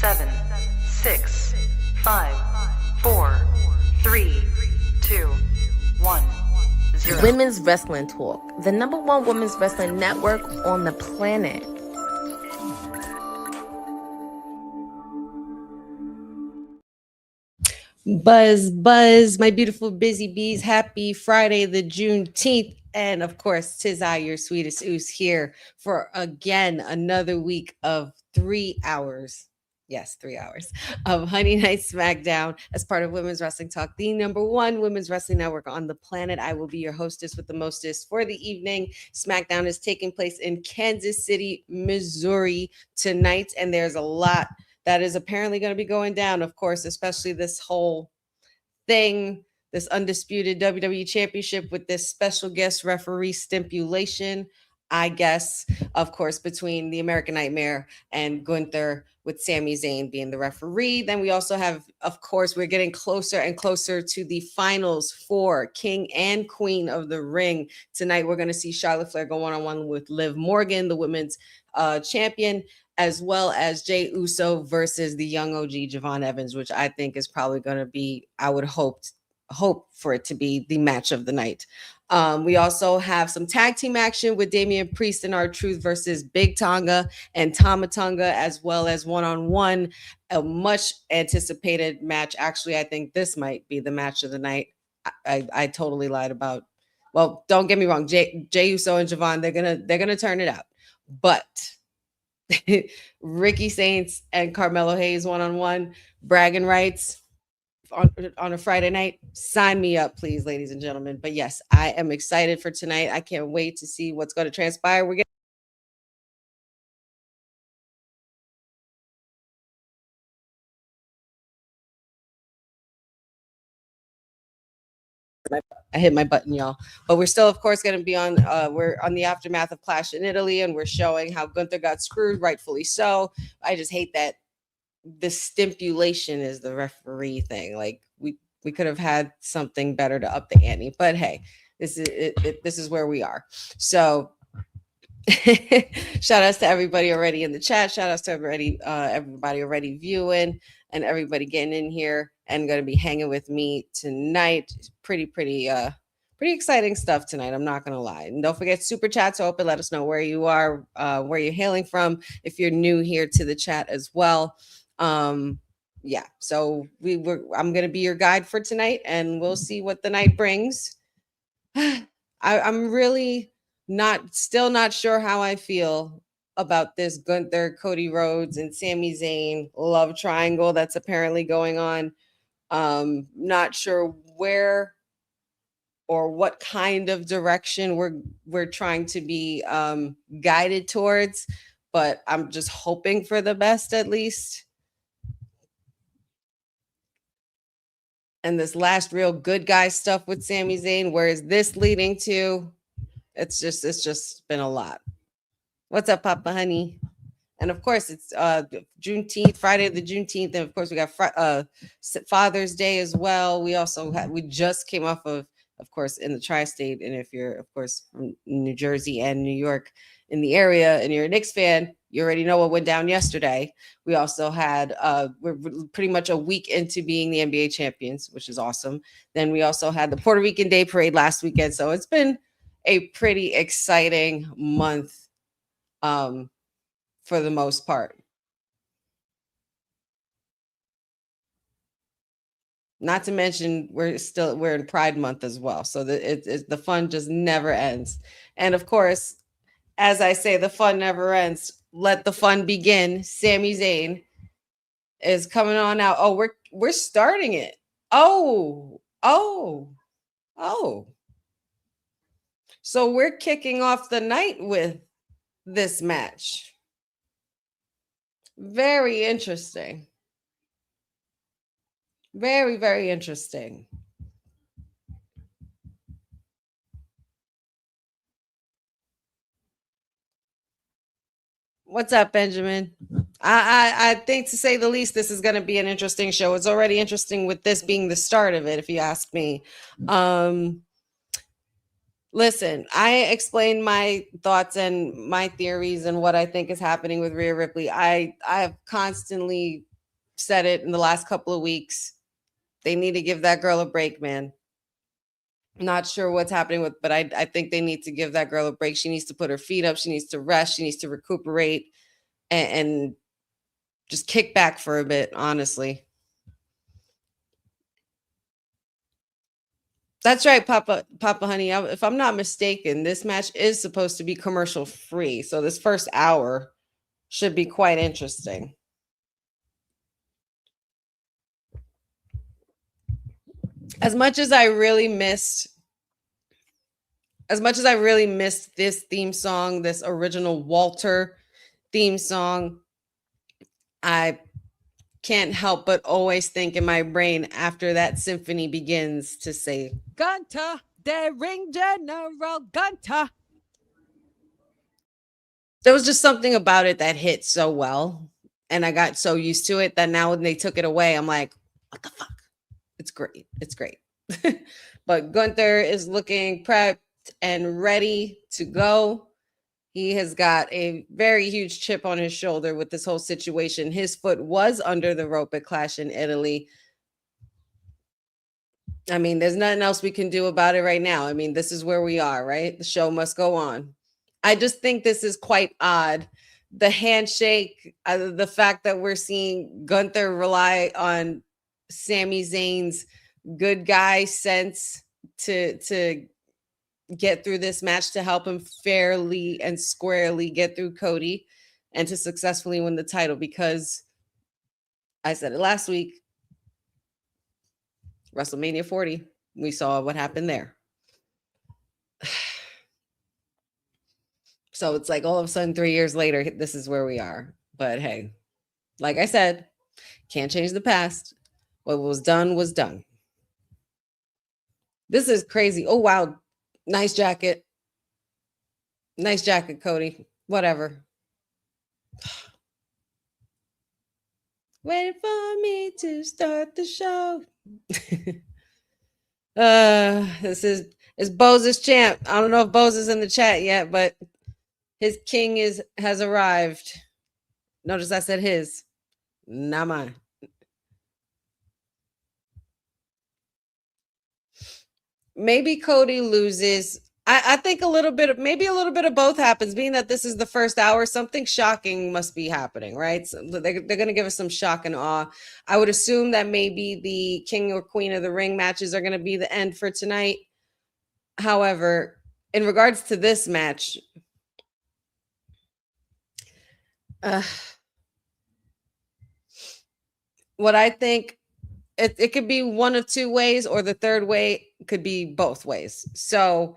7, 6, 5, 4, 3, 2, 1, 0. Women's Wrestling Talk, the #1 women's wrestling network on the planet. Buzz, buzz, my beautiful busy bees. Happy Friday, the Juneteenth. And of course, 'tis I, your sweetest oos, here for again another week of 3 hours. Yes, 3 hours of Honey Night SmackDown as part of Women's Wrestling Talk, the #1 women's wrestling network on the planet. I will be your hostess with the mostest for the evening. SmackDown is taking place in Kansas City, Missouri tonight, and there's a lot that is apparently going to be going down, of course, especially this whole thing, this undisputed WWE championship with this special guest referee stipulation, I guess, of course, between the American Nightmare and Gunther, with Sami Zayn being the referee. Then we also have, of course, we're getting closer and closer to the finals for King and Queen of the Ring. Tonight, we're going to see Charlotte Flair go one-on-one with Liv Morgan, the women's champion, as well as Jey Uso versus the young OG Javon Evans, which I think is probably going to be, I would hope for it to be the match of the night. We also have some tag team action with Damian Priest and R-Truth versus Big Tonga and Tama Tonga, as well as one-on-one, a much anticipated match. Actually, I think this might be the match of the night. I totally lied about. Well, don't get me wrong, Jey Uso and Javon, they're gonna turn it out, but Ricky Saints and Carmelo Hayes one-on-one, bragging rights on a Friday night. Sign me up, please, ladies and gentlemen. But yes, I am excited for tonight. I can't wait to see what's going to transpire. We're getting I hit my button, y'all. But we're still, of course, going to be on. We're on the aftermath of Clash in Italy, and we're showing how Gunther got screwed, rightfully so. I just hate that the stipulation is the referee thing. Like we could have had something better to up the ante. But hey, this is this is where we are. So shout outs to everybody already in the chat. Shout outs to everybody already viewing and everybody getting in here and going to be hanging with me tonight. Pretty exciting stuff tonight. I'm not going to lie. And don't forget, super chats are open. Let us know where you are, where you're hailing from. If you're new here to the chat as well. Yeah, so I'm going to be your guide for tonight, and we'll see what the night brings. I'm really still not sure how I feel about this Gunther, Cody Rhodes, and Sami Zayn love triangle that's apparently going on. Not sure where or what kind of direction we're trying to be guided towards, but I'm just hoping for the best at least. And this last real good guy stuff with Sami Zayn, where is this leading to? It's just been a lot. What's up, Papa Honey? And of course, it's Juneteenth, Friday the Juneteenth, and of course we got Father's Day as well. We also we just came off of course, in the tri-state, and if you're, of course, from New Jersey and New York in the area, and you're a Knicks fan, you already know what went down yesterday. We also had, we're pretty much a week into being the NBA champions, which is awesome. Then we also had the Puerto Rican Day Parade last weekend. So it's been a pretty exciting month for the most part. Not to mention, we're in Pride Month as well. So the fun just never ends. And of course, as I say, the fun never ends. Let the fun begin. Sami Zayn is coming on out. Oh, we're starting it. Oh. So we're kicking off the night with this match. Very interesting. Very, very interesting. What's up, Benjamin? I think, to say the least, this is going to be an interesting show. It's already interesting with this being the start of it, if you ask me. Listen, I explained my thoughts and my theories and what I think is happening with Rhea Ripley. I have constantly said it in the last couple of weeks. They need to give that girl a break, man. Not sure what's happening with, but I think they need to give that girl a break. She needs to put her feet up. She needs to rest. She needs to recuperate and just kick back for a bit, honestly. That's right, Papa Honey. If I'm not mistaken, this match is supposed to be commercial free. So this first hour should be quite interesting. As much as I really missed this theme song, this original Walter theme song, I can't help but always think in my brain after that symphony begins to say, Gunter, the ring general Gunter. There was just something about it that hit so well. And I got so used to it that now when they took it away, I'm like, what the fuck? It's great. It's great. But Gunther is looking prepped and ready to go. He has got a very huge chip on his shoulder with this whole situation. His foot was under the rope at Clash in Italy. I mean, there's nothing else we can do about it right now. I mean, this is where we are, right? The show must go on. I just think this is quite odd. The handshake, the fact that we're seeing Gunther rely on Sami Zayn's good guy sense to get through this match, to help him fairly and squarely get through Cody and to successfully win the title, because I said it last week, WrestleMania 40, we saw what happened there. So it's like all of a sudden 3 years later, this is where we are. But hey, like I said, can't change the past. What was done was done. This is crazy. Oh, wow. Nice jacket. Nice jacket, Cody. Whatever. Waiting for me to start the show. This is Boze's champ. I don't know if Boze is in the chat yet, but his king has arrived. Notice I said his, not mine. Maybe Cody loses. I think maybe a little bit of both happens, being that this is the first hour. Something shocking must be happening, right? So they're going to give us some shock and awe. I would assume that maybe the King or Queen of the Ring matches are going to be the end for tonight. However, in regards to this match, what I think, it could be one of two ways, or the third way could be both ways. So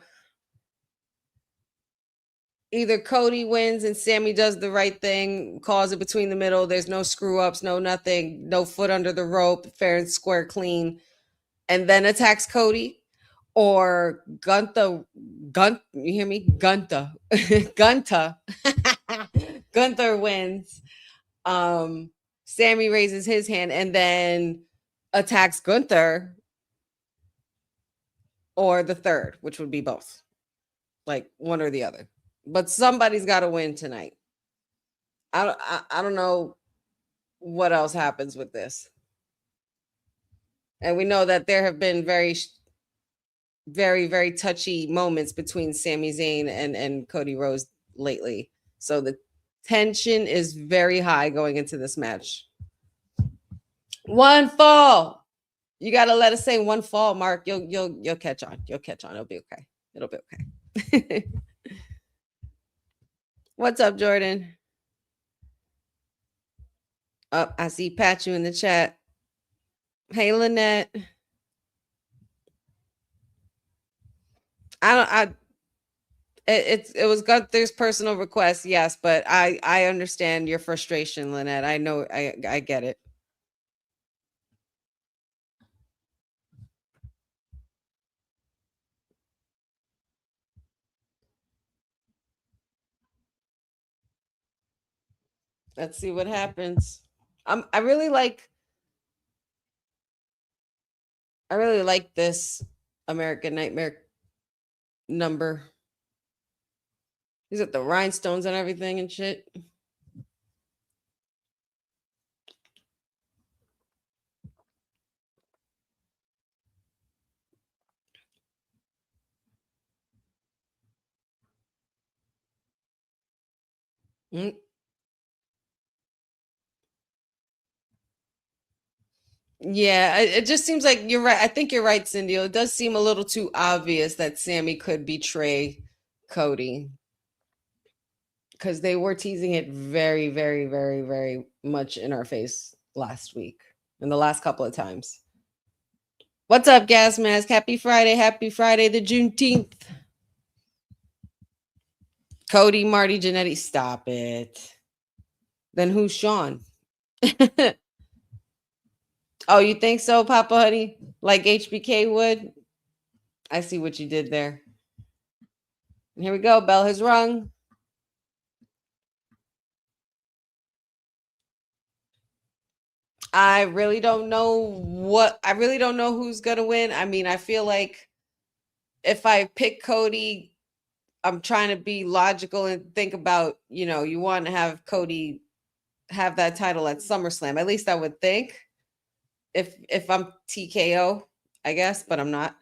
either Cody wins and Sami does the right thing, calls it between the middle. There's no screw ups, no nothing, no foot under the rope, fair and square, clean, and then attacks Cody. Or Gunther, you hear me? Gunther wins. Sami raises his hand and then attacks Gunther, or the third, which would be both, like one or the other. But somebody's got to win tonight. I don't know what else happens with this. And we know that there have been very, very touchy moments between Sami Zayn and Cody Rhodes lately. So the tension is very high going into this match. One fall. You got to let us say one fall, Mark. You'll catch on. You'll catch on. It'll be okay. It'll be okay. What's up, Jordan? Oh, I see Pat you in the chat. Hey, Lynette. It was Gunther's personal request, yes, but I understand your frustration, Lynette. I know, I get it. Let's see what happens. I really like this American Nightmare number. Is it the rhinestones and everything and shit? Mm. Yeah, it just seems like you're right. I think you're right, Cindy. It does seem a little too obvious that Sammy could betray Cody because they were teasing it very, very, very, very much in our face last week and the last couple of times. What's up, Gas Mask? Happy Friday. Happy Friday, the Juneteenth. Cody, Marty, Jannetty, stop it. Then who's Sean? Oh, you think so, Papa Honey? Like HBK would? I see what you did there. And here we go. Bell has rung. I really don't know who's gonna win. I mean, I feel like if I pick Cody, I'm trying to be logical and think about, you want to have Cody have that title at SummerSlam. At least I would think. If I'm TKO, I guess, but I'm not.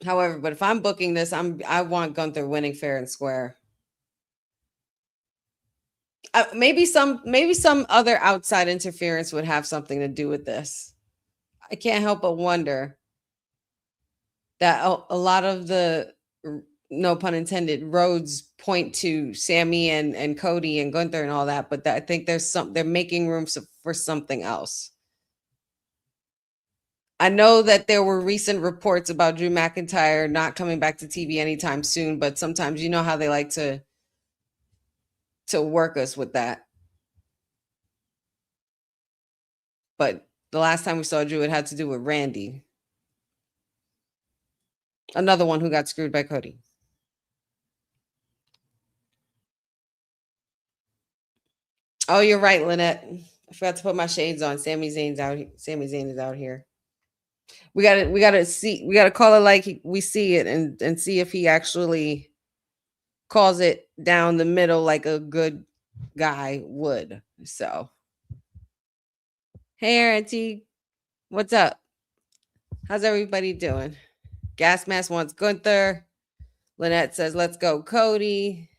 However, but if I'm booking this, I want Gunther winning fair and square. Maybe some other outside interference would have something to do with this. I can't help but wonder that a lot of the, no pun intended, roads point to Sammy and Cody and Gunther and all that, but I think they're making room for something else. I know that there were recent reports about Drew McIntyre not coming back to TV anytime soon, but sometimes you know how they like to work us with that. But the last time we saw Drew, it had to do with Randy. Another one who got screwed by Cody. Oh, you're right, Lynette. I forgot to put my shades on. Sami Zayn is out here. We gotta call it like we see it and see if he actually calls it down the middle like a good guy would. So, hey, Auntie, what's up? How's everybody doing? Gas Mask wants Gunther. Lynette says, let's go, Cody.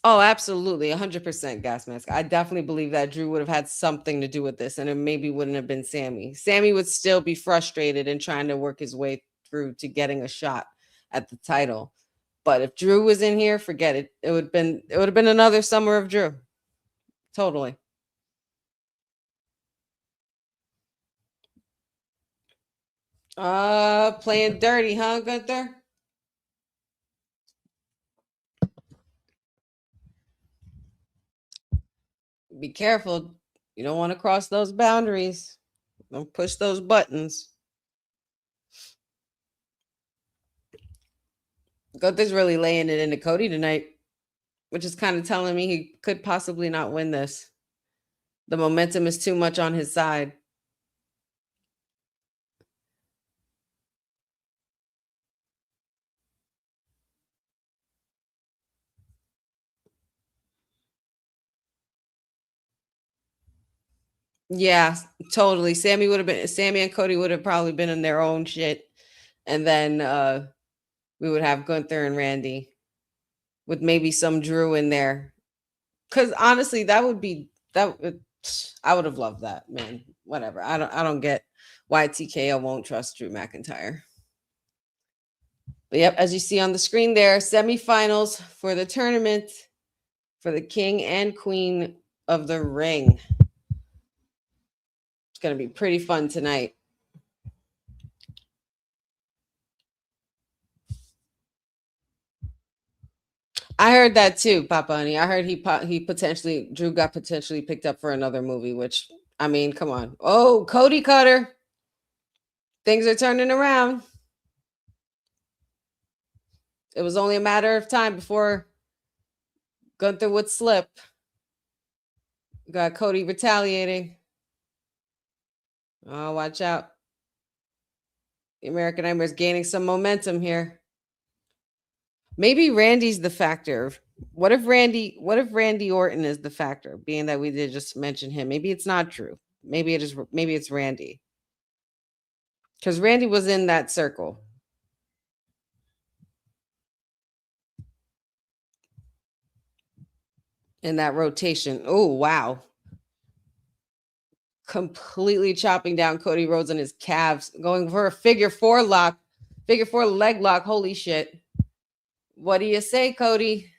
Oh, absolutely. 100% Gas Mask. I definitely believe that Drew would have had something to do with this, and it maybe wouldn't have been Sammy. Sammy would still be frustrated and trying to work his way through to getting a shot at the title. But if Drew was in here, forget it. It would have been another summer of Drew. Totally. Playing dirty, huh, Gunther? Be careful. You don't want to cross those boundaries. Don't push those buttons. Gunther's really laying it into Cody tonight, which is kind of telling me he could possibly not win this. The momentum is too much on his side. Yeah, totally. Sammy and Cody would have probably been in their own shit. And then we would have Gunther and Randy with maybe some Drew in there. Cause honestly, I would have loved that, man. Whatever. I don't get why TKO won't trust Drew McIntyre. But yep, as you see on the screen there, semifinals for the tournament for the king and queen of the ring. It's going to be pretty fun tonight. I heard that too, Papa Honey. I heard Drew got potentially picked up for another movie, which, I mean, come on. Oh, Cody Cutter. Things are turning around. It was only a matter of time before Gunther would slip. Got Cody retaliating. Oh, watch out. The American Nightmare is gaining some momentum here. Maybe Randy's the factor. What if Randy Orton is the factor, being that we did just mention him? Maybe it's not true. Maybe it's Randy. Because Randy was in that circle. In that rotation. Oh, wow. Completely chopping down Cody Rhodes on his calves, going for a figure four leg lock. Holy shit. What do you say, Cody?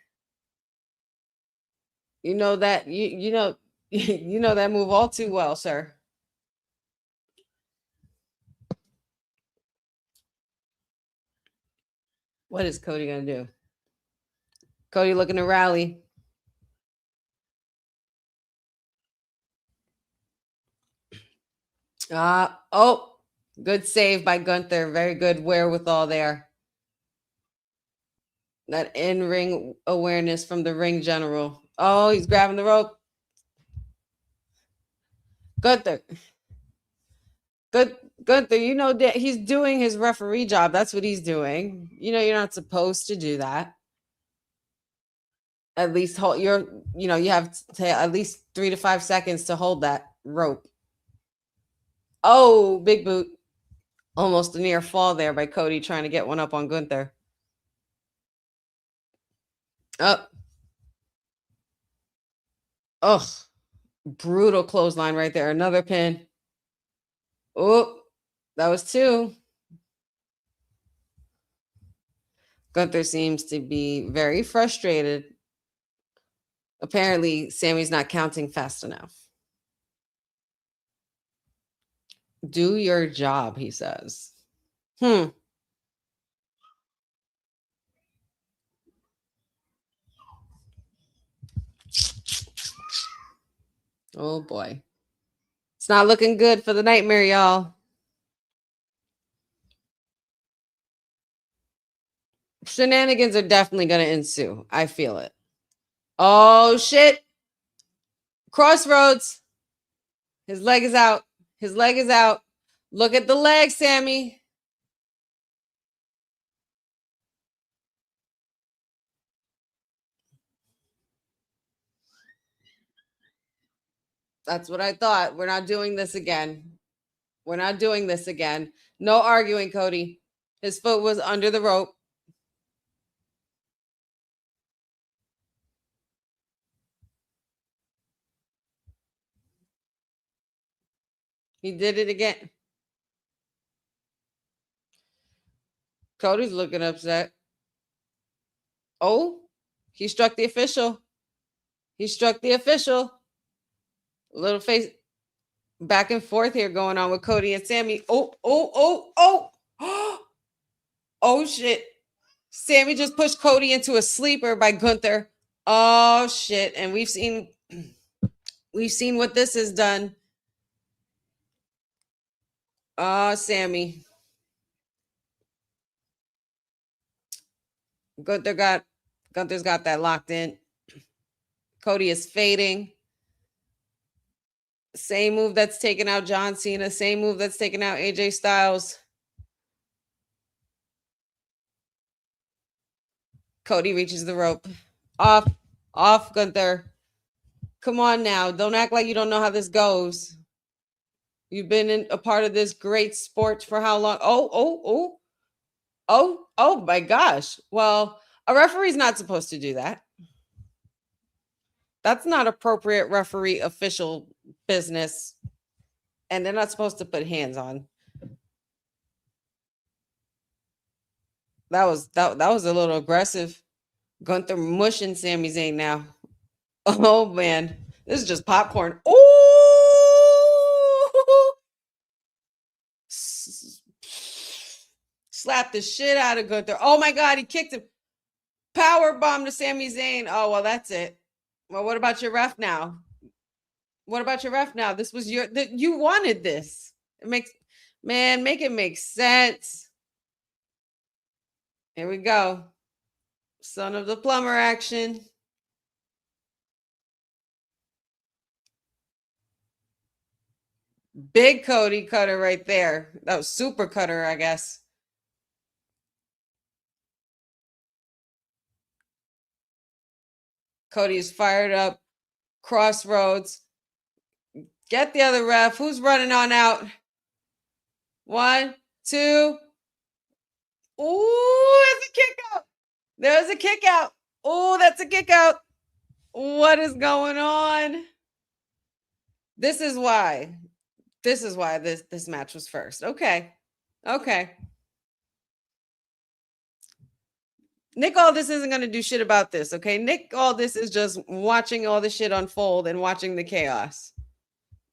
You know that you know you know that move all too well, sir. What is Cody gonna do? Cody looking to rally. Oh, good save by Gunther. Very good wherewithal there. That in-ring awareness from the ring general. Oh, he's grabbing the rope. Gunther. Gunther, you know that he's doing his referee job. That's what he's doing. You know you're not supposed to do that. At least hold you have to at least 3 to 5 seconds to hold that rope. Oh, big boot. Almost a near fall there by Cody trying to get one up on Gunther. Up. Oh, brutal clothesline right there. Another pin. Oh, that was 2. Gunther seems to be very frustrated. Apparently, Sammy's not counting fast enough. Do your job, he says. Oh boy. It's not looking good for the Nightmare, y'all. Shenanigans are definitely going to ensue. I feel it. Oh, shit. Crossroads. His leg is out. His leg is out. Look at the leg, Sammy. That's what I thought. We're not doing this again. We're not doing this again. No arguing, Cody. His foot was under the rope. He did it again. Cody's looking upset. Oh, he struck the official. He struck the official. A little face back and forth here going on with Cody and Sammy. Oh. Oh, shit. Sammy just pushed Cody into a sleeper by Gunther. Oh, shit. And we've seen what this has done. Oh, Sammy. Gunther's got that locked in. Cody is fading. Same move that's taken out John Cena. Same move that's taken out AJ Styles. Cody reaches the rope. Off, Gunther. Come on now. Don't act like you don't know how this goes. You've been a part of this great sport for how long? Oh my gosh. Well, a referee's not supposed to do that. That's not appropriate referee official business. And they're not supposed to put hands on. That was a little aggressive. Gunther mushing Sami Zayn now. Oh man. This is just popcorn. Oh, slapped the shit out of Gunther. Oh my god, he kicked him. Power bomb to Sami Zayn. Oh well, that's it. Well, what about your ref now? What about your ref now? This was you wanted this. Make it make sense. Here we go. Son of the plumber action. Big Cody cutter right there. That was super cutter, I guess. Cody is fired up. Crossroads. Get the other ref. Who's running on out? 1, 2. Ooh, that's a kick out. There's a kick out. Oh, that's a kick out. What is going on? This is why. This is why this match was first. Okay. Okay. Nick Aldis isn't going to do shit about this, okay? Nick Aldis is just watching all the shit unfold and watching the chaos.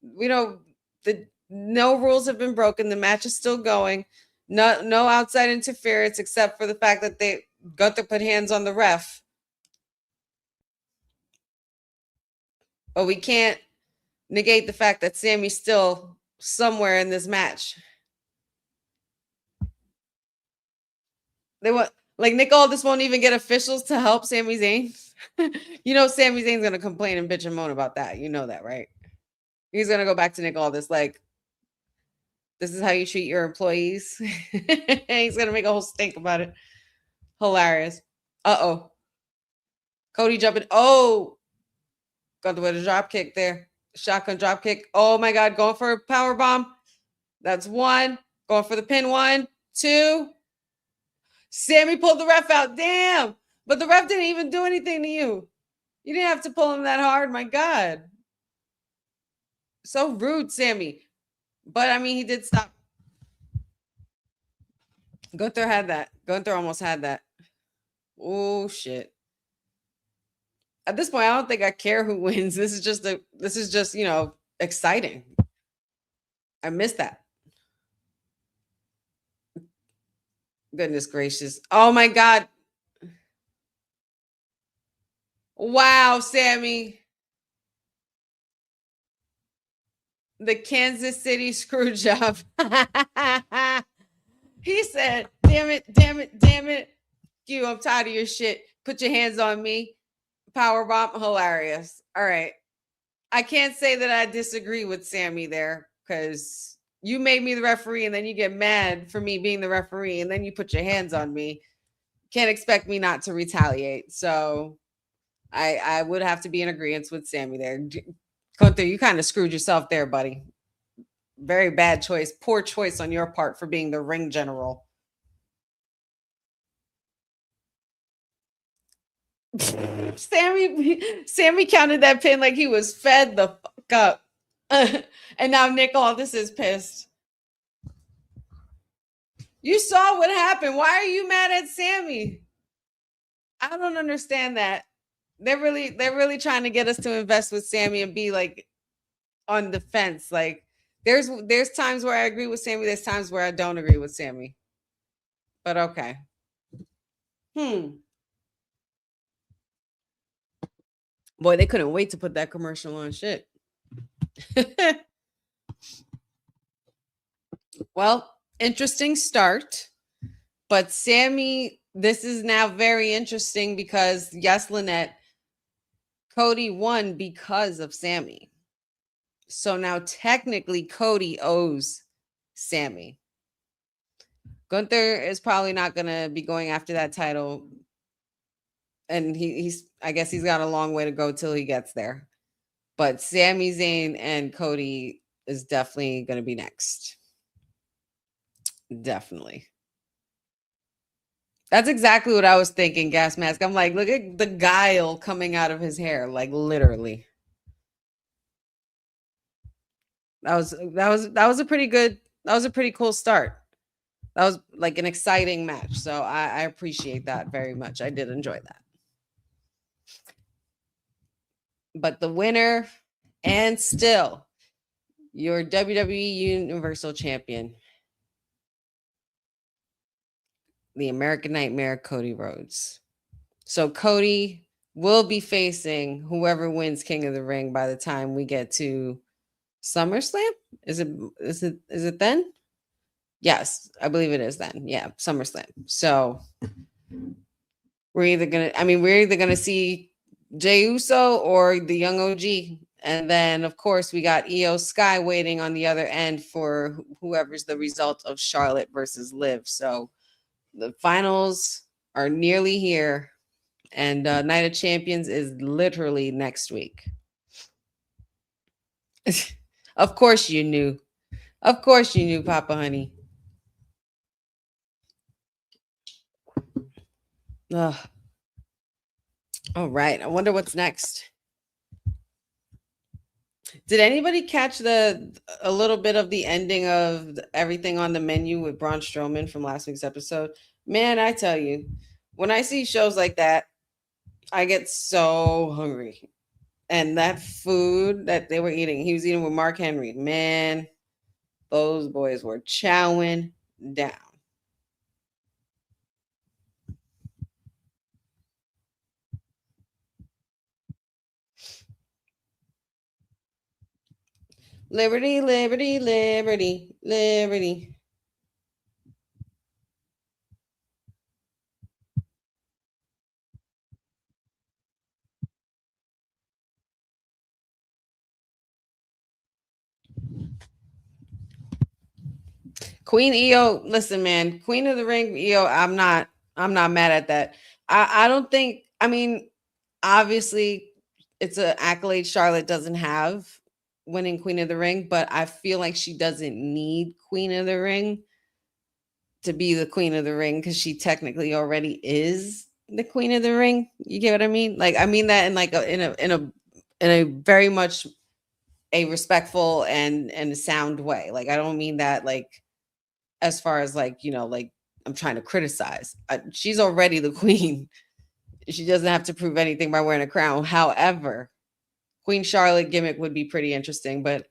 We know no rules have been broken. The match is still going. No outside interference except for the fact that they got to put hands on the ref. But we can't negate the fact that Sammy's still somewhere in this match. They want, like, Nick Aldis won't even get officials to help Sami Zayn. You know Sami Zayn's gonna complain and bitch and moan about that. You know that, right? He's gonna go back to Nick Aldis like, this is how you treat your employees. He's gonna make a whole stink about it. Hilarious. Uh-oh. Cody jumping. Oh, got the way to drop kick there. Shotgun drop kick. Oh my God, going for a power bomb. That's 1. Going for the pin. 1, 2. Sammy pulled the ref out. Damn. But the ref didn't even do anything to you. You didn't have to pull him that hard. My God. So rude, Sammy. But I mean, he did stop. Gunther had that. Gunther almost had that. Oh shit. At this point, I don't think I care who wins. This is just, you know, exciting. I miss that. Goodness gracious. Oh my God. Wow, Sammy. The Kansas City screw job. He said, damn it, damn it, damn it. You, I'm tired of your shit. Put your hands on me. Power bomb. Hilarious. All right. I can't say that I disagree with Sammy there because you made me the referee and then you get mad for me being the referee and then you put your hands on me. Can't expect me not to retaliate. So I would have to be in agreement with Sammy there. Gunther, you kind of screwed yourself there, buddy. Very bad choice. Poor choice on your part for being the ring general. Sammy counted that pin like he was fed the fuck up. And now Nick Aldis is pissed. You saw what happened. Why are you mad at Sammy? I don't understand that. They're really trying to get us to invest with Sammy and be like on the fence. Like there's times where I agree with Sammy, there's times where I don't agree with Sammy. But okay. Boy, they couldn't wait to put that commercial on. Shit. Well, interesting start. But Sammy, this is now very interesting because, yes, Lynette, Cody won because of Sammy. So now technically Cody owes Sammy. Gunther is probably not going to be going after that title. And I guess he's got a long way to go till he gets there. But Sami Zayn and Cody is definitely going to be next. Definitely. That's exactly what I was thinking, Gas Mask. I'm like, look at the guile coming out of his hair, like literally. That was a pretty good, that was a pretty cool start. That was like an exciting match. So I appreciate that very much. I did enjoy that. But the winner and still your WWE Universal Champion, the American Nightmare, Cody Rhodes. So Cody will be facing whoever wins King of the Ring by the time we get to SummerSlam. Is it then? Yes, I believe it is then. Yeah, SummerSlam. So we're either gonna see Jey Uso or the Young OG. And then, of course, we got Io Sky waiting on the other end for whoever's the result of Charlotte versus Liv. So the finals are nearly here. And Night of Champions is literally next week. Of course you knew. Of course you knew, Papa Honey. Ugh. All right. I wonder what's next. Did anybody catch a little bit of the ending of everything on the menu with Braun Strowman from last week's episode? Man, I tell you, when I see shows like that, I get so hungry. And that food that they were eating, he was eating with Mark Henry. Man, those boys were chowing down. Liberty, liberty, liberty, liberty. Queen EO, listen, man, Queen of the Ring EO, I'm not mad at that. I don't think, I mean, obviously it's an accolade Charlotte doesn't have, winning Queen of the Ring, but I feel like she doesn't need Queen of the Ring to be the Queen of the Ring because she technically already is the Queen of the Ring. You get what I mean? Like I mean that in like in a very much a respectful and a sound way. Like I don't mean that like as far as like, like I'm trying to criticize. She's already the queen. She doesn't have to prove anything by wearing a crown. However, Queen Charlotte gimmick would be pretty interesting, but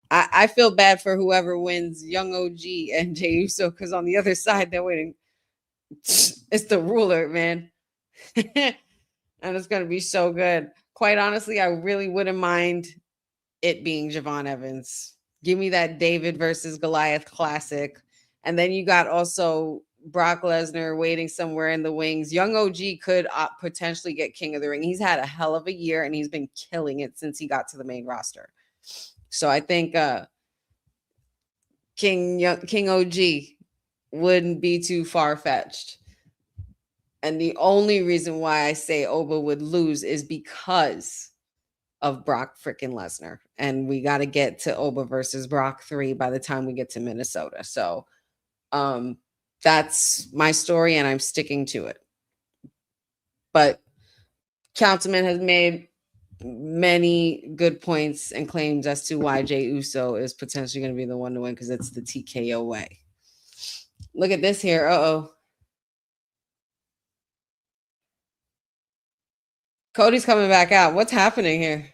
I feel bad for whoever wins, Young OG and Jey Uso, because on the other side they're waiting. It's the ruler, man. And it's gonna be so good. Quite honestly, I really wouldn't mind it being Javon Evans. Give me that David versus Goliath classic. And then you got also Brock Lesnar waiting somewhere in the wings. Young OG could potentially get King of the Ring. He's had a hell of a year and he's been killing it since he got to the main roster. So I think King OG wouldn't be too far fetched. And the only reason why I say Oba would lose is because of Brock freaking Lesnar. And we got to get to Oba versus Brock 3 by the time we get to Minnesota. So that's my story and I'm sticking to it. But Councilman has made many good points and claims as to why Jey Uso is potentially going to be the one to win because it's the TKO way. Look at this here. Uh-oh. Cody's coming back out. What's happening here?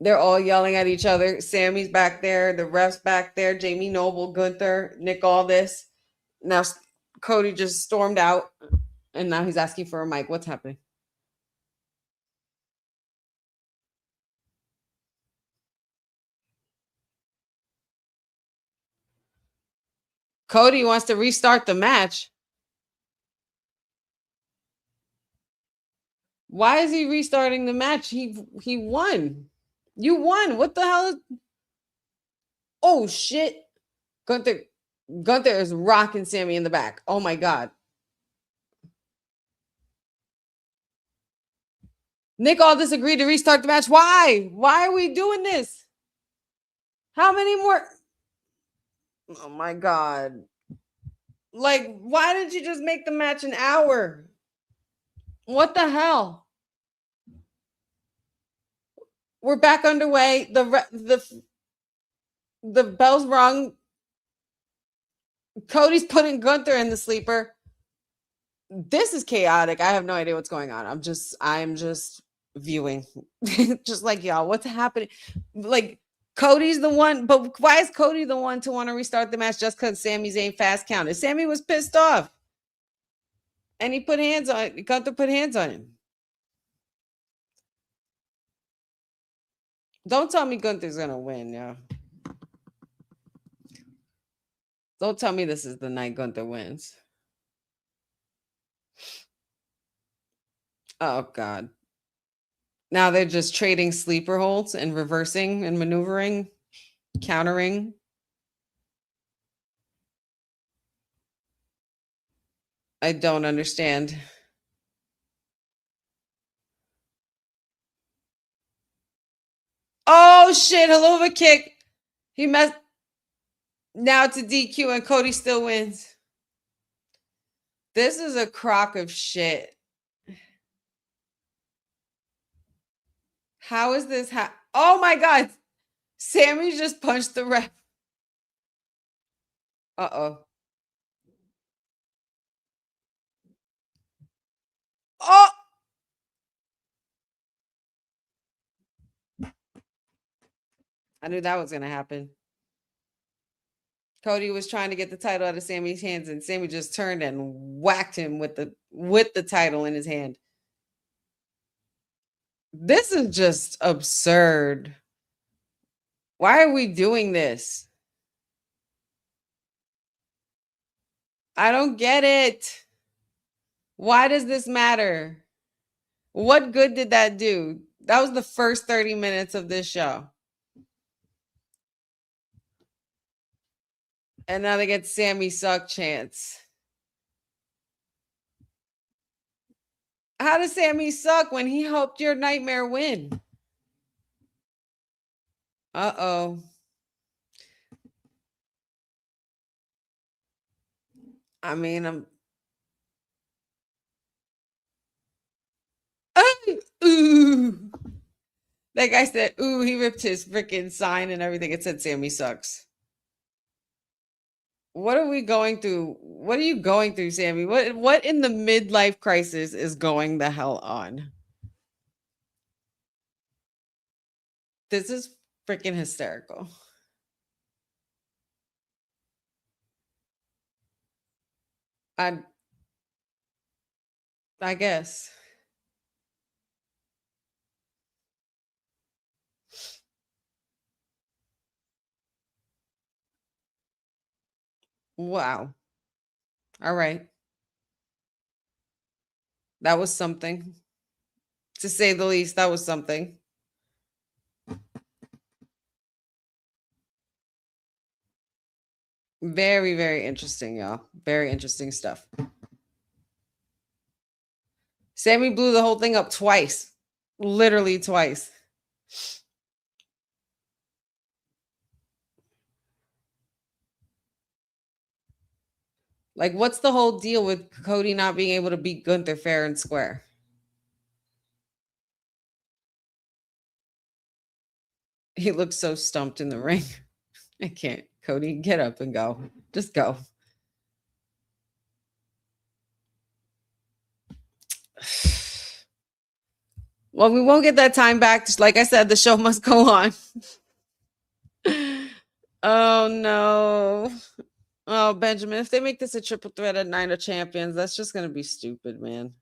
They're all yelling at each other. Sammy's back there. The ref's back there. Jamie Noble, Gunther, Nick Aldis. Now Cody just stormed out and now he's asking for a mic. What's happening? Cody wants to restart the match. Why is he restarting the match? He won. You won. What the hell? Oh shit. Gunther is rocking Sammy in the back. Oh my god. Nick Aldis agreed to restart the match. Why? Why are we doing this? How many more? Oh my god. Like, why didn't you just make the match an hour? What the hell? We're back underway. The bell's rung. Cody's putting Gunther in the sleeper. This is chaotic. I have no idea what's going on. I'm just viewing. Just like y'all. What's happening? Like Cody's the one, but why is Cody the one to want to restart the match just because Sammy's ain't fast counted? Sammy was pissed off. And he put hands on Gunther put hands on him. Don't tell me Gunther's gonna win, yo. Don't tell me this is the night Gunther wins. Oh God. Now they're just trading sleeper holds and reversing and maneuvering, countering. I don't understand. Oh shit, Helova kick. He messed. Now it's a DQ and Cody still wins. This is a crock of shit. How is this? Oh my God. Sammy just punched the ref. Uh-oh. Oh! I knew that was going to happen. Cody was trying to get the title out of Sammy's hands, and Sammy just turned and whacked him with the title in his hand. This is just absurd. Why are we doing this? I don't get it. Why does this matter? What good did that do? That was the first 30 minutes of this show. And now they get Sammy suck chance. How does Sammy suck when he helped your nightmare win? Uh-oh. I mean, ooh. That guy said, ooh, he ripped his freaking sign and everything. It said Sammy sucks. What are we going through? What are you going through, Sammy? What in the midlife crisis is going the hell on? This is freaking hysterical. I guess. Wow. All right. That was something. To say the least, that was something. Very, very interesting, y'all. Very interesting stuff. Sammy blew the whole thing up twice. Literally twice. Like, what's the whole deal with Cody not being able to beat Gunther fair and square? He looks so stumped in the ring. I can't. Cody, get up and go. Just go. Well, we won't get that time back. Just like I said, the show must go on. Oh, no. Oh, Benjamin, if they make this a triple threat at Night of Champions, that's just going to be stupid, man.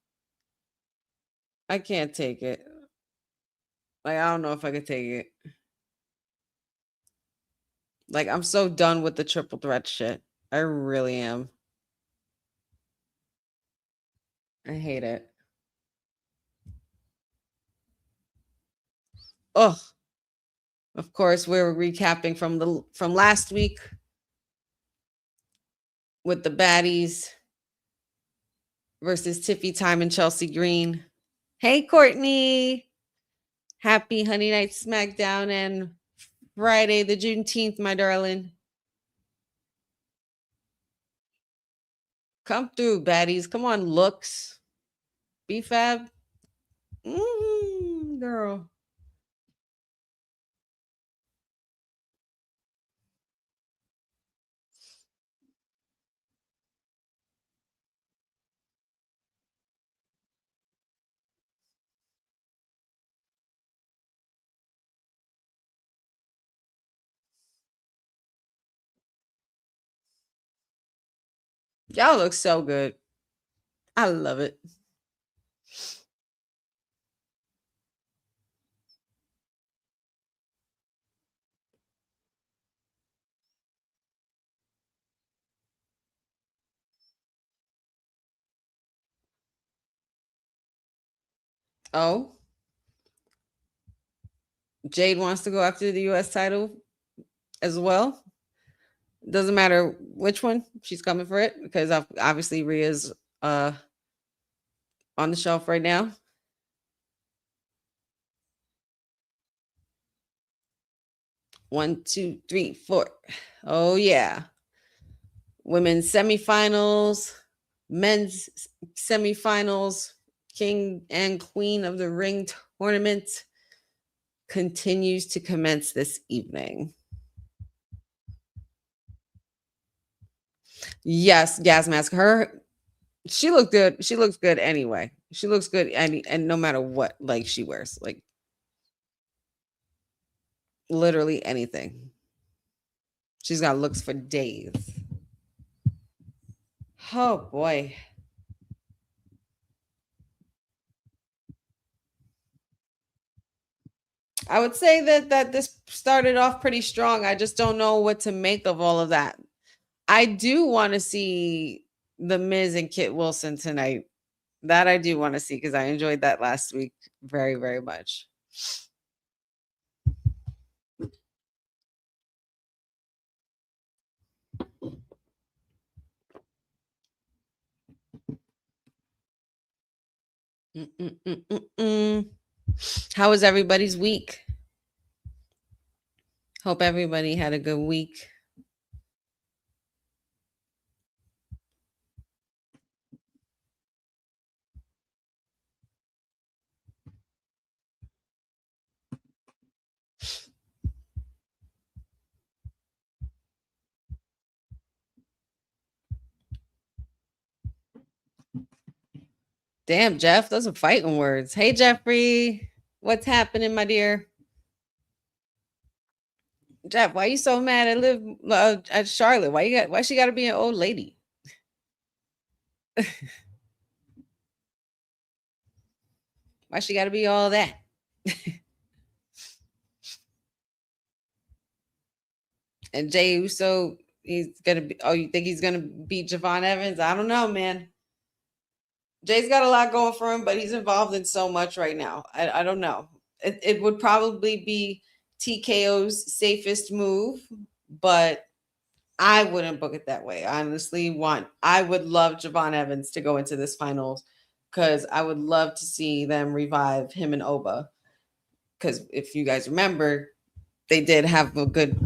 I can't take it. Like, I don't know if I could take it. Like, I'm so done with the triple threat shit. I really am. I hate it. Oh, of course, we're recapping from last week with the baddies versus Tiffy Time and Chelsea Green. Hey, Courtney. Happy Honey Night SmackDown and Friday the Juneteenth, my darling. Come through, baddies. Come on, looks. BFAB. Girl. Y'all look so good. I love it. Oh, Jade wants to go after the US title as well. Doesn't matter which one, she's coming for it because obviously Rhea's on the shelf right now. One, two, three, four. Oh yeah. Women's semifinals, men's semifinals, King and Queen of the Ring tournament continues to commence this evening. Yes, Gas Mask. She looked good. She looks good anyway. She looks good and no matter what like she wears, like literally anything. She's got looks for days. Oh boy. I would say that this started off pretty strong. I just don't know what to make of all of that. I do want to see The Miz and Kit Wilson tonight. That I do want to see because I enjoyed that last week very, very much. How was everybody's week? Hope everybody had a good week. Damn, Jeff, those are fighting words. Hey, Jeffrey, what's happening, my dear? Jeff, why you so mad at at Charlotte? Why she got to be an old lady? Why she got to be all that? And Jay Uso, he's gonna be. Oh, you think he's gonna beat Javon Evans? I don't know, man. Jay's got a lot going for him, but he's involved in so much right now. I don't know. It would probably be TKO's safest move, but I wouldn't book it that way. I would love Javon Evans to go into this finals because I would love to see them revive him and Oba. Because if you guys remember, they did have a good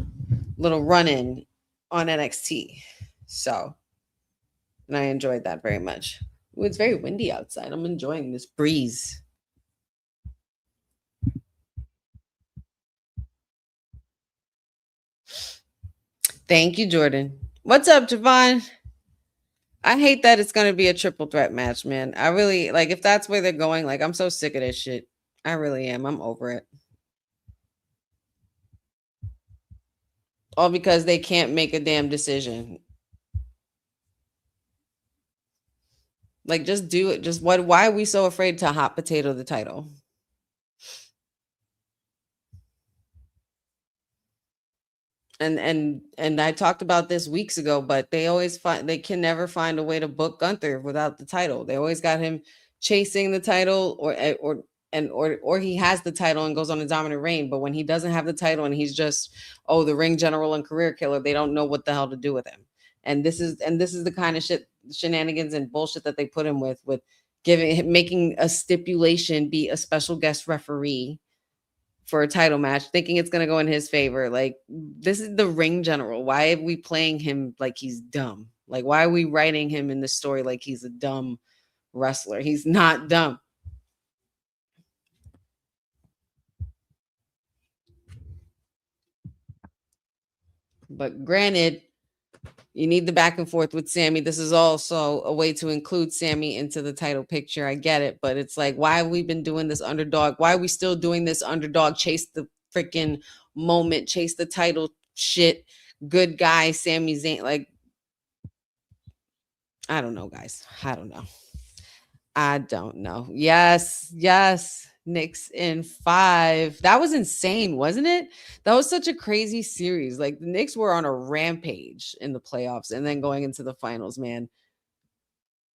little run-in on NXT. So, and I enjoyed that very much. Ooh, it's very windy outside. I'm enjoying this breeze. Thank you, Jordan. What's up, Javon? I hate that it's going to be a triple threat match, man. I really, like, if that's where they're going, like, I'm so sick of this shit. I really am. I'm over it. All because they can't make a damn decision. Like, just do it. Why are we so afraid to hot potato the title? And I talked about this weeks ago, but they can never find a way to book Gunther without the title. They always got him chasing the title or he has the title and goes on a dominant reign. But when he doesn't have the title and he's just, the ring general and career killer, they don't know what the hell to do with him. And this is the kind of shenanigans and bullshit that they put him with making a stipulation be a special guest referee for a title match, thinking it's going to go in his favor. Like, this is the ring general. Why are we playing him like he's dumb? Like, why are we writing him in the story like he's a dumb wrestler? He's not dumb. But granted, you need the back and forth with Sammy. This is also a way to include Sammy into the title picture. I get it, but it's like, why have we been doing this underdog? Why are we still doing this underdog? Chase the freaking moment, chase the title shit. Good guy, Sami Zayn. Like, I don't know, guys. I don't know. Yes. Knicks in 5. That was insane, wasn't it? That was such a crazy series. Like, the Knicks were on a rampage in the playoffs and then going into the finals, man.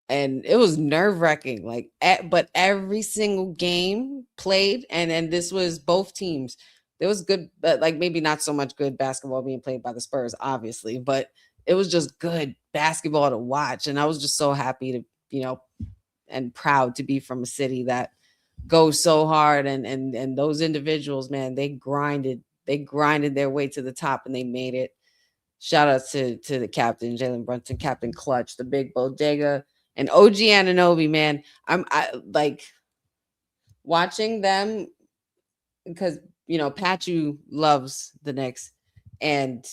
And it was nerve-wracking. Like, but every single game played, and this was both teams. there was good, but like maybe not so much good basketball being played by the Spurs, obviously, but it was just good basketball to watch. And I was just so happy to, and proud to be from a city that goes so hard. And those individuals, man, they grinded their way to the top and they made it. Shout out to the captain, Jalen Brunson, Captain Clutch, the big bodega, and OG Anunoby, man. I like watching them because Pachu loves the Knicks, and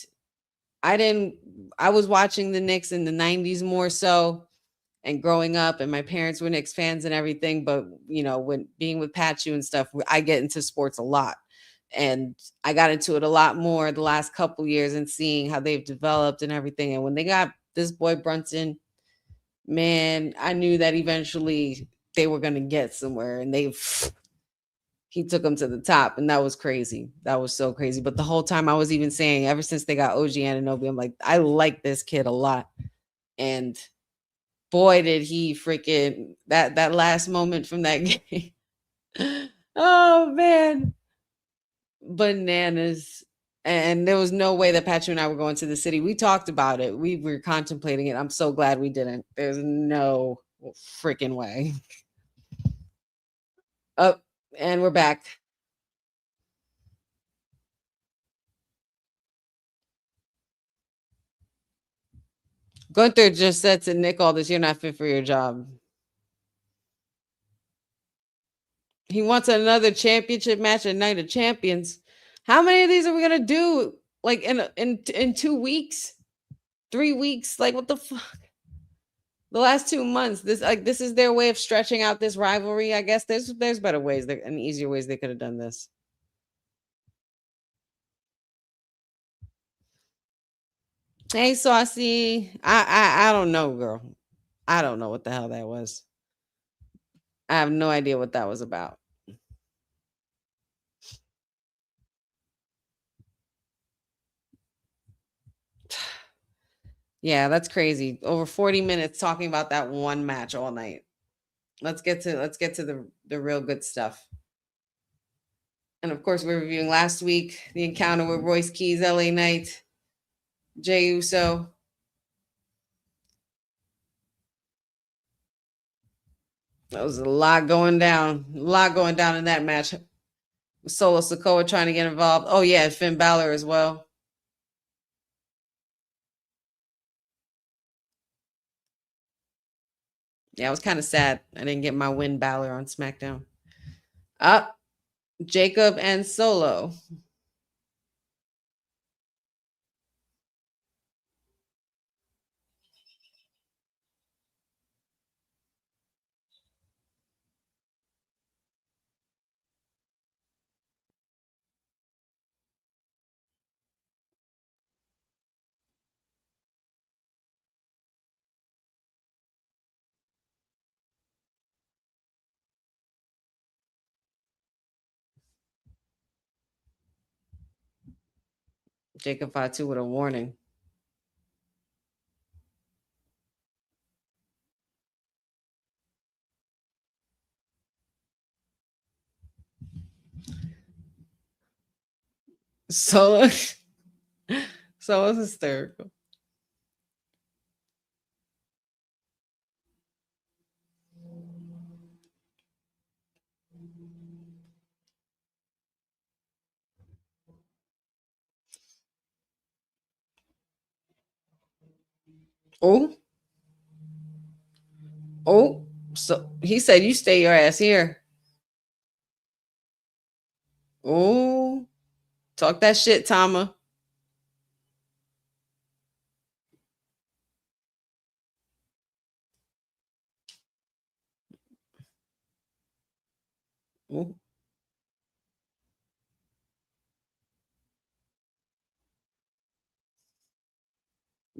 I was watching the Knicks in the 90s more so, and growing up, and my parents were Knicks fans and everything, but when being with Pachu and stuff, I get into sports a lot. And I got into it a lot more the last couple years and seeing how they've developed and everything. And when they got this boy Brunson, man, I knew that eventually they were going to get somewhere, and he took them to the top, and that was crazy. That was so crazy. But the whole time I was even saying, ever since they got OG Anunoby, I'm like, I like this kid a lot. And boy, did he freaking that last moment from that game. Oh man, bananas. And there was no way that Patrick and I were going to the city. We talked about it. We were contemplating it. I'm so glad we didn't. There's no freaking way. Oh, and we're back. Gunther just said to Nick Aldis, "You're not fit for your job." He wants another championship match at Night of Champions. How many of these are we gonna do? Like in 2 weeks, 3 weeks? Like what the fuck? The last 2 months. This is their way of stretching out this rivalry. I guess there's better ways and easier ways they could have done this. Hey, Saucy. I don't know, girl. I don't know what the hell that was. I have no idea what that was about. Yeah, that's crazy. Over 40 minutes talking about that one match all night. Let's get to the real good stuff. And of course, we're reviewing last week the encounter with Royce Keys, LA Knight, Jey Uso. That was a lot going down. A lot going down in that match. Solo Sikoa trying to get involved. Oh yeah, Finn Balor as well. Yeah, I was kind of sad I didn't get my win Balor on SmackDown. Up, Jacob and Solo. Jacob Fatu with a warning. Solo's hysterical. Oh, so he said, "You stay your ass here." Oh, talk that shit, Tama. Ooh.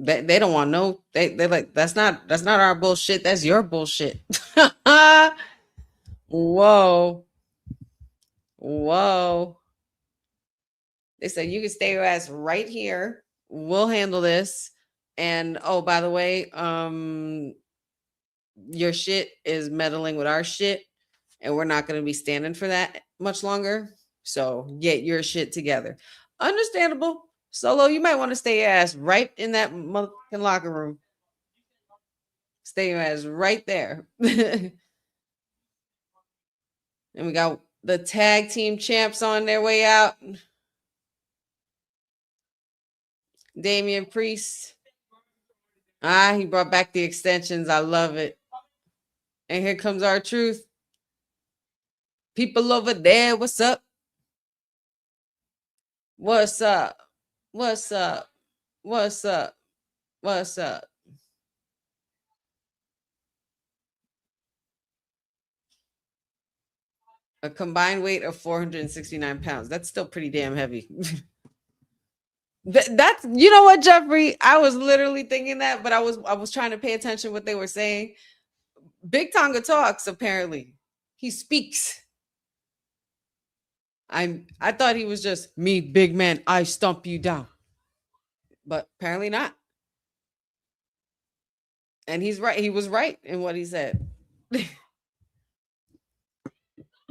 They don't want no. They like that's not our bullshit. That's your bullshit. Whoa, whoa. They said you can stay your ass right here. We'll handle this. And oh, by the way, your shit is meddling with our shit, and we're not going to be standing for that much longer. So get your shit together. Understandable. Solo, you might want to stay your ass right in that motherfucking locker room. Stay your ass right there. And we got the tag team champs on their way out. Damian Priest. He brought back the extensions. I love it. And here comes our truth. People over there, what's up? What's up? What's up? What's up? What's up? A combined weight of 469 pounds. That's still pretty damn heavy. That's, you know what, Jeffrey? I was literally thinking that, but I was trying to pay attention to what they were saying. Big Tonga talks, apparently. He speaks. I thought he was just me, big man, I stomp you down. But apparently not. And he's right. He was right in what he said.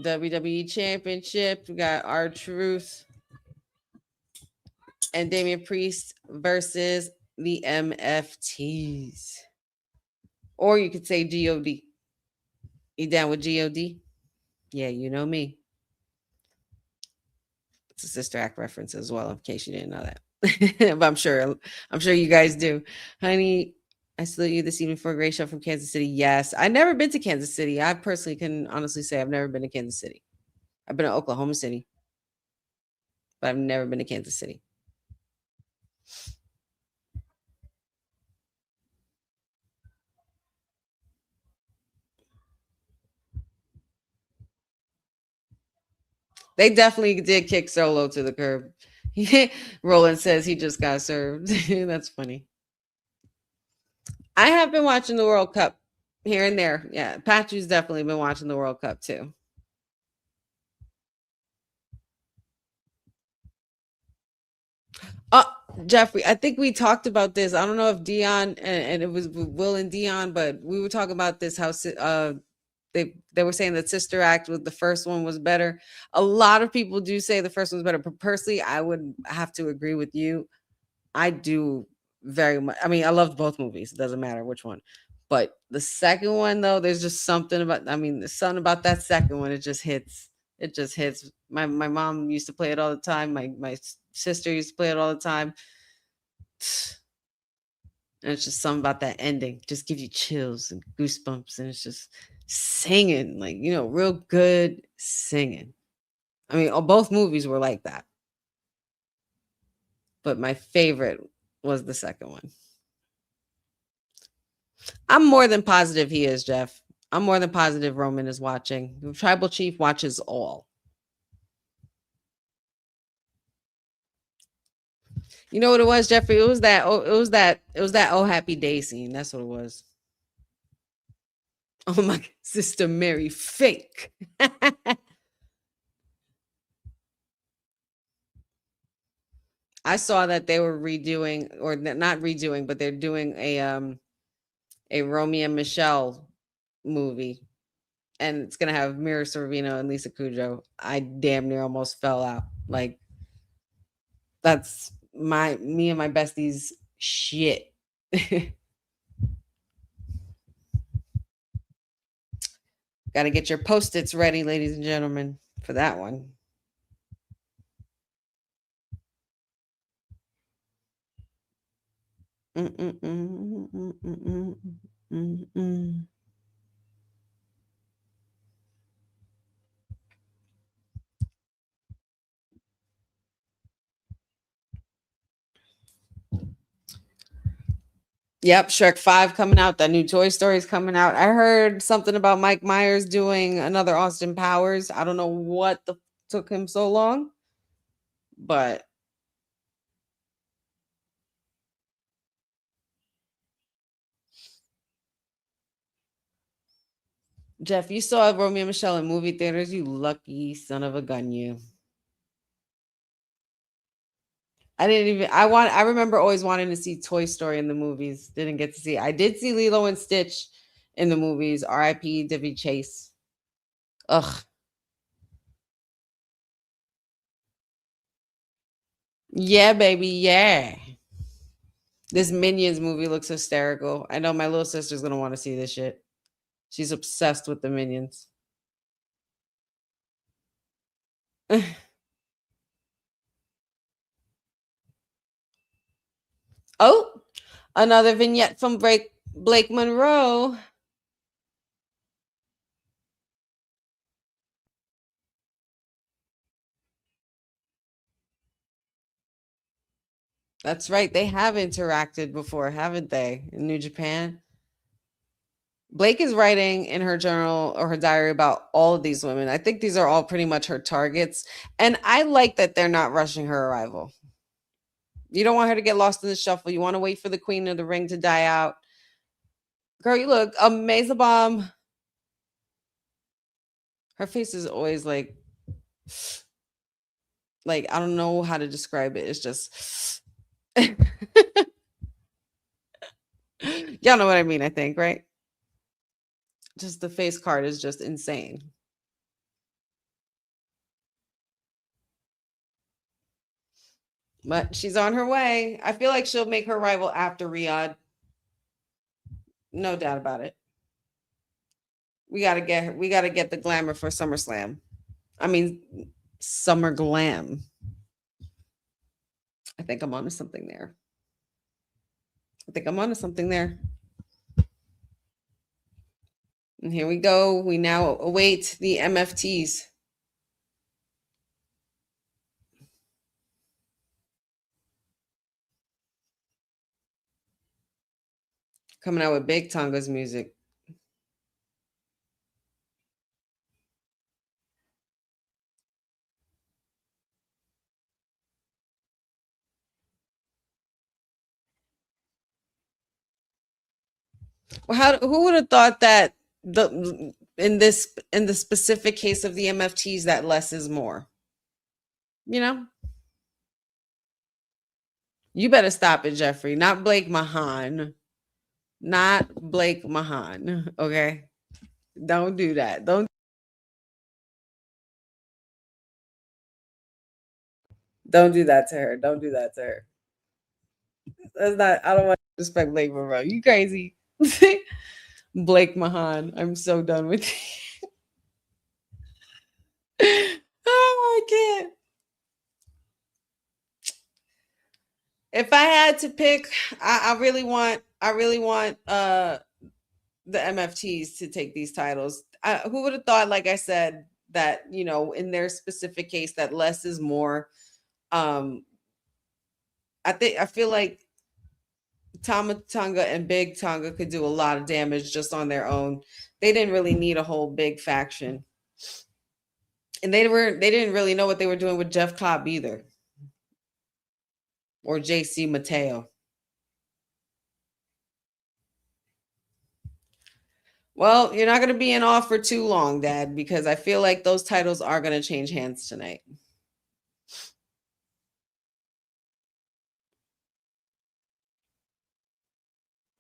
WWE Championship. We got R-Truth and Damian Priest versus the MFTs. Or you could say GOD. You down with GOD? Yeah, you know me. It's a Sister Act reference as well, in case you didn't know that. But I'm sure you guys do. Honey, I salute you this evening for a great show from Kansas City. Yes. I've never been to Kansas City. I personally can honestly say I've never been to Kansas City. I've been to Oklahoma City, but I've never been to Kansas City. They definitely did kick Solo to the curb. Roland says he just got served. That's funny. I have been watching the World Cup here and there. Yeah, Patrick's definitely been watching the World Cup too. Jeffrey, I think we talked about this. I don't know if Dion and it was Will and Dion, but we were talking about this. How they were saying that Sister Act with the first one was better. A lot of people do say the first one was better, but personally, I would have to agree with you. I do very much. I mean, I loved both movies. It doesn't matter which one. But the second one, though, there's just something about. I mean, there's something about that second one. It just hits. It just hits. My mom used to play it all the time. My sister used to play it all the time. And it's just something about that ending. Just give you chills and goosebumps. And it's just singing, like, you know, real good singing. I mean, both movies were like that. But my favorite was the second one. I'm more than positive he is, Jeff. I'm more than positive Roman is watching. The tribal chief watches all. You know what it was, Jeffrey? It was that oh happy day scene. That's what it was. Oh my sister Mary fake. I saw that they were redoing, or not redoing, but they're doing a Romeo and Michelle movie, and it's gonna have Mira Sorvino and Lisa Kudrow. I damn near almost fell out. Like, that's me and my besties shit. Got to get your Post-its ready, ladies and gentlemen, for that one. Yep, Shrek 5 coming out. That new Toy Story is coming out. I heard something about Mike Myers doing another Austin Powers. I don't know what took him so long, but Jeff, you saw Romeo and Michelle in movie theaters. You lucky son of a gun, you. I didn't even. I remember always wanting to see Toy Story in the movies. Didn't get to see. I did see Lilo and Stitch in the movies. R.I.P. David Chase. Ugh. Yeah, baby. Yeah. This Minions movie looks hysterical. I know my little sister's gonna want to see this shit. She's obsessed with the Minions. Oh, another vignette from Blake Monroe. That's right. They have interacted before, haven't they? In New Japan. Blake is writing in her journal or her diary about all of these women. I think these are all pretty much her targets. And I like that they're not rushing her arrival. You don't want her to get lost in the shuffle. You want to wait for the queen of the ring to die out. Girl, you look amazing bomb. Her face is always like I don't know how to describe it. It's just y'all know what I mean, I think, right? Just the face card is just insane. But she's on her way. I feel like she'll make her arrival after Riyadh. No doubt about it. We gotta get her. We gotta get the glamour for SummerSlam. I mean, Summer Glam. I think I'm onto something there. And here we go. We now await the MFTs. Coming out with Big Tonga's music. Well, who would have thought that in the specific case of the MFTs that less is more? You know? You better stop it, Jeffrey. Not Blake Mahan. Not Blake Mahan. Okay? Don't do that. Don't do that to her. Don't do that to her. That's not I don't want to respect Blake Monroe. You crazy. Blake Mahan. I'm so done with you. Oh, I can't. If I had to pick, I really want the MFTs to take these titles. Who would have thought, like I said, that in their specific case that less is more. I feel like Tama Tonga and Big Tonga could do a lot of damage just on their own. They didn't really need a whole big faction. And they didn't really know what they were doing with Jeff Cobb either. Or JC Mateo. Well, you're not going to be in off for too long, Dad, because I feel like those titles are going to change hands tonight.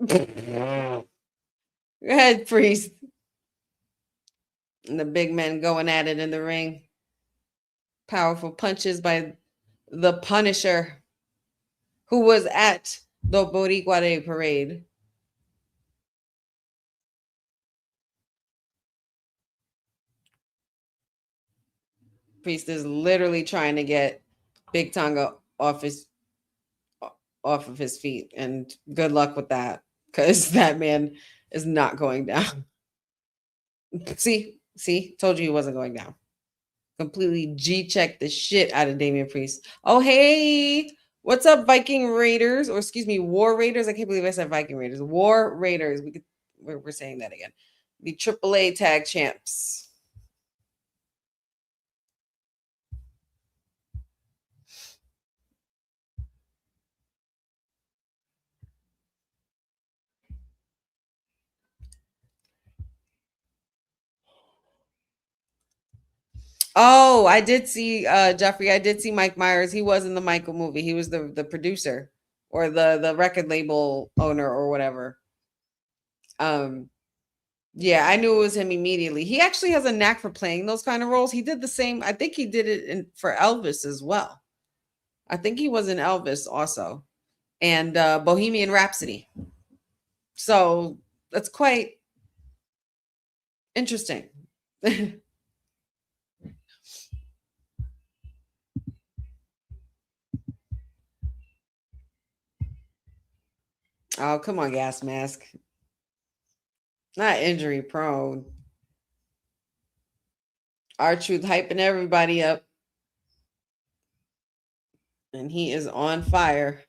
Go ahead, Priest. And the big men going at it in the ring. Powerful punches by the Punisher, who was at the Boricua Day parade. Priest is literally trying to get Big Tonga off of his feet, and good luck with that, because that man is not going down. See, told you he wasn't going down. Completely G-checked the shit out of Damian Priest. Oh, hey, what's up, Viking Raiders? Or excuse me, War Raiders. I can't believe I said Viking Raiders. War Raiders. We're saying that again. The AAA tag champs. Oh, I did see Jeffrey. I did see Mike Myers. He was in the Michael movie. He was the producer or the record label owner or whatever. Yeah, I knew it was him immediately. He actually has a knack for playing those kind of roles. He did the same. I think he did it for Elvis as well. I think he was in Elvis also, and Bohemian Rhapsody. So that's quite interesting. Oh, come on, gas mask. Not injury prone. R-Truth hyping everybody up. And he is on fire.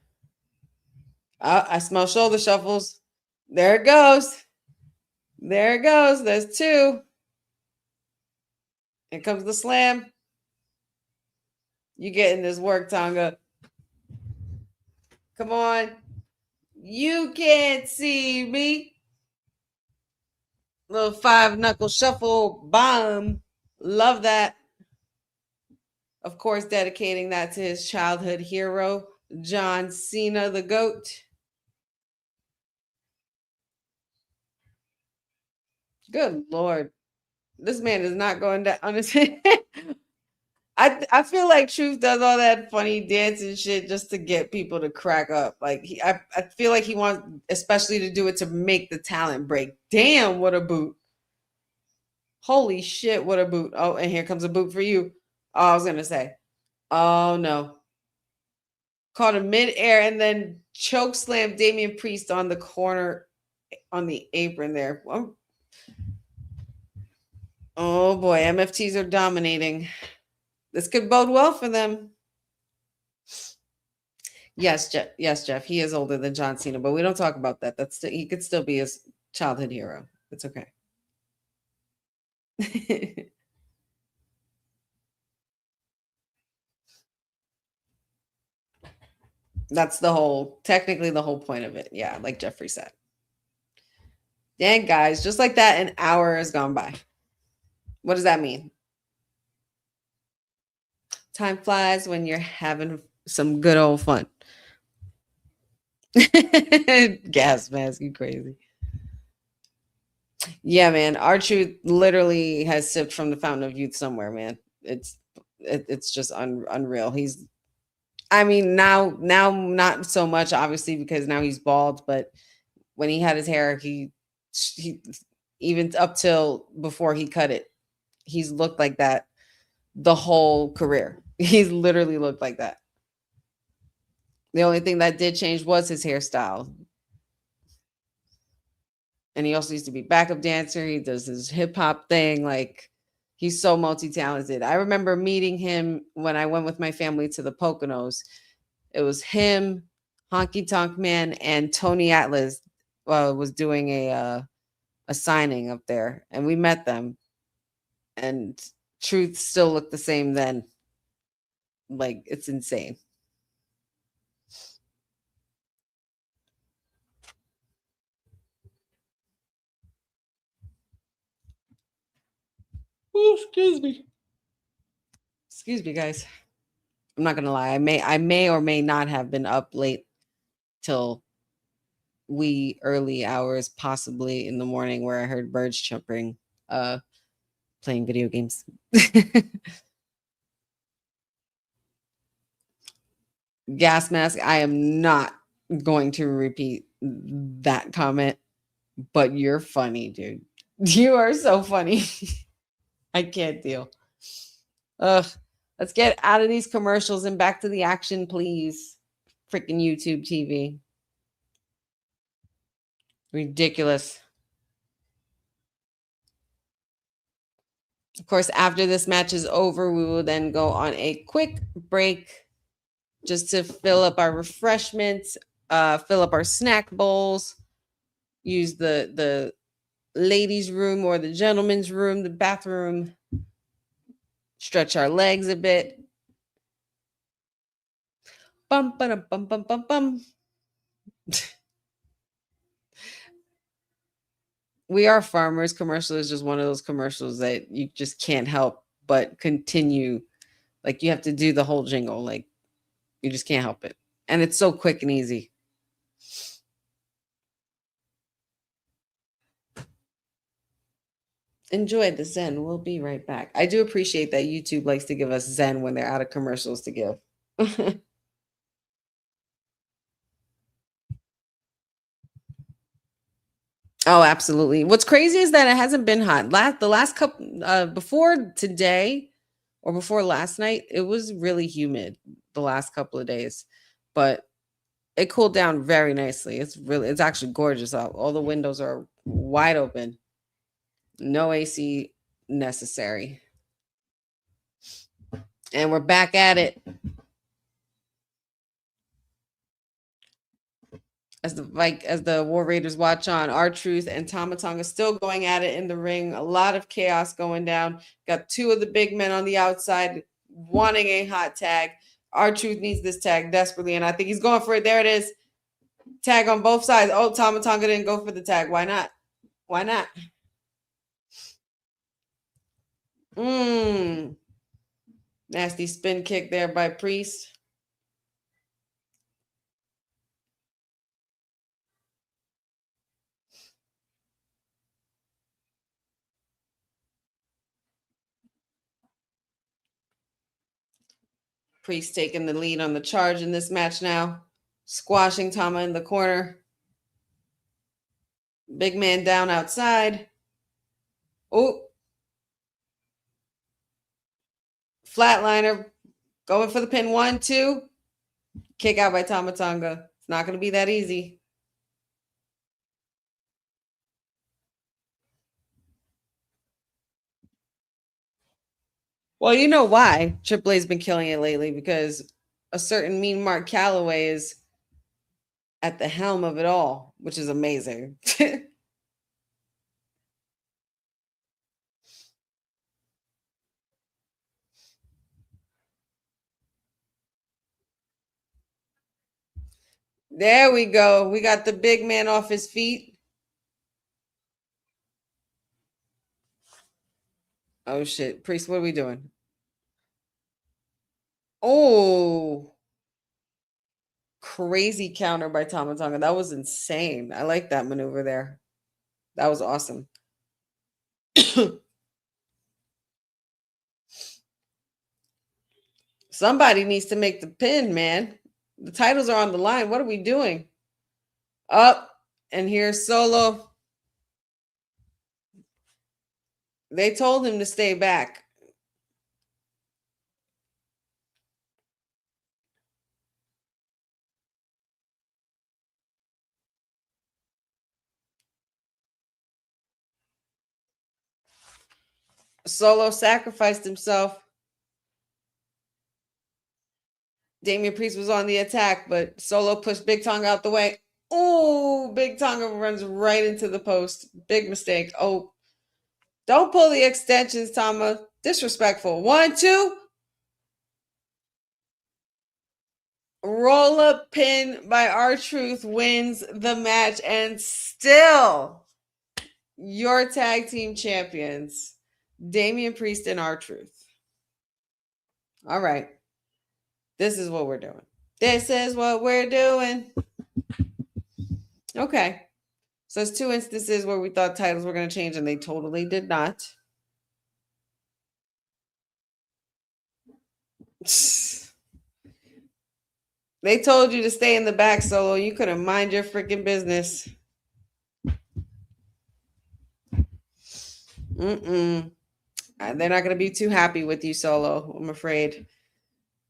I smell shoulder shuffles. There it goes. There it goes. There's two. Here comes the slam. You getting this work, Tonga. Come on. You can't see me. Little 5-knuckle shuffle bomb. Love that. Of course, dedicating that to his childhood hero, John Cena, the GOAT. Good Lord. This man is not going down on his head. I feel like Truth does all that funny dancing shit just to get people to crack up. Like I feel like he wants especially to do it to make the talent break. Damn, what a boot. Holy shit, what a boot. Oh, and here comes a boot for you. Oh, I was gonna say. Oh no. Caught him mid-air and then choke slam Damian Priest on the corner on the apron there. Oh boy, MFTs are dominating. This could bode well for them. Yes, Jeff. Yes, Jeff. He is older than John Cena, but we don't talk about that. That's still, he could still be his childhood hero. It's okay. That's technically the whole point of it. Yeah, like Jeffrey said. Dang, guys, just like that, an hour has gone by. What does that mean? Time flies when you're having some good old fun. Gas mask, you crazy. Yeah, man. R-Truth literally has sipped from the fountain of youth somewhere, man. It's just unreal. I mean, now not so much, obviously, because now he's bald, but when he had his hair, he even up till before he cut it, he's looked like that the whole career. He's literally looked like that. The only thing that did change was his hairstyle. And he also used to be backup dancer. He does his hip hop thing. Like, he's so multi-talented. I remember meeting him when I went with my family to the Poconos. It was him, Honky Tonk Man, and Tony Atlas was doing a signing up there, and we met them. And Truth still looked the same then. Like, it's insane. Oh, excuse me. Excuse me, guys. I'm not gonna lie. I may or may not have been up late till wee early hours, possibly in the morning, where I heard birds chirping, playing video games. Gas mask. I am not going to repeat that comment, but you're funny, dude. You are so funny. I can't deal. Ugh. Let's get out of these commercials and back to the action, please. Freaking YouTube TV. Ridiculous. Of course, after this match is over, we will then go on a quick break just to fill up our refreshments, fill up our snack bowls, use the ladies' room or the gentleman's room, the bathroom, stretch our legs a bit. Bum, bum, bum, bum, bum, bum. We Are Farmers commercial is just one of those commercials that you just can't help but continue. Like, you have to do the whole jingle. Like, you just can't help it. And it's so quick and easy. Enjoy the Zen. We'll be right back. I do appreciate that YouTube likes to give us Zen when they're out of commercials to give. Oh, absolutely. What's crazy is that it hasn't been hot. The last couple before today or before last night, it was really humid the last couple of days. But it cooled down very nicely. It's actually gorgeous out. All the windows are wide open. No AC necessary. And we're back at it. As the War Raiders watch on, R-Truth and Tama Tonga still going at it in the ring. A lot of chaos going down. Got two of the big men on the outside wanting a hot tag. R-Truth needs this tag desperately, and I think he's going for it. There it is. Tag on both sides. Oh, Tama Tonga didn't go for the tag. Why not? Why not? Nasty spin kick there by Priest. Priest taking the lead on the charge in this match now. Squashing Tama in the corner. Big man down outside. Oh. Flatliner. Going for the pin. 1, 2. Kick out by Tama Tonga. It's not going to be that easy. Well, you know why Triple A's been killing it lately, because a certain mean Mark Calloway is at the helm of it all, which is amazing. There we go. We got the big man off his feet. Oh, shit. Priest, what are we doing? Oh. Crazy counter by Tama Tonga. That was insane. I like that maneuver there. That was awesome. Somebody needs to make the pin, man. The titles are on the line. What are we doing? Up, and here's Solo. They told him to stay back. Solo sacrificed himself. Damian Priest was on the attack, but Solo pushed Big Tonga out the way. Oh, Big Tonga runs right into the post. Big mistake. Oh, don't pull the extensions, Tama. Disrespectful. 1, 2. Roll up pin by R-Truth wins the match, and still your tag team champions, Damian Priest and R-Truth. All right. This is what we're doing. This is what we're doing. Okay. So it's 2 instances where we thought titles were going to change, and they totally did not. They told you to stay in the back, Solo. You couldn't mind your freaking business. They're not going to be too happy with you, Solo, I'm afraid.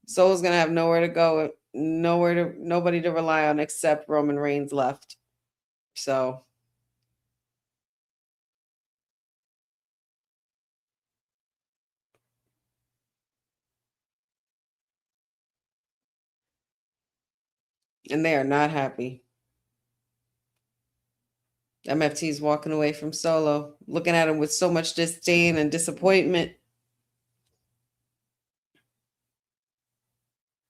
Solo's going to have nowhere to go, nobody to rely on except Roman Reigns left. So. And they are not happy. MFT's walking away from Solo, looking at him with so much disdain and disappointment.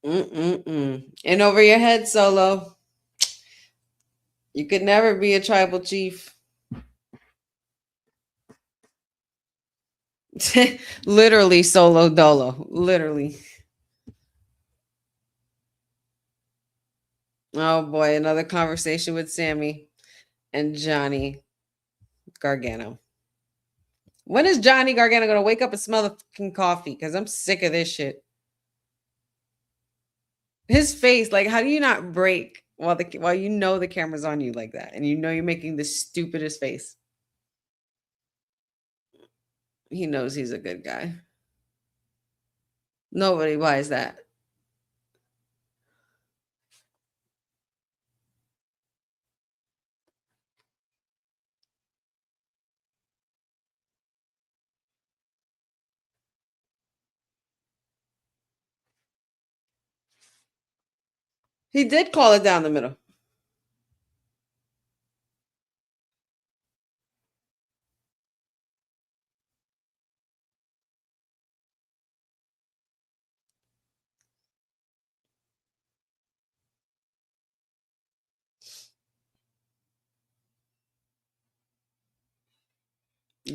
In over your head, Solo. You could never be a tribal chief. Literally Solo Dolo. Literally. Oh boy, another conversation with Sammy and Johnny Gargano. When is Johnny Gargano going to wake up and smell the fucking coffee? Because I'm sick of this shit. His face, like, how do you not break while you know the camera's on you like that, and you know you're making the stupidest face. He knows he's a good guy. Nobody buys that. He did call it down the middle.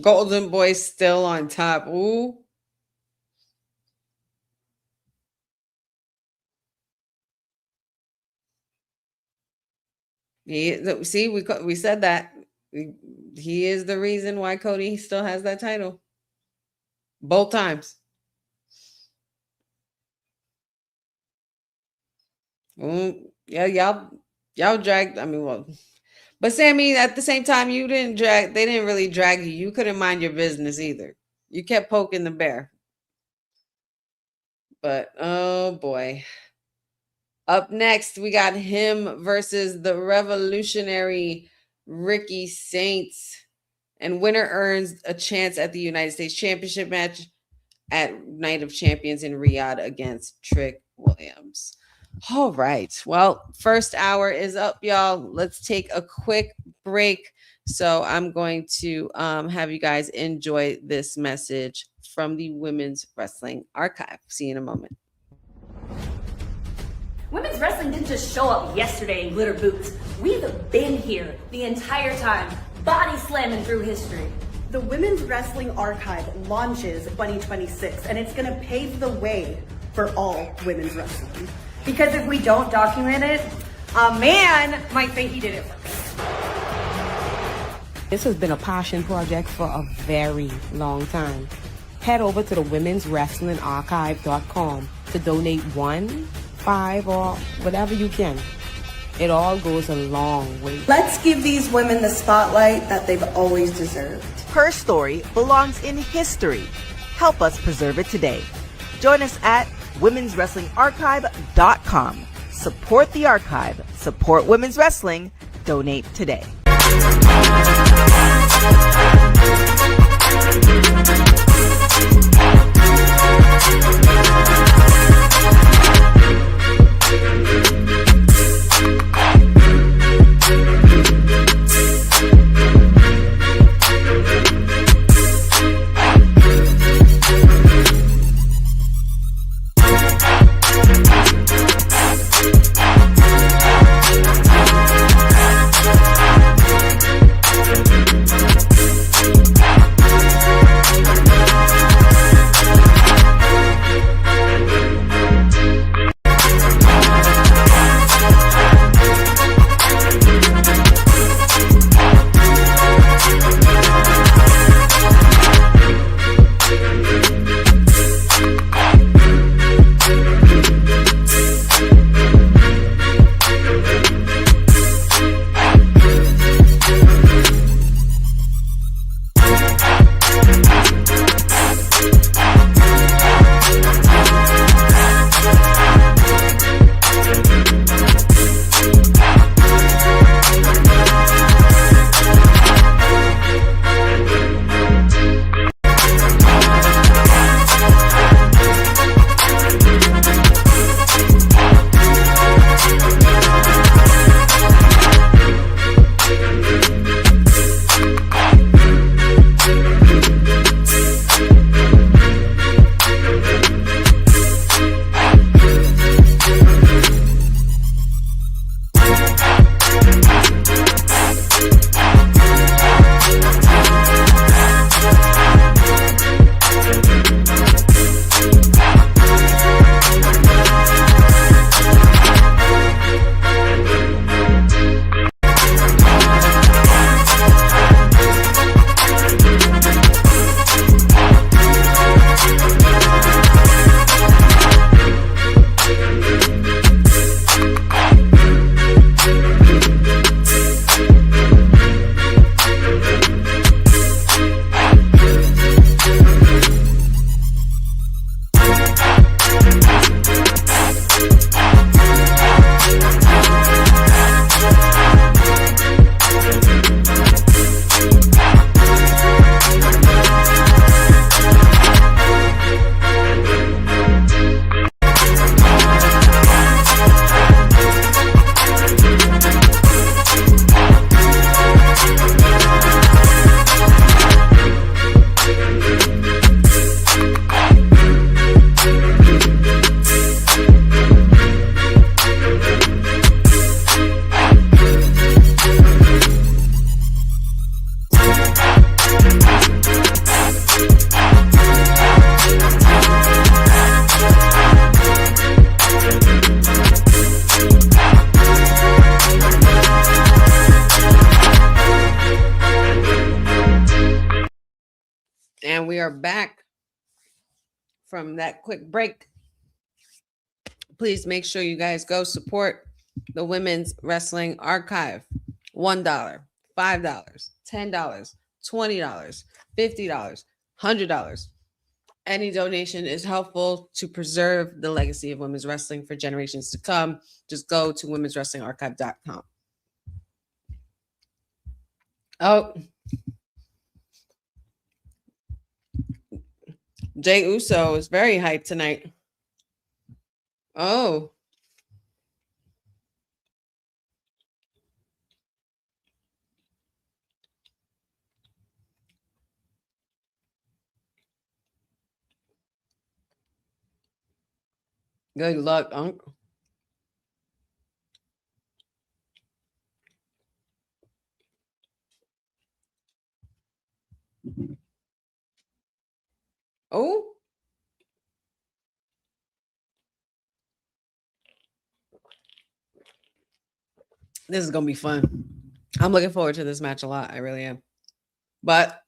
Golden Boy still on top. Ooh. See, we said that. He is the reason why Cody still has that title. Both times. Yeah, y'all dragged. I mean, well, but Sammy, at the same time, you didn't drag. They didn't really drag you. You couldn't mind your business either. You kept poking the bear. But oh boy. Up next, we got him versus the revolutionary Ricky Saints. And winner earns a chance at the United States Championship match at Night of Champions in Riyadh against Trick Williams. All right. Well, first hour is up, y'all. Let's take a quick break. So I'm going to have you guys enjoy this message from the Women's Wrestling Archive. See you in a moment. Women's wrestling didn't just show up yesterday in glitter boots. We've been here the entire time, body slamming through history. The Women's Wrestling Archive launches 2026, and it's going to pave the way for all women's wrestling. Because if we don't document it, a man might think he did it first. This has been a passion project for a very long time. Head over to the womenswrestlingarchive.com to donate 1, 5, or whatever you can. It all goes a long way. Let's give these women the spotlight that they've always deserved. Her story belongs in history. Help us preserve it today. Join us at womenswrestlingarchive.com. Support the archive. Support women's wrestling. Donate today. are back from that quick break. Please make sure you guys go support the Women's Wrestling Archive. $1, $5, $10, $20, $50, $100. Any donation is helpful to preserve the legacy of women's wrestling for generations to come. Just go to womenswrestlingarchive.com. Oh, Jay Uso is very hyped tonight. Oh. Good luck, Uncle. Oh. This is going to be fun. I'm looking forward to this match a lot. I really am. But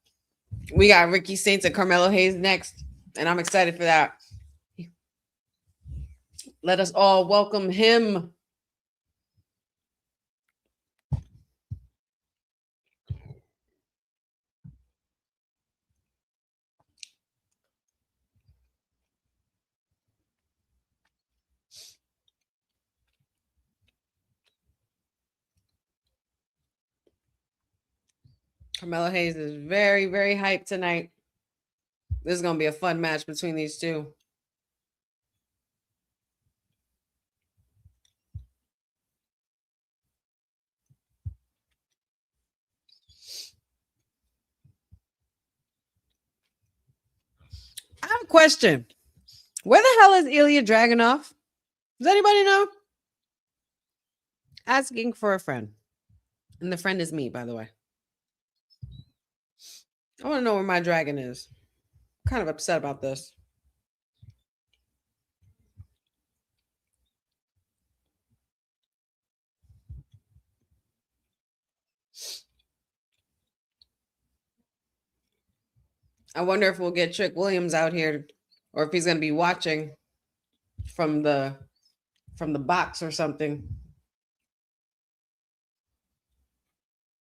we got Ricky Saints and Carmelo Hayes next, and I'm excited for that. Let us all welcome him. Carmelo Hayes is very, very hyped tonight. This is going to be a fun match between these two. I have a question. Where the hell is Ilya Dragunov? Does anybody know? Asking for a friend. And the friend is me, by the way. I want to know where my dragon is. I'm kind of upset about this. I wonder if we'll get Trick Williams out here, or if he's going to be watching from the box or something,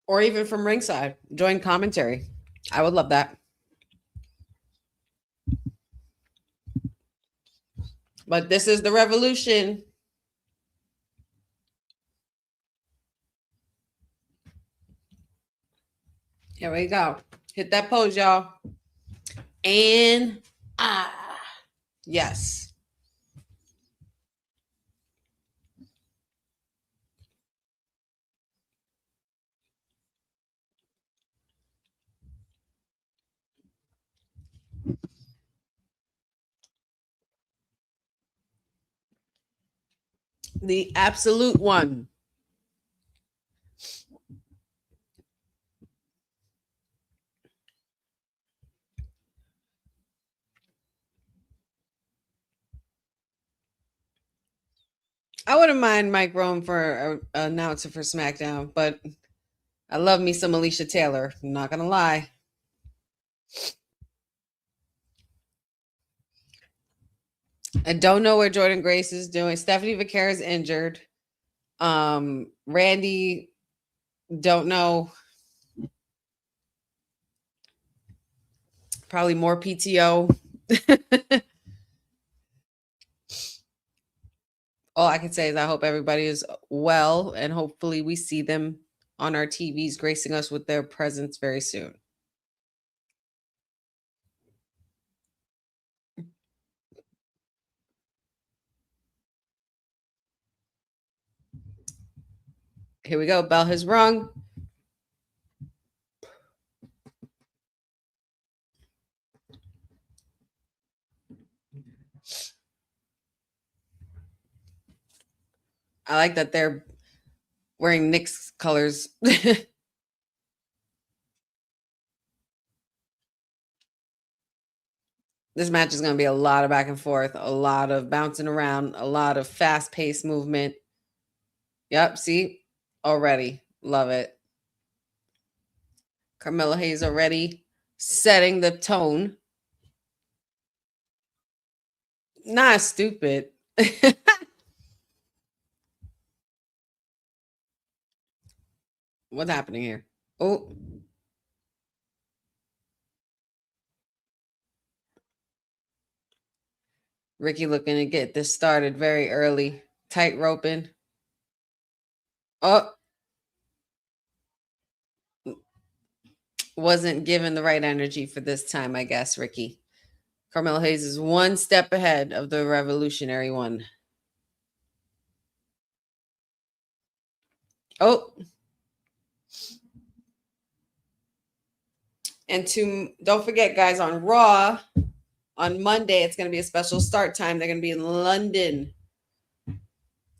or even from ringside. Join commentary. I would love that. But this is the revolution. Here we go. Hit that pose, y'all. And yes. The absolute one. I wouldn't mind Mike Rome for an announcer for SmackDown, but I love me some Alicia Taylor. I'm not going to lie. I don't know where Jordan Grace is doing. Stephanie Vaquera is injured. Randy, don't know. Probably more PTO. All I can say is I hope everybody is well, and hopefully we see them on our TVs gracing us with their presence very soon. Here we go. Bell has rung. I like that they're wearing Knicks colors. This match is going to be a lot of back and forth, a lot of bouncing around, a lot of fast-paced movement. Yep, see? Already. Love it. Carmelo Hayes already setting the tone. Not stupid. What's happening here? Oh. Ricky looking to get this started very early. Tight roping. Oh. Wasn't given the right energy for this time, I guess, Ricky. Carmelo Hayes is one step ahead of the Revolutionary One. Oh. And don't forget, guys, on Raw, on Monday, it's going to be a special start time. They're going to be in London.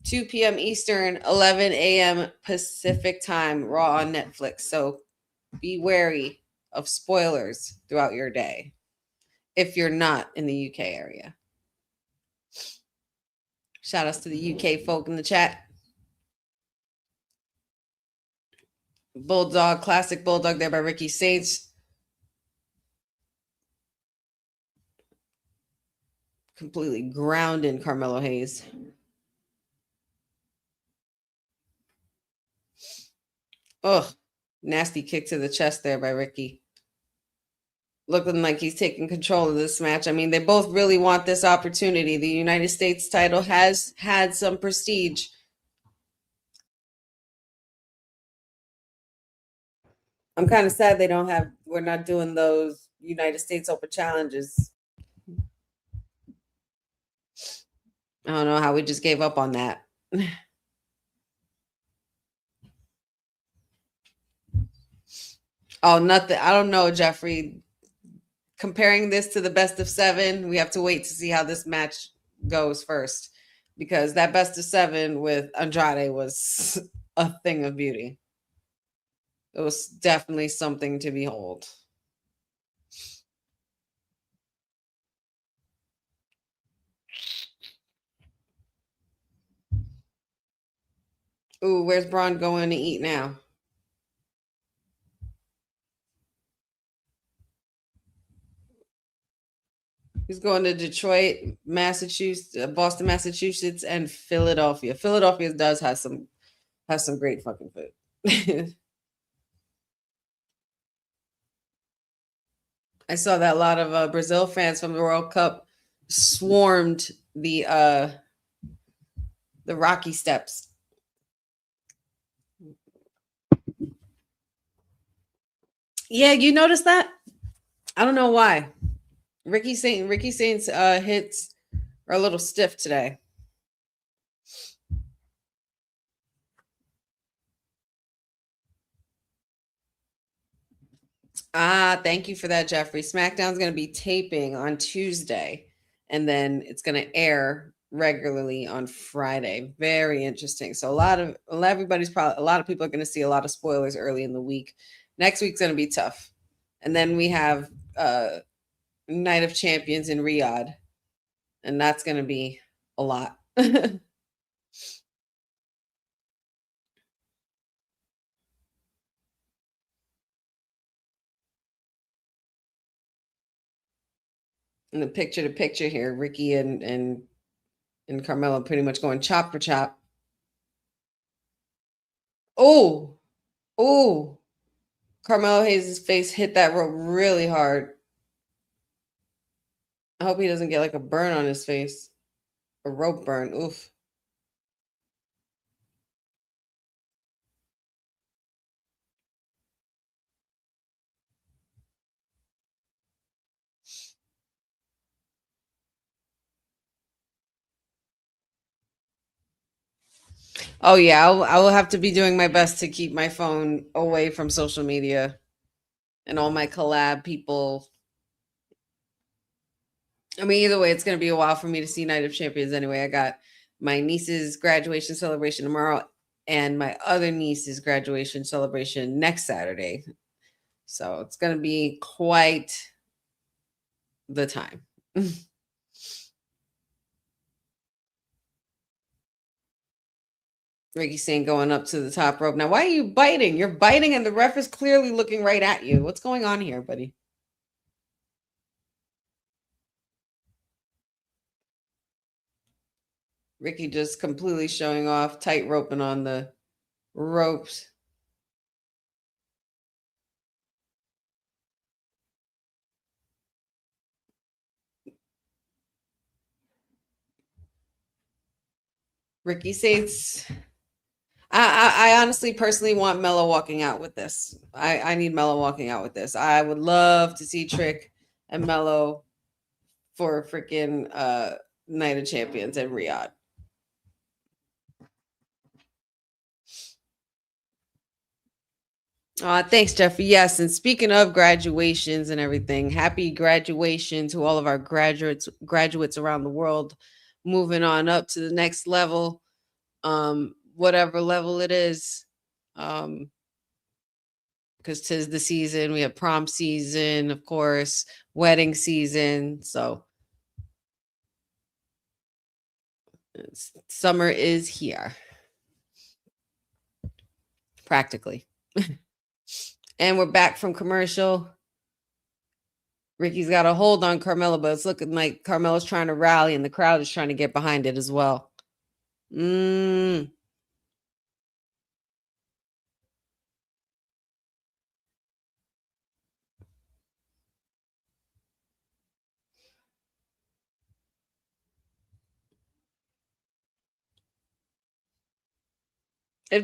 2 p.m. Eastern, 11 a.m. Pacific time, Raw on Netflix. So be wary of spoilers throughout your day if you're not in the UK area. Shout outs to the UK folk in the chat. Bulldog, classic Bulldog there by Ricky Saints. Completely grounded Carmelo Hayes. Oh, nasty kick to the chest there by Ricky. Looking like he's taking control of this match. I mean, they both really want this opportunity. The United States title has had some prestige. I'm kind of sad we're not doing those United States Open challenges. I don't know how we just gave up on that. Oh, nothing. I don't know, Jeffrey. Comparing this to the best of 7, we have to wait to see how this match goes first, because that best of 7 with Andrade was a thing of beauty. It was definitely something to behold. Ooh, where's Braun going to eat now? He's going to Detroit, Massachusetts, Boston, Massachusetts, and Philadelphia. Philadelphia does have some great fucking food. I saw that a lot of Brazil fans from the World Cup swarmed the Rocky Steps. Yeah, you noticed that? I don't know why. Ricky Saints hits are a little stiff today. Thank you for that, Jeffrey. SmackDown's going to be taping on Tuesday, and then it's going to air regularly on Friday. Very interesting. So a lot of people are going to see a lot of spoilers early in the week. Next week's going to be tough. And then we have Night of Champions in Riyadh, and that's going to be a lot. In the picture here, Ricky and Carmelo pretty much going chop for chop. Oh, Carmelo Hayes' face hit that rope really hard. I hope he doesn't get like a burn on his face. A rope burn. Oof. Oh yeah, I will have to be doing my best to keep my phone away from social media and all my collab people. I mean, either way, it's going to be a while for me to see Night of Champions anyway. I got my niece's graduation celebration tomorrow and my other niece's graduation celebration next Saturday. So it's going to be quite the time. Ricky saying going up to the top rope. Now, why are you biting? You're biting and the ref is clearly looking right at you. What's going on here, buddy? Ricky just completely showing off, tight roping on the ropes. Ricky says, I honestly personally want Mello walking out with this. I need Mello walking out with this. I would love to see Trick and Mello for freaking Night of Champions in Riyadh. Thanks, Jeffrey. Yes, and speaking of graduations and everything, happy graduation to all of our graduates around the world, moving on up to the next level, whatever level it is, because 'tis the season. We have prom season, of course, wedding season. So summer is here, practically. And we're back from commercial. Ricky's got a hold on Carmella, but it's looking like Carmella's trying to rally and the crowd is trying to get behind it as well. If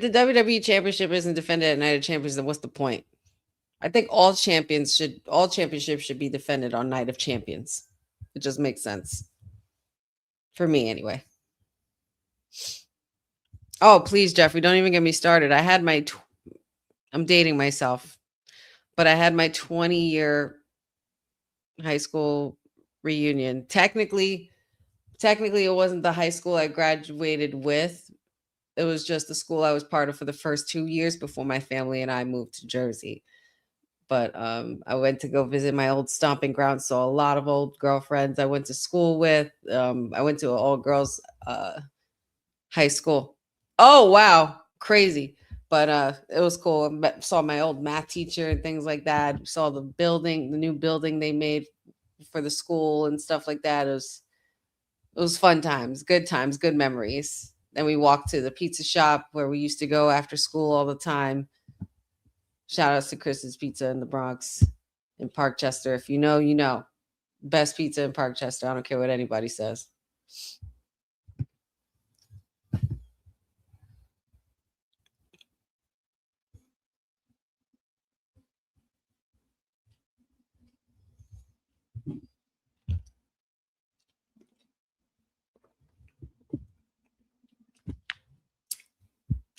the WWE Championship isn't defended at Night of Champions, then what's the point? I think all championships should be defended on Night of Champions. It just makes sense. For me, anyway. Oh, please, Jeffrey, don't even get me started. I had my, I'm dating myself, but I had my 20-year high school reunion. Technically, it wasn't the high school I graduated with. It was just the school I was part of for the first 2 years before my family and I moved to Jersey. But I went to go visit my old stomping ground, so a lot of old girlfriends I went to school with. I went to an all-girls high school. Oh, wow. Crazy. But it was cool. Saw my old math teacher and things like that. Saw the building, the new building they made for the school and stuff like that. It was fun times, good memories. Then we walked to the pizza shop where we used to go after school all the time. Shout outs to Chris's Pizza in the Bronx, in Parkchester. If you know, you know. Best pizza in Parkchester. I don't care what anybody says.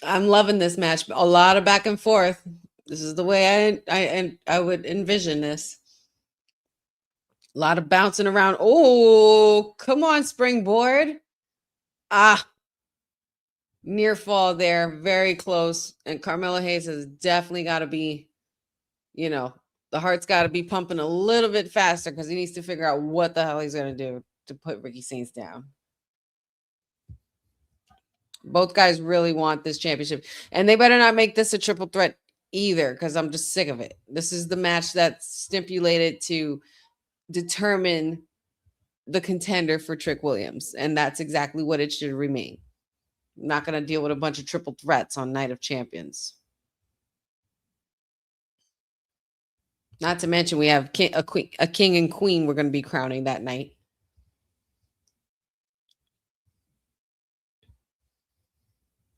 I'm loving this match. A lot of back and forth. This is the way I would envision this. A lot of bouncing around. Oh, come on, springboard. Near fall there. Very close. And Carmelo Hayes has definitely got to be, the heart's got to be pumping a little bit faster because he needs to figure out what the hell he's going to do to put Ricky Saints down. Both guys really want this championship. And they better not make this a triple threat either, because I'm just sick of it. This is the match that's stipulated to determine the contender for Trick Williams. And that's exactly what it should remain. I'm not going to deal with a bunch of triple threats on Night of Champions. Not to mention we have a king and queen we're going to be crowning that night.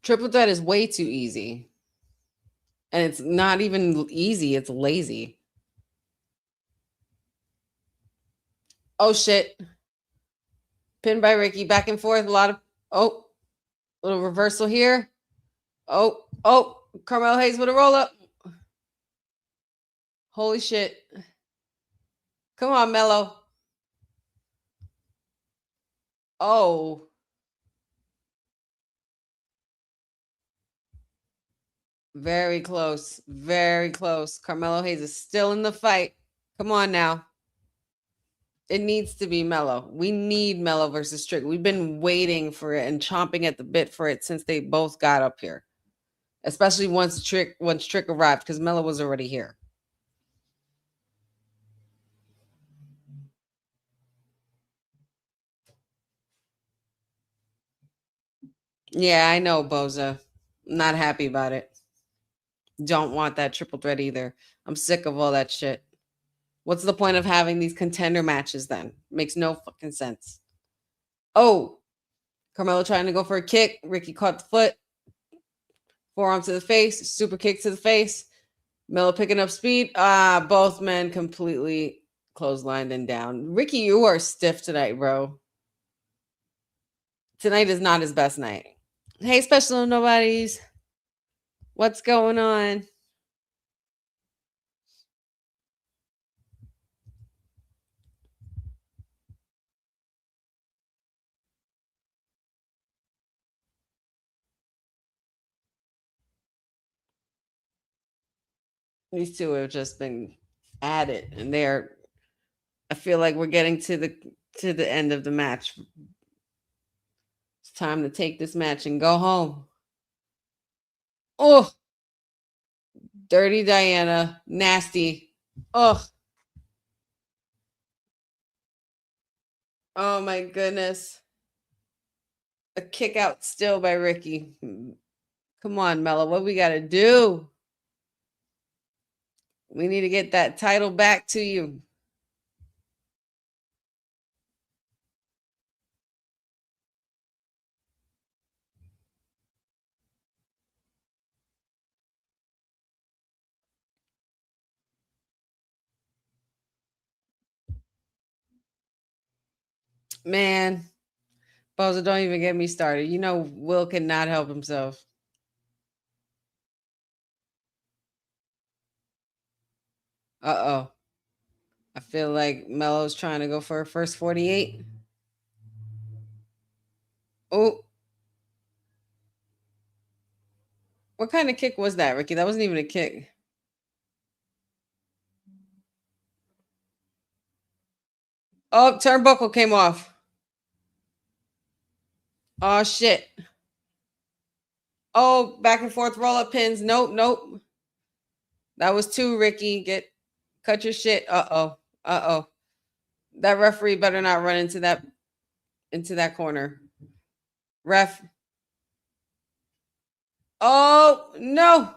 Triple threat is way too easy. And it's not even easy, it's lazy. Oh, shit. Pinned by Ricky. Back and forth. A lot of... little reversal here. Carmelo Hayes with a roll-up. Holy shit. Come on, Mello. Oh. Very close. Very close. Carmelo Hayes is still in the fight. Come on now. It needs to be Mello. We need Mello versus Trick. We've been waiting for it and chomping at the bit for it since they both got up here. Especially once Trick arrived, because Mello was already here. Yeah, I know, Boza. Not happy about it. Don't want that triple threat either. I'm sick of all that shit. What's the point of having these contender matches then? Makes no fucking sense. Oh, Carmelo trying to go for a kick. Ricky caught the foot. Forearm to the face. Super kick to the face. Melo picking up speed. Both men completely clotheslined and down. Ricky, you are stiff tonight, bro. Tonight is not his best night. Hey, special nobodies. What's going on? These two have just been at it, and they're. I feel like we're getting to the end of the match. It's time to take this match and go home. Oh, Dirty Diana, nasty. Oh, oh my goodness. A kick out still by Ricky. Come on, Melo. What we got to do? We need to get that title back to you. Man, Boza, don't even get me started. You know Will cannot help himself. Uh-oh. I feel like Melo's trying to go for a first 48. Oh. What kind of kick was that, Ricky? That wasn't even a kick. Oh, turnbuckle came off. Oh, shit. Oh, back and forth roll-up pins. Nope, nope. That was two, Ricky. Cut your shit. Uh-oh. Uh-oh. That referee better not run into that corner. Ref. Oh, no.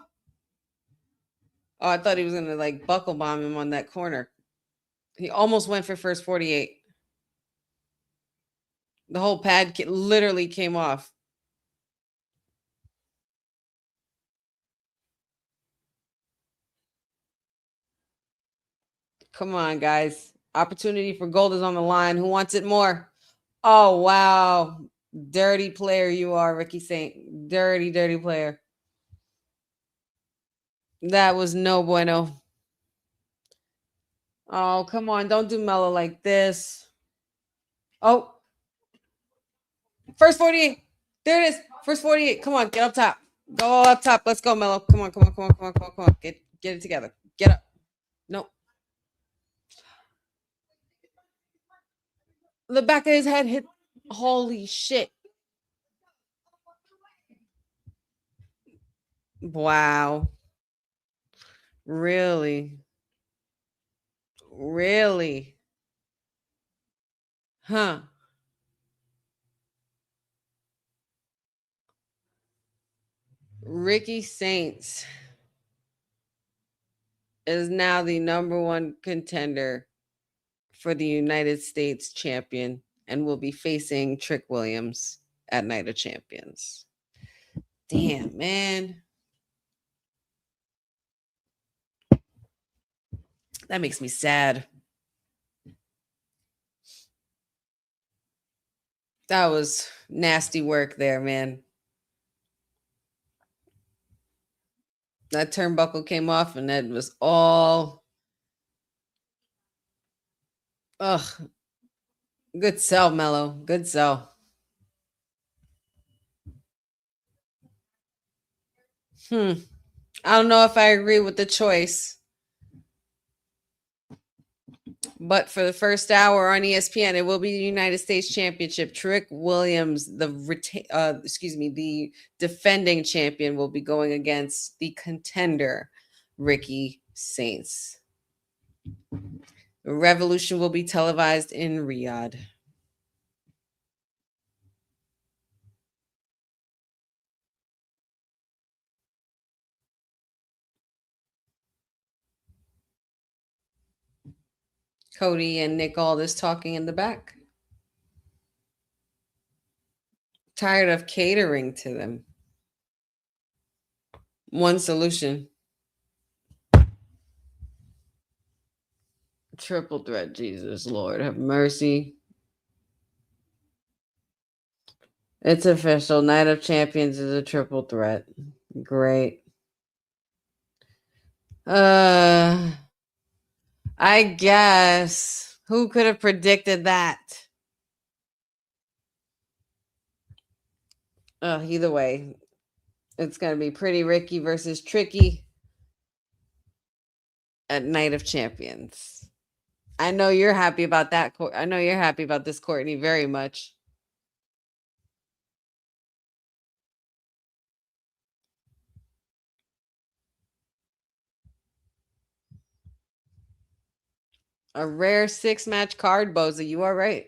Oh, I thought he was going to like buckle bomb him on that corner. He almost went for first 48. The whole pad literally came off. Come on, guys. Opportunity for gold is on the line. Who wants it more? Oh, wow. Dirty player you are, Ricky Saint. Dirty, dirty player. That was no bueno. Oh, come on. Don't do Melo like this. Oh. First 48. There it is. First 48. Come on. Get up top. Go up top. Let's go, Melo. Come on, come on, come on, come on, come on, come on. Get it together. Get up. Nope. The back of his head hit. Holy shit. Wow. Really? Really? Huh. Ricky Saints is now the #1 contender for the United States champion and will be facing Trick Williams at Night of Champions. Damn, man. That makes me sad. That was nasty work there, man. That turnbuckle came off and that was all. Ugh. Good sell, Melo. Good sell. I don't know if I agree with the choice. But for the first hour on ESPN, it will be the United States Championship. Trick Williams, the defending champion, will be going against the contender, Ricky Saints. Revolution will be televised in Riyadh. Cody and Nick Aldis talking in the back. Tired of catering to them. One solution. Triple threat, Jesus, Lord, have mercy. It's official. Night of Champions is a triple threat. Great. I guess. Who could have predicted that? Either way, it's going to be Pretty Ricky versus Tricky at Night of Champions. I know you're happy about that. I know you're happy about this, Courtney, very much. A rare 6-match card, Boza. You are right.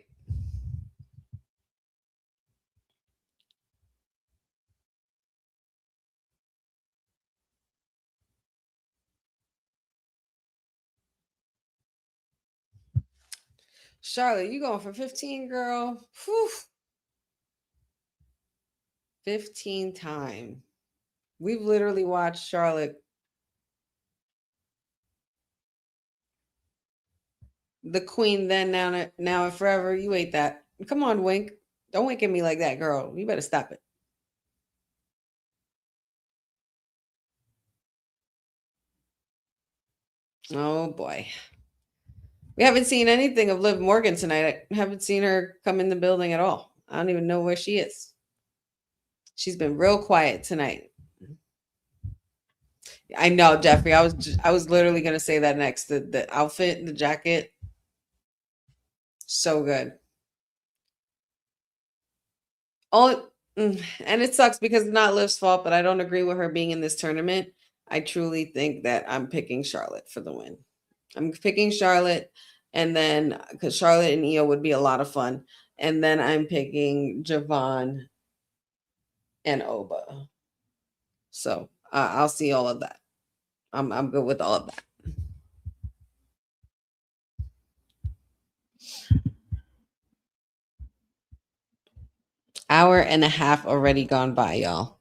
Charlotte, you going for 15, girl? Whew. 15 time. We've literally watched Charlotte, the queen, then, now and forever. You ate that. Come on, Wink. Don't wink at me like that, girl. You better stop it. Oh, boy. We haven't seen anything of Liv Morgan tonight. I haven't seen her come in the building at all. I don't even know where she is. She's been real quiet tonight. I know, Jeffrey. I was literally going to say that next. The outfit, the jacket, so good. And it sucks because it's not Liv's fault, but I don't agree with her being in this tournament. I truly think that I'm picking Charlotte for the win. I'm picking Charlotte, and then because Charlotte and Io would be a lot of fun, and then I'm picking Javon and Oba. So I'll see all of that. I'm good with all of that. Hour and a half already gone by, y'all.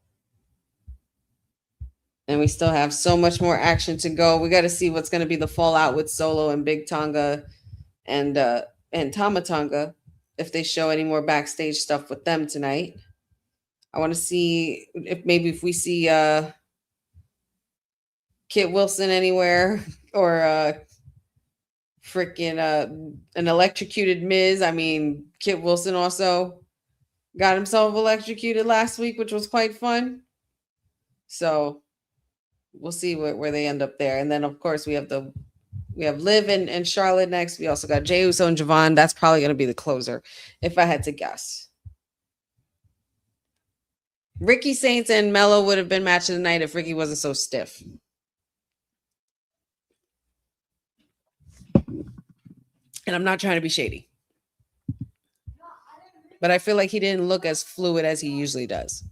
And we still have so much more action to go. We got to see what's going to be the fallout with Solo and Big Tonga and Tama Tonga, if they show any more backstage stuff with them tonight. I want to see if we see Kit Wilson anywhere, or freaking an electrocuted Miz. I mean, Kit Wilson also got himself electrocuted last week, which was quite fun. So we'll see where they end up there. And then, of course, we have Liv and Charlotte next. We also got Jey Uso and Javon. That's probably going to be the closer, if I had to guess. Ricky Saints and Mello would have been match of the night if Ricky wasn't so stiff. And I'm not trying to be shady, but I feel like he didn't look as fluid as he usually does.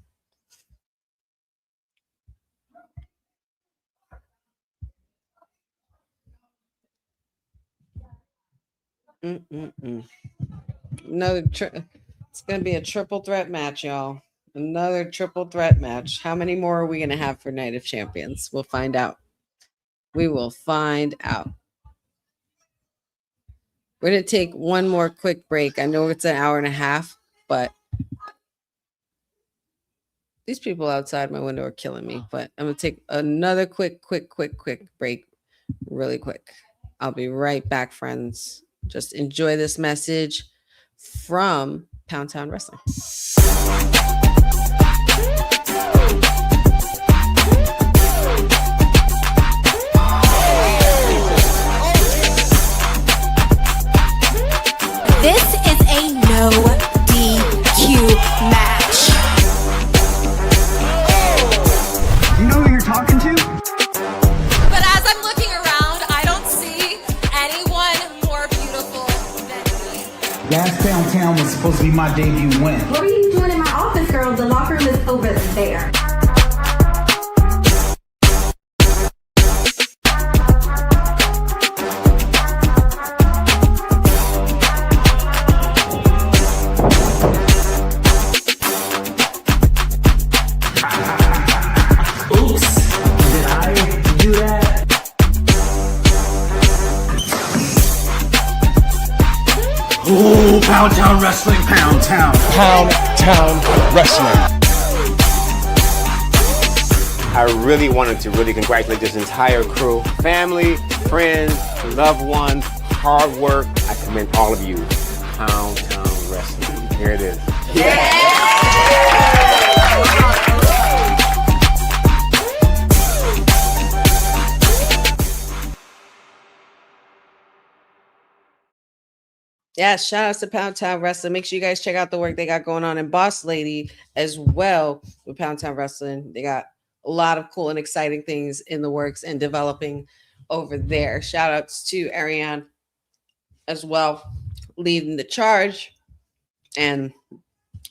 It's going to be a triple threat match, y'all. Another triple threat match. How many more are we going to have for Night of Champions? We'll find out. We will find out. We're going to take one more quick break. I know it's an hour and a half, but these people outside my window are killing me. But I'm going to take another quick break really quick. I'll be right back, friends. Just enjoy this message from Pound Town Wrestling. This is a no DQ match. You know who you're talking to? But as I'm looking around, I don't see anyone more beautiful than me. Last Downtown was supposed to be my debut win. What are you doing in my office, girl? The locker room is over there. Ooh, Pound Town Wrestling, Pound Town. Pound Town Wrestling. I really wanted to really congratulate this entire crew. Family, friends, loved ones, hard work. I commend all of you. Pound Town Wrestling. Here it is. Yeah, shout out to Pound Town Wrestling. Make sure you guys check out the work they got going on in Boss Lady as well with Pound Town Wrestling. They got a lot of cool and exciting things in the works and developing over there. Shout outs to Ariane as well, leading the charge. And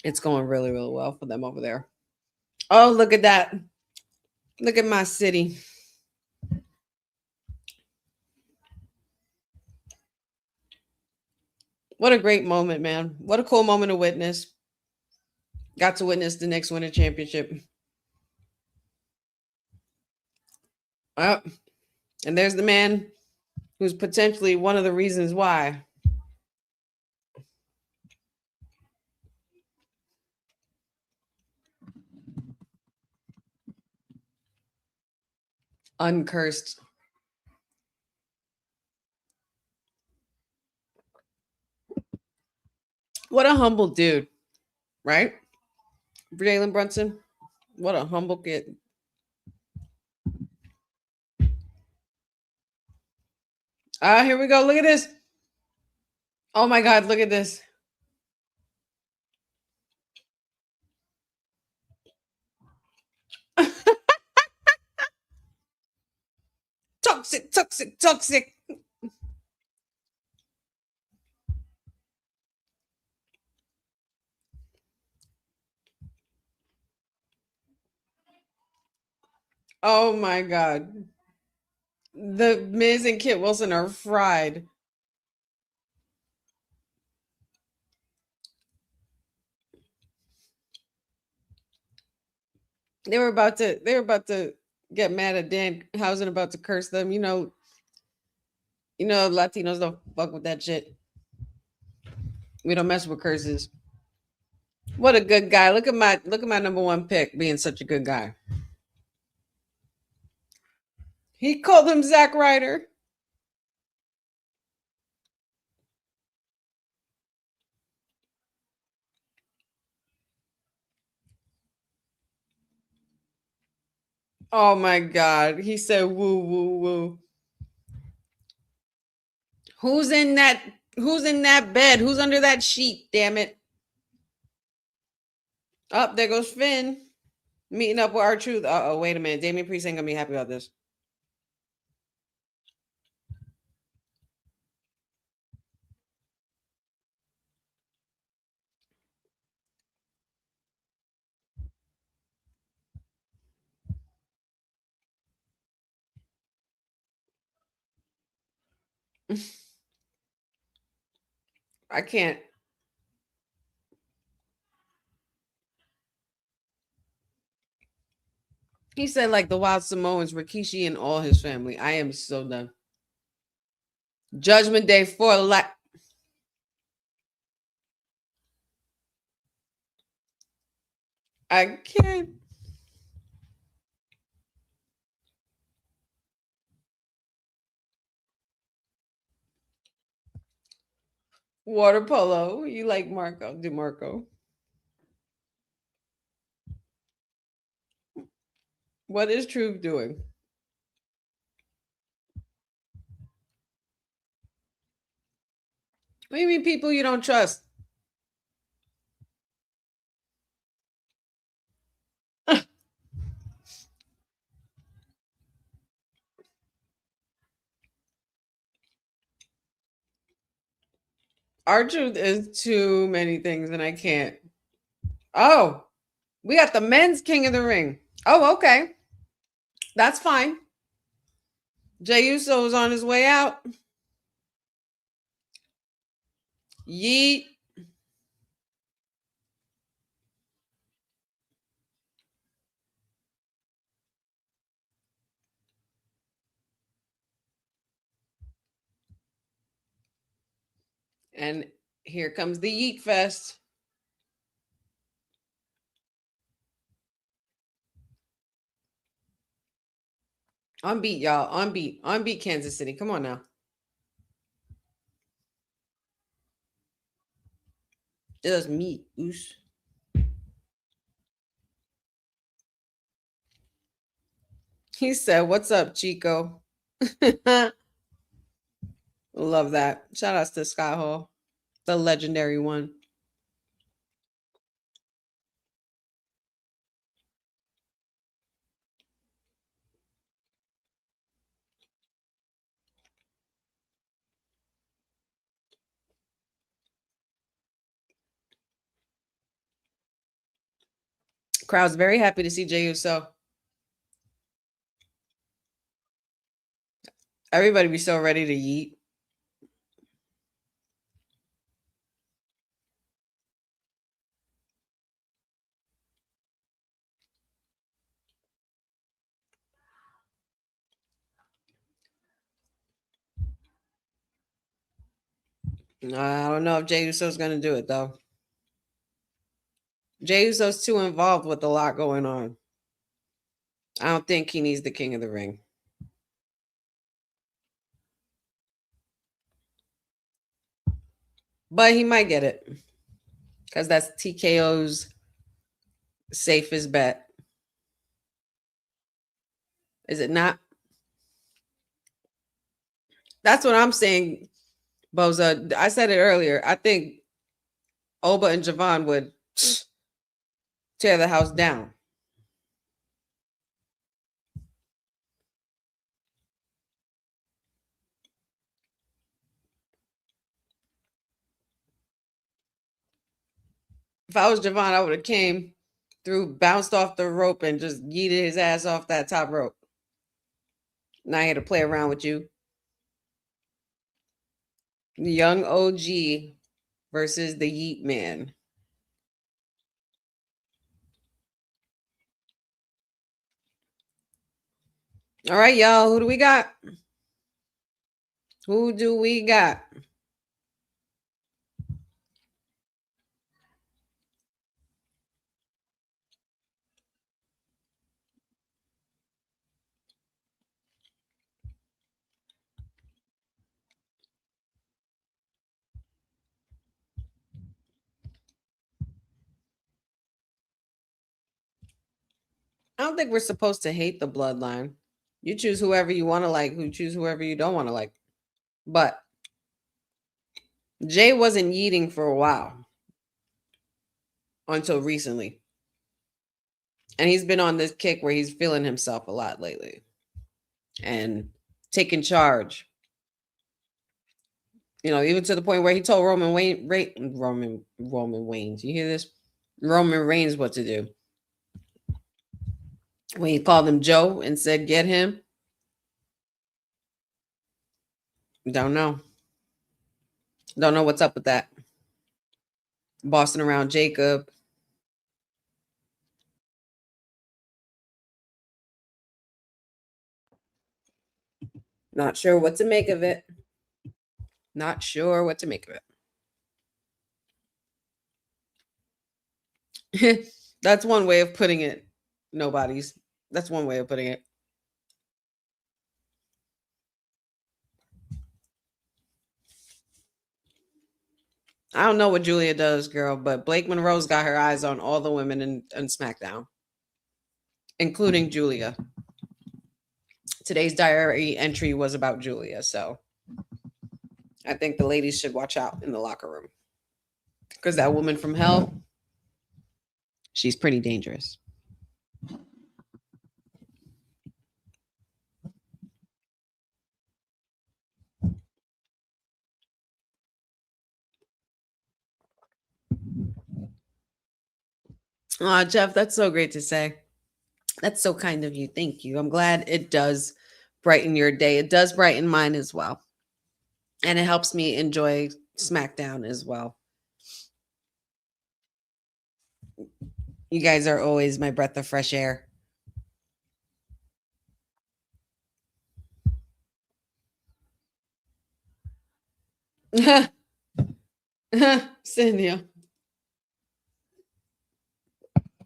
it's going really, really well for them over there. Oh, look at that. Look at my city. What a great moment, man. What a cool moment to witness. Got to witness the next winter championship. Oh, and there's the man who's potentially one of the reasons why. Uncursed. What a humble dude, right? Jalen Brunson. What a humble kid. Here we go. Look at this. Oh my God, look at this. Toxic, toxic, toxic. Oh my God. The Miz and Kit Wilson are fried. They were about to get mad at Dan Housen about to curse them. You know, Latinos don't fuck with that shit. We don't mess with curses. What a good guy. Look at my number one pick being such a good guy. He called him Zack Ryder. Oh my God. He said woo woo woo. Who's in that bed? Who's under that sheet? Damn it. Up, there goes Finn. Meeting up with R-Truth. Uh-oh, wait a minute. Damian Priest ain't gonna be happy about this. I can't. He said like the Wild Samoans, Rikishi and all his family. I am so done. Judgment Day for life. I can't. Water polo. You like Marco? Do Marco. What is Truth doing? What do you mean people you don't trust? R-Truth is too many things and I can't. Oh, we got the men's King of the Ring. Oh, okay. That's fine. Jey Uso is on his way out. Yeet. And Here comes the Yeet Fest. On beat, y'all. On beat. On beat, Kansas City. Come on now. Just me. Oosh. He said, "What's up, Chico?" Love that. Shout outs to Scott Hall, the legendary one. Crowd's very happy to see Jey Uso. Everybody be so ready to yeet. I don't know if Jey Uso's going to do it, though. Jey Uso's too involved with a lot going on. I don't think he needs the King of the Ring. But he might get it. Because that's TKO's safest bet. Is it not? That's what I'm saying, Boza. I said it earlier. I think Oba and Javon would tear the house down. If I was Javon, I would have came through, bounced off the rope, and just yeeted his ass off that top rope. Not here to play around with you. Young OG versus the Yeet Man. All right, y'all. Who do we got? Who do we got? I don't think we're supposed to hate the bloodline. You choose whoever you want to like, who choose whoever you don't want to like. But Jay wasn't yeeting for a while until recently. And he's been on this kick where he's feeling himself a lot lately and taking charge. You know, even to the point where he told Roman Reigns, you hear this? Roman Reigns what to do. When he called him Joe and said, "Get him." Don't know. Don't know what's up with that. Bossing around Jacob. Not sure what to make of it. Not sure what to make of it. That's one way of putting it. Nobody's. That's one way of putting it. I don't know what Julia does, girl, but Blake Monroe's got her eyes on all the women in SmackDown, including Julia. Today's diary entry was about Julia, so I think the ladies should watch out in the locker room. Because that woman from hell, she's pretty dangerous. Oh, Jeff, that's so great to say. That's so kind of you. Thank you. I'm glad it does brighten your day. It does brighten mine as well. And it helps me enjoy SmackDown as well. You guys are always my breath of fresh air. Cynthia,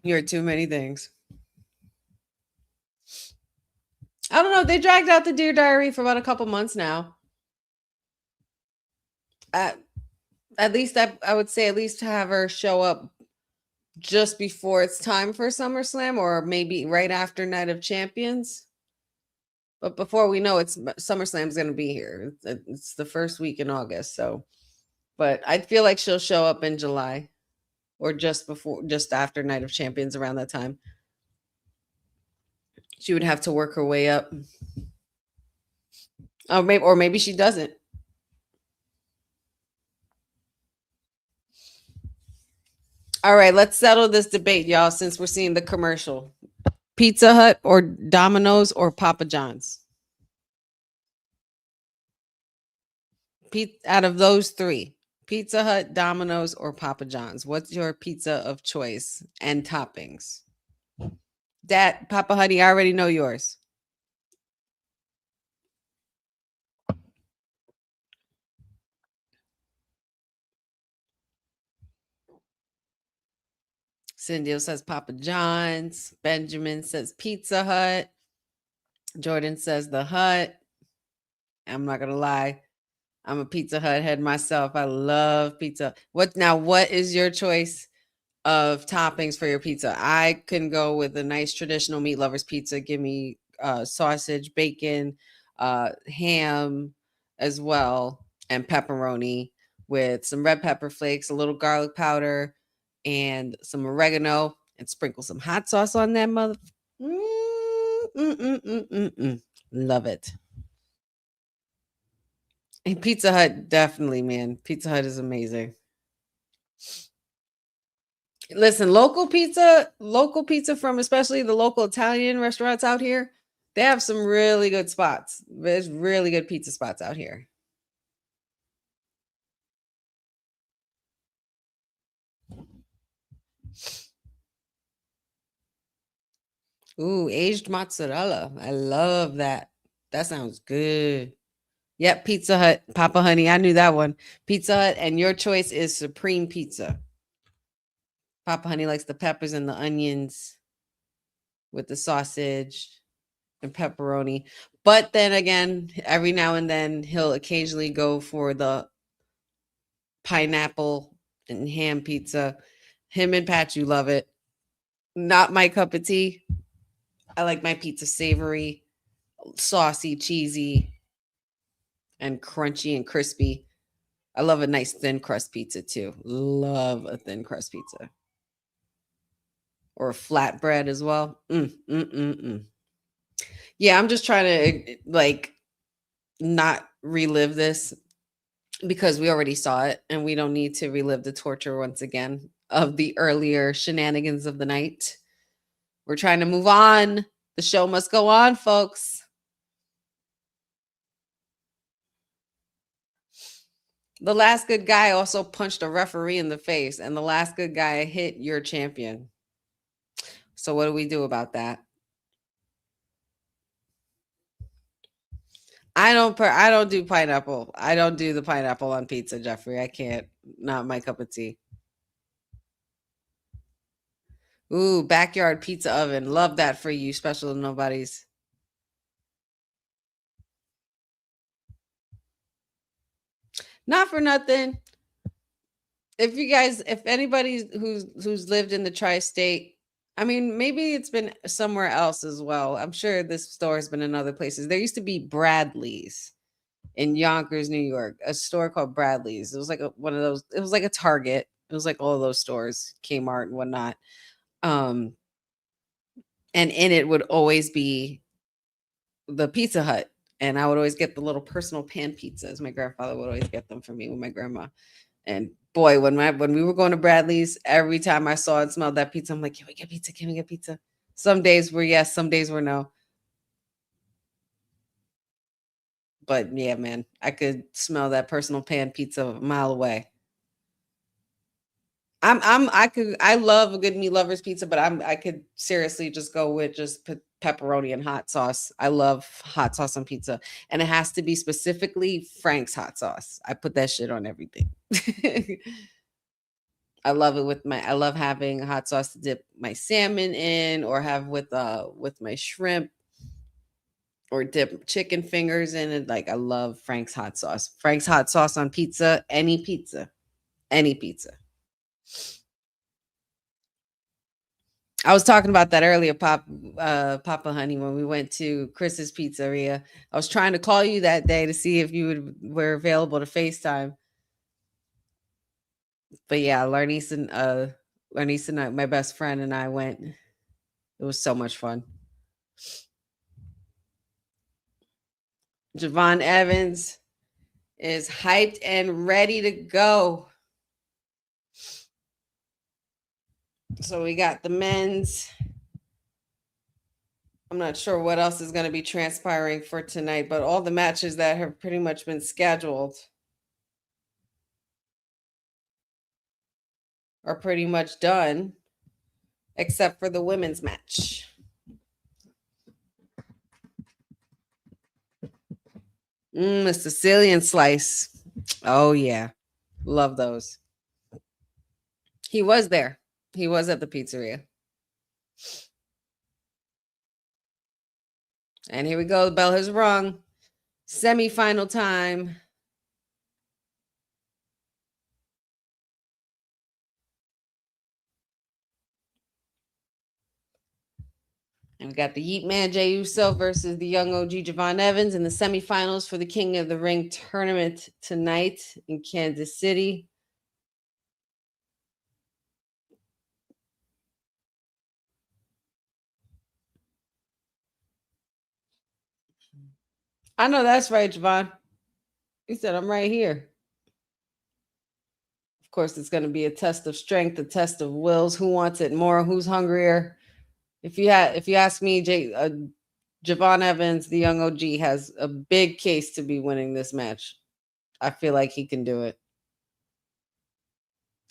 you're too many things. I don't know. They dragged out the Dear Diary for about a couple months now. At least I would say at least have her show up just before it's time for SummerSlam, or maybe right after Night of Champions. But before we know it's SummerSlam's going to be here. It's the first week in August. So, but I feel like she'll show up in July or just after Night of Champions around that time. She would have to work her way up. Oh, maybe she doesn't. All right, let's settle this debate, y'all, since we're seeing the commercial. Pizza Hut or Domino's or Papa John's? Out of those three, Pizza Hut, Domino's, or Papa John's, what's your pizza of choice and toppings? Dad, Papa Hutty, I already know yours. Cindy says Papa John's. Benjamin says Pizza Hut. Jordan says the Hut. I'm not gonna lie, I'm a Pizza Hut head myself. I love pizza. What is your choice of toppings for your pizza? I can go with a nice traditional meat lovers pizza. Give me sausage, bacon, ham as well, and pepperoni with some red pepper flakes, a little garlic powder, and some oregano, and sprinkle some hot sauce on that mother. Love it. And Pizza Hut, definitely, man. Pizza Hut is amazing. Listen, local pizza from especially the local Italian restaurants out here, they have some really good spots. There's really good pizza spots out here. Ooh, aged mozzarella. I love that. That sounds good. Yep, Pizza Hut, Papa Honey. I knew that one. Pizza Hut, and your choice is Supreme Pizza. Papa Honey likes the peppers and the onions with the sausage and pepperoni. But then again, every now and then he'll occasionally go for the pineapple and ham pizza. Him and Pat, you love it. Not my cup of tea. I like my pizza savory, saucy, cheesy, and crunchy and crispy. I love a nice thin crust pizza too. Love a thin crust pizza. Or a flatbread as well. Yeah, I'm just trying to not relive this because we already saw it and we don't need to relive the torture once again of the earlier shenanigans of the night. We're trying to move on. The show must go on, folks. The last good guy also punched a referee in the face, and the last good guy hit your champion. So what do we do about that? I don't do pineapple. I don't do the pineapple on pizza, Jeffrey. I can't. Not my cup of tea. Ooh, backyard pizza oven. Love that for you, special nobodies. Not for nothing. If anybody who's lived in the tri-state, I mean, maybe it's been somewhere else as well. I'm sure this store has been in other places. There used to be Bradley's in Yonkers, New York, a store called Bradley's. It was like one of those. It was like a Target. It was like all of those stores, Kmart and whatnot. And in it would always be the Pizza Hut. And I would always get the little personal pan pizzas. My grandfather would always get them for me with my grandma. And boy, when we were going to Bradley's, every time I saw and smelled that pizza, I'm like, can we get pizza? Can we get pizza? Some days were yes, some days were no. But yeah, man, I could smell that personal pan pizza a mile away. I love a good meat lovers pizza, but I could seriously just go with just pepperoni and hot sauce. I love hot sauce on pizza, and it has to be specifically Frank's hot sauce. I put that shit on everything. I love it with I love having hot sauce to dip my salmon in, or have with my shrimp, or dip chicken fingers in it. Like, I love Frank's hot sauce. Frank's hot sauce on pizza, any pizza. Any pizza. I was talking about that earlier, Papa Honey, when we went to Chris's Pizzeria. I was trying to call you that day to see if you were available to FaceTime. But yeah, Larnice and my best friend and I went. It was so much fun. Javon Evans is hyped and ready to go. So we got the men's. I'm not sure what else is going to be transpiring for tonight, but all the matches that have pretty much been scheduled are pretty much done, except for the women's match. A Sicilian slice. Oh, yeah. Love those. He was there. He was at the pizzeria. And here we go. The bell has rung. Semi-final time. And we got the Yeet Man Jey Uso versus the young OG Javon Evans in the semifinals for the King of the Ring tournament tonight in Kansas City. I know that's right, Javon. He said, I'm right here. Of course, it's going to be a test of strength, a test of wills. Who wants it more? Who's hungrier? If you ask me, Javon Evans, the young OG, has a big case to be winning this match. I feel like he can do it.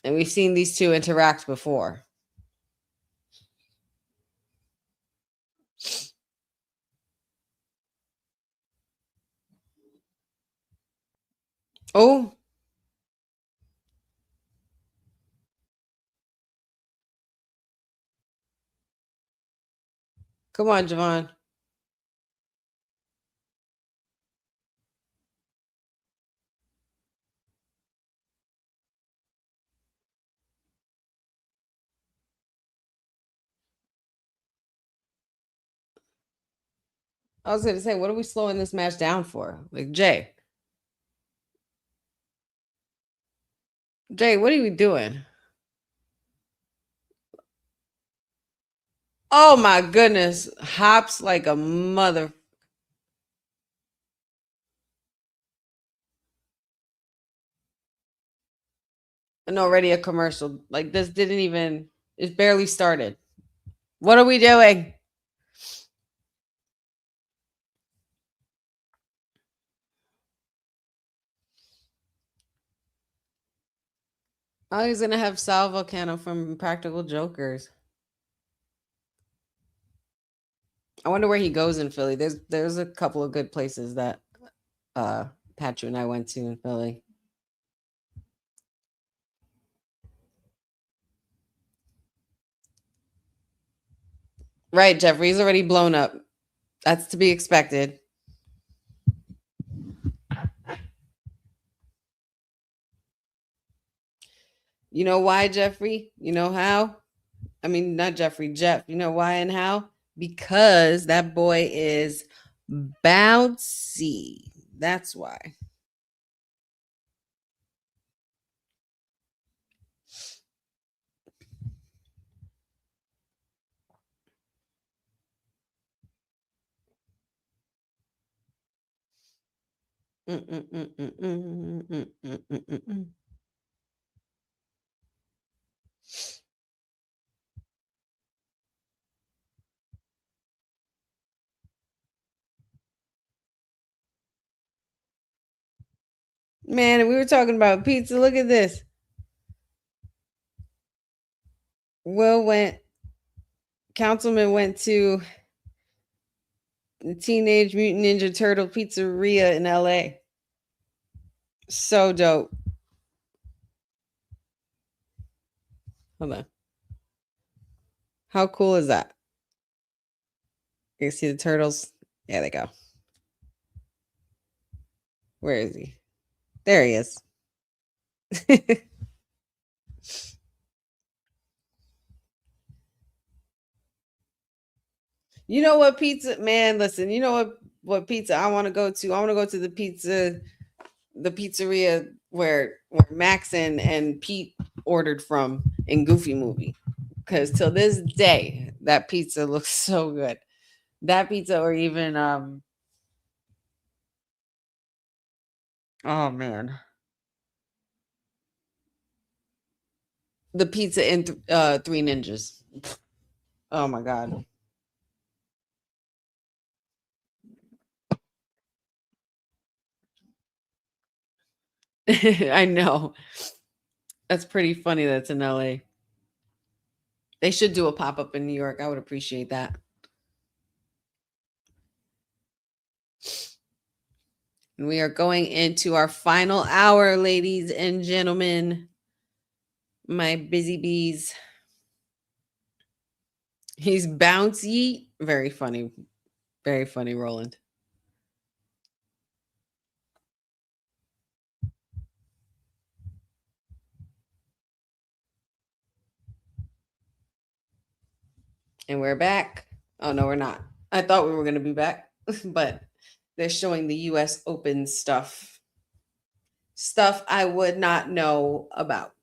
And we've seen these two interact before. Oh. Come on, Javon. I was going to say, what are we slowing this match down for? Like, Jay, what are we doing? Oh, my goodness. Hops like a mother. And already a commercial. Like, this didn't even, it barely started. What are we doing? Oh, he's going to have Sal Volcano from Practical Jokers. I wonder where he goes in Philly. There's a couple of good places that Patrick and I went to in Philly. Right, Jeffrey's already blown up. That's to be expected. You know why, Jeffrey? You know how? I mean, not Jeffrey, Jeff. You know why and how? Because that boy is bouncy. That's why. Man, we were talking about pizza. Look at this. Councilman went to the Teenage Mutant Ninja Turtle Pizzeria in LA. So dope. Hold on. How cool is that? You can see the turtles. There they go. Where is he? There he is. You know what pizza, man, listen, you know what pizza I want to go to? I want to go to the pizzeria where Max and Pete ordered from in Goofy movie. Because till this day, that pizza looks so good. That pizza, or even oh man, the pizza in Three Ninjas. Oh my god. I know. That's pretty funny. That's in LA. They should do a pop up in New York. I would appreciate that. And we are going into our final hour, ladies and gentlemen. My busy bees. He's bouncy. Very funny. Very funny, Roland. And we're back. Oh, no, we're not. I thought we were going to be back, but they're showing the US Open stuff. Stuff I would not know about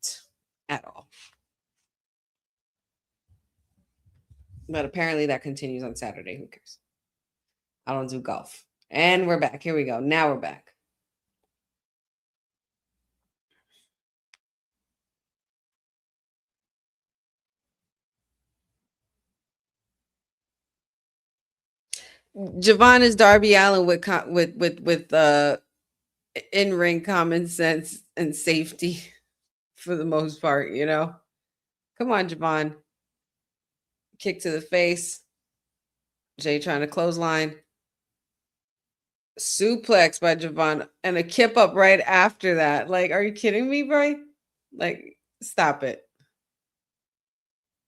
at all. But apparently that continues on Saturday. Who cares? I don't do golf. And we're back. Here we go. Now we're back. Javon is Darby Allin with in-ring common sense and safety for the most part, you know. Come on, Javon. Kick to the face. Jay trying to clothesline. Suplex by Javon and a kip up right after that. Like, are you kidding me, bro? Like, stop it.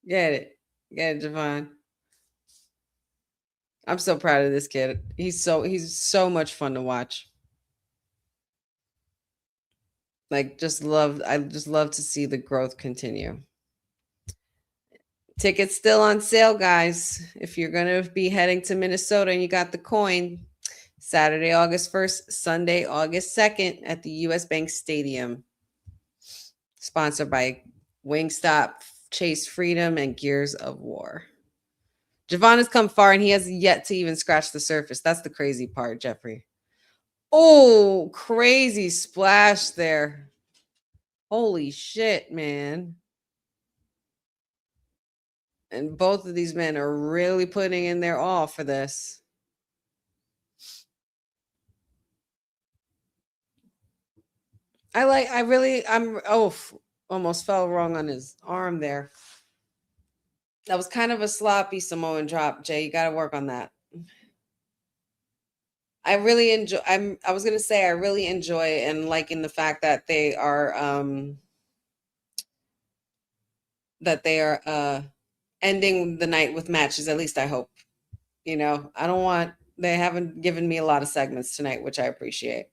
Get it. Get it, Javon. I'm so proud of this kid. He's so much fun to watch. Like, I just love to see the growth continue. Tickets still on sale, guys. If you're going to be heading to Minnesota and you got the coin, Saturday, August 1st, Sunday, August 2nd at the US Bank Stadium. Sponsored by Wingstop, Chase Freedom, and Gears of War. Javon has come far and he has yet to even scratch the surface. That's the crazy part, Jeffrey. Oh, crazy splash there. Holy shit, man. And both of these men are really putting in their all for this. Almost fell wrong on his arm there. That was kind of a sloppy Samoan drop, Jay. You got to work on that. I really enjoy. I was gonna say I really enjoy and liking the fact that they are ending the night with matches. At least I hope. You know, they haven't given me a lot of segments tonight, which I appreciate.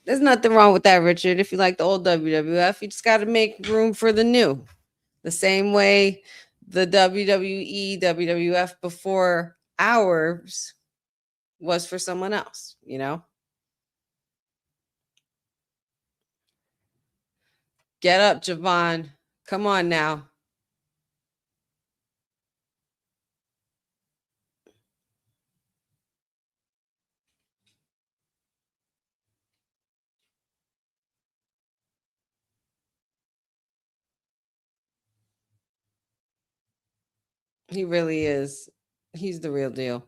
There's nothing wrong with that, Richard. If you like the old WWF, you just got to make room for the new. The same way the WWE, WWF before ours was for someone else, you know? Get up, Javon. Come on now. He really is. He's the real deal.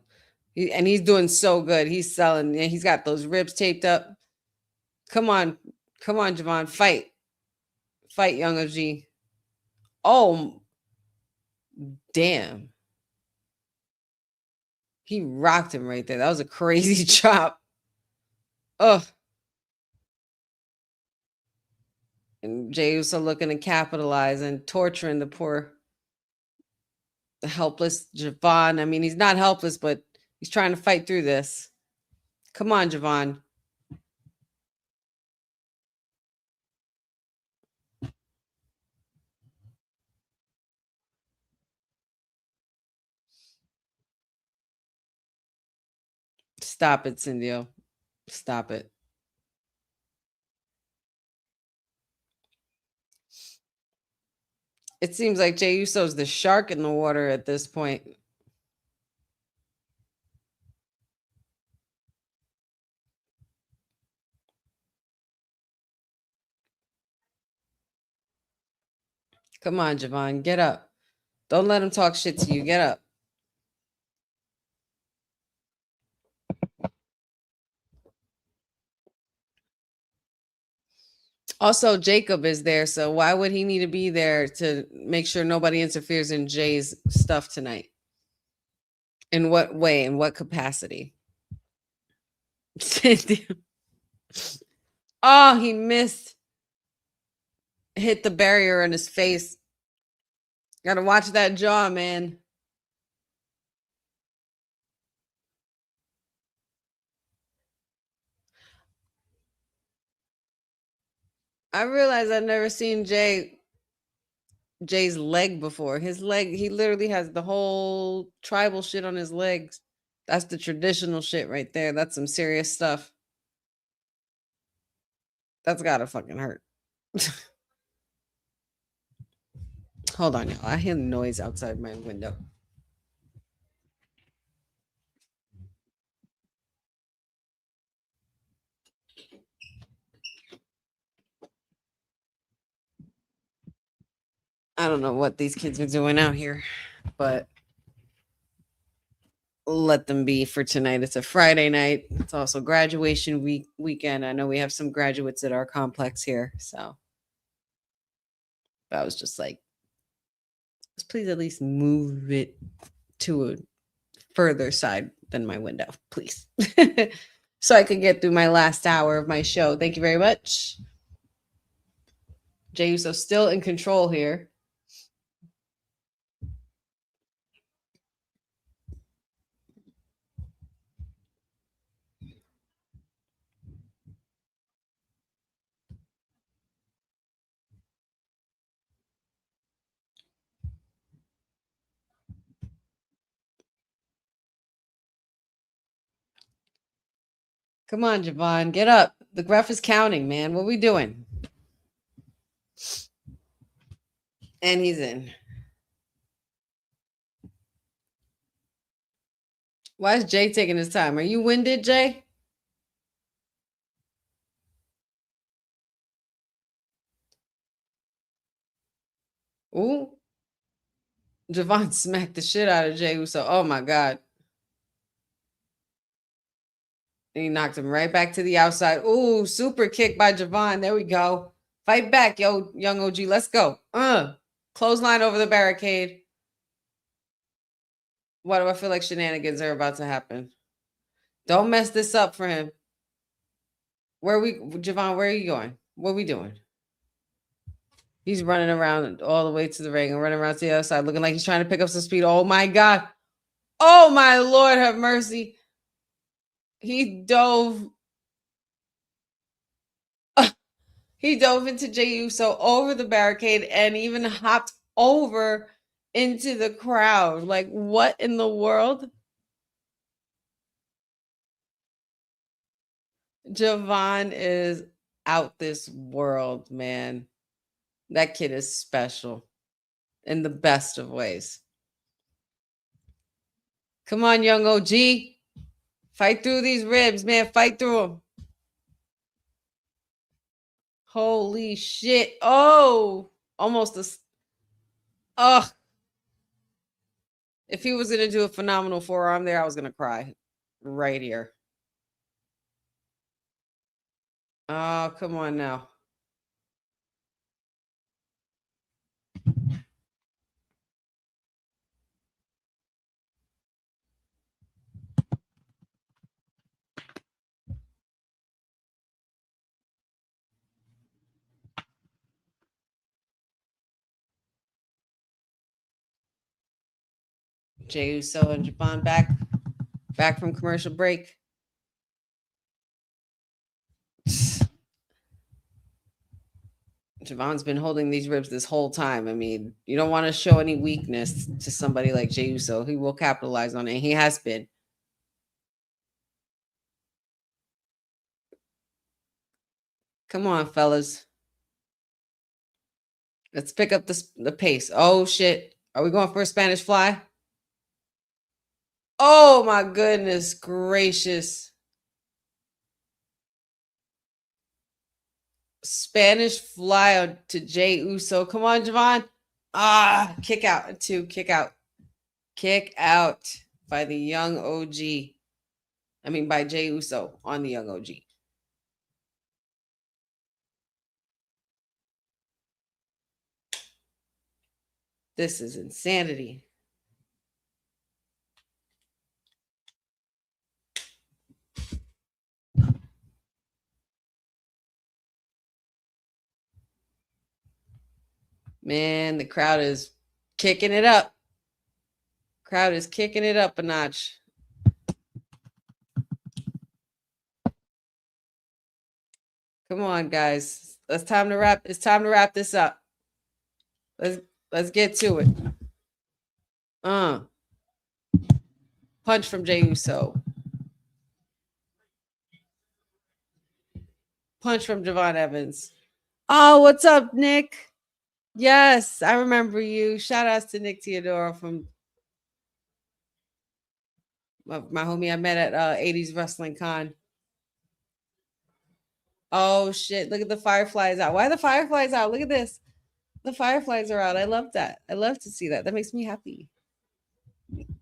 And he's doing so good. He's selling. He's got those ribs taped up. Come on. Come on, Javon. Fight. Fight, Young OG. Oh, damn. He rocked him right there. That was a crazy chop. Ugh. And Jey Uso looking to capitalize and torturing the poor, helpless Javon. I mean, he's not helpless, but he's trying to fight through this. Come on, Javon. Stop it, Cindy. Stop it. It seems like Jey Uso's the shark in the water at this point. Come on, Javon, get up. Don't let him talk shit to you. Get up. Also, Jacob is there, so why would he need to be there to make sure nobody interferes in Jay's stuff tonight? In what way? In what capacity? Oh, he missed. Hit the barrier in his face. Gotta watch that jaw, man. I realized I've never seen Jay's leg before. His leg, he literally has the whole tribal shit on his legs. That's the traditional shit right there. That's some serious stuff. That's gotta fucking hurt. Hold on, y'all. I hear noise outside my window. I don't know what these kids are doing out here, but let them be for tonight. It's a Friday night. It's also graduation weekend. I know we have some graduates at our complex here, so I was just like, let's please at least move it to a further side than my window, please. So I could get through my last hour of my show. Thank you very much. Jey Uso still in control here. Come on, Javon, get up. The ref is counting, man. What are we doing? And he's in. Why is Jay taking his time? Are you winded, Jay? Ooh. Javon smacked the shit out of Jey Uso. Oh my God. And he knocked him right back to the outside. Ooh, super kick by Javon. There we go. Fight back, yo, young OG. Let's go. Clothesline over the barricade. Why do I feel like shenanigans are about to happen? Don't mess this up for him. Javon, where are you going? What are we doing? He's running around all the way to the ring and running around to the other side, looking like he's trying to pick up some speed. Oh my God. Oh my Lord, have mercy. He dove. He dove into Jey Uso over the barricade and even hopped over into the crowd. Like, what in the world? Javon is out this world, man. That kid is special in the best of ways. Come on, young OG. Fight through these ribs, man. Fight through them. Holy shit. Oh, almost a. Ugh. If he was going to do a phenomenal forearm there, I was going to cry right here. Oh, come on now. Jey Uso and Javon back from commercial break. Javon's been holding these ribs this whole time. I mean, you don't want to show any weakness to somebody like Jey Uso. He will capitalize on it. And he has been. Come on, fellas. Let's pick up the pace. Oh, shit. Are we going for a Spanish fly? Oh, my goodness gracious. Spanish fly to Jey Uso. Come on, Javon. Ah, kick out. 2, kick out. Kick out by the young OG. I mean, by Jey Uso on the young OG. This is insanity. Man, the crowd is kicking it up. Crowd is kicking it up a notch. Come on, guys. It's time to wrap this up. Let's get to it. Punch from Jey Uso. Punch from Javon Evans. Oh, what's up, Nick? Yes, I remember you. Shout outs to Nick Teodoro from my homie I met at 80s Wrestling Con. Oh, shit. Look at the fireflies out. Why are the fireflies out? Look at this. The fireflies are out. I love that. I love to see that. That makes me happy.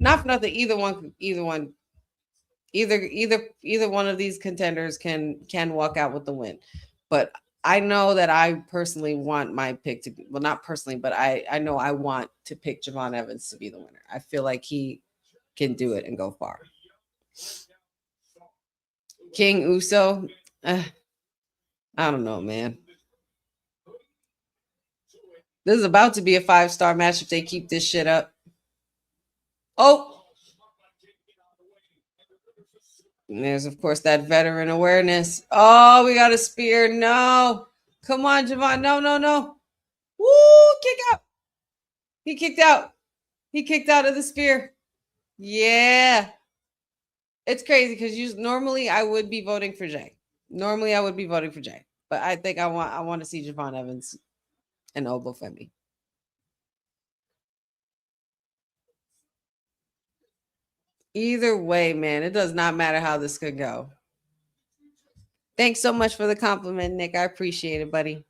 Not for nothing. Either one of these contenders can walk out with the win. But I know that I personally want my pick to, well, not personally, but I know I want to pick Javon Evans to be the winner. I feel like he can do it and go far. King Uso, I don't know, man. This is about to be a 5-star match if they keep this shit up. Oh! And there's, of course, that veteran awareness. Oh, we got a spear. No. Come on, Javon. No. Woo! Kick out. He kicked out. He kicked out of the spear. Yeah. It's crazy because normally I would be voting for Jay. But I think I want to see Javon Evans and Obo Femi. Either way, man, it does not matter how this could go. Thanks so much for the compliment, Nick. I appreciate it, buddy.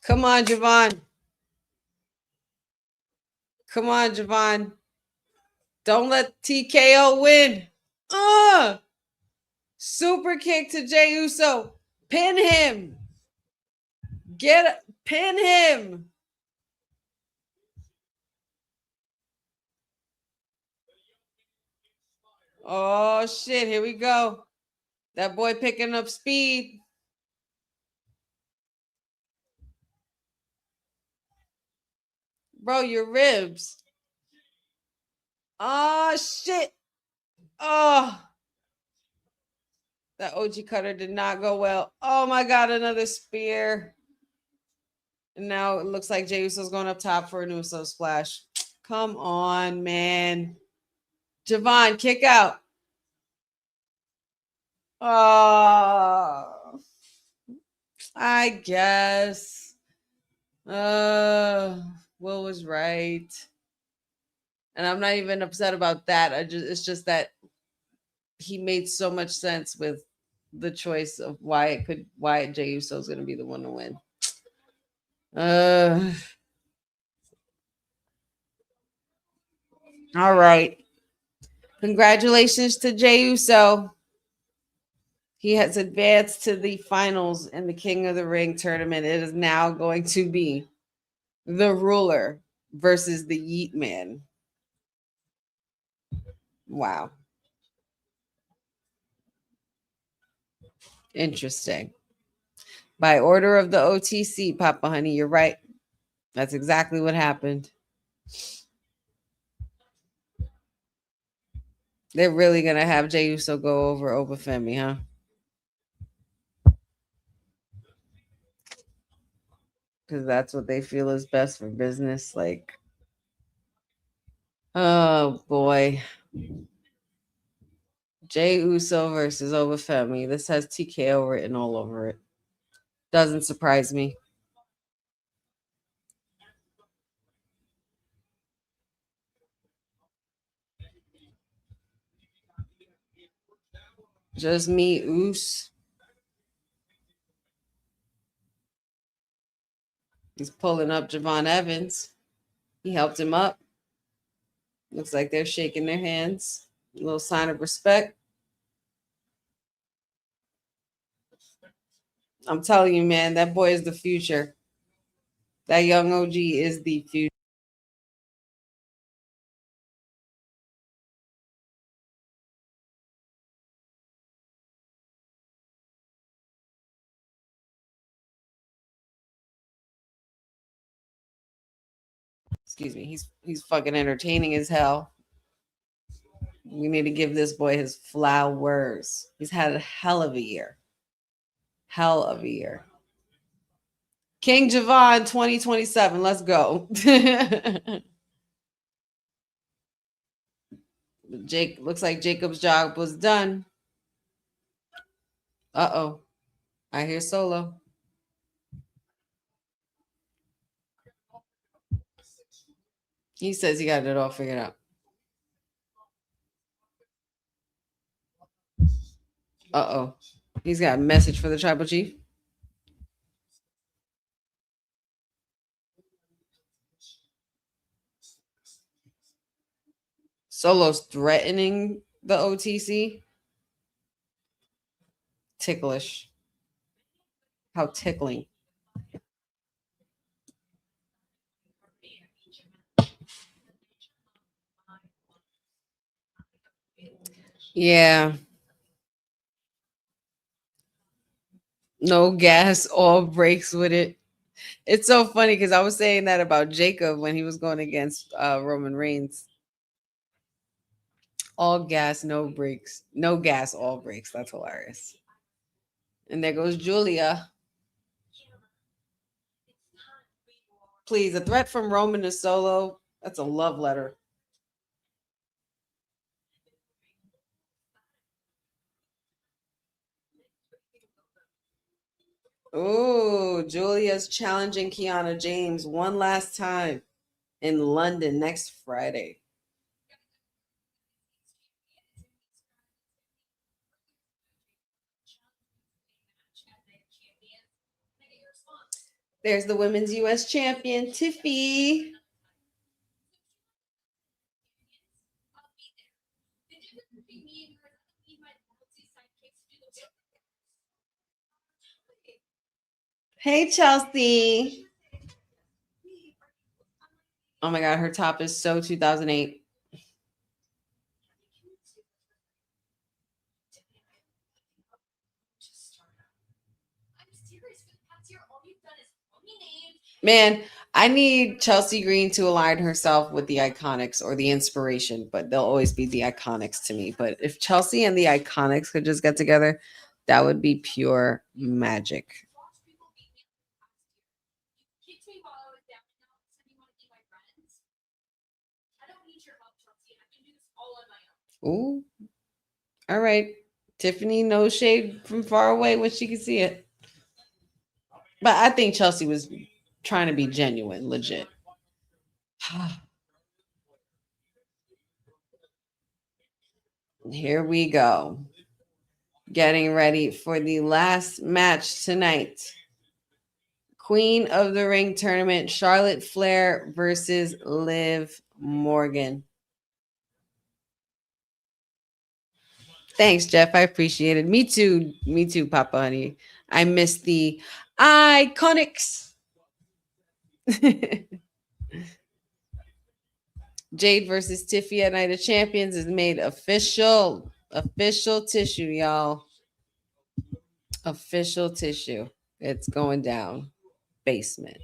Come on, Javon. Come on, Javon. Don't let TKO win. Super kick to Jey Uso. Pin him. Pin him. Oh, shit. Here we go. That boy picking up speed. Bro, your ribs. Oh, shit. Oh. That OG cutter did not go well. Oh, my God. Another spear. And now it looks like Jey Uso's going up top for an Uso splash. Come on, man. Javon, kick out. Oh, I guess. Will was right. And I'm not even upset about that. It's just that he made so much sense with the choice of why Jey Uso is going to be the one to win. All right. Congratulations to Jey Uso. He has advanced to the finals in the King of the Ring tournament. It is now going to be the Ruler versus the Yeet Man. Wow. Interesting. By order of the OTC, Papa Honey, you're right. That's exactly what happened. They're really going to have Jey Uso go over Obafemi, huh? Because that's what they feel is best for business. Like, oh boy. Jey Uso versus Obafemi. This has TKO written all over it. Doesn't surprise me. Just me, Oos. He's pulling up Javon Evans. He helped him up. Looks like they're shaking their hands. A little sign of respect. I'm telling you, man, that boy is the future. That young OG is the future. Excuse me. He's fucking entertaining as hell. We need to give this boy his flowers. He's had a hell of a year. Hell of a year. King Javon 2027. Let's go. Jake looks like Jacob's job was done. Uh-oh. I hear Solo. He says he got it all figured out. Uh-oh. He's got a message for the tribal chief. Solo's threatening the OTC. Ticklish. How tickling. Yeah. No gas, all brakes with it. It's so funny because I was saying that about Jacob when he was going against Roman Reigns. All gas, no brakes. No gas, all brakes. That's hilarious. And there goes Julia. Please, a threat from Roman to Solo. That's a love letter. Oh, Julia's challenging Kiana James one last time in London next Friday. There's the women's U.S. champion, Tiffy. Hey, Chelsea. Oh my God, her top is so 2008. Man, I need Chelsea Green to align herself with the Iconics or the Inspiration, but they'll always be the Iconics to me. But if Chelsea and the Iconics could just get together, that would be pure magic. Ooh. All right. Tiffany, no shade from far away when she can see it. But I think Chelsea was trying to be genuine, legit. Here we go. Getting ready for the last match tonight. Queen of the Ring tournament, Charlotte Flair versus Liv Morgan. Thanks, Jeff. I appreciate it. Me too. Me too, Papa Honey. I miss the Iconics. Jade versus Tiffy at Night of Champions is made official. Official tissue, y'all. Official tissue. It's going down. Basement.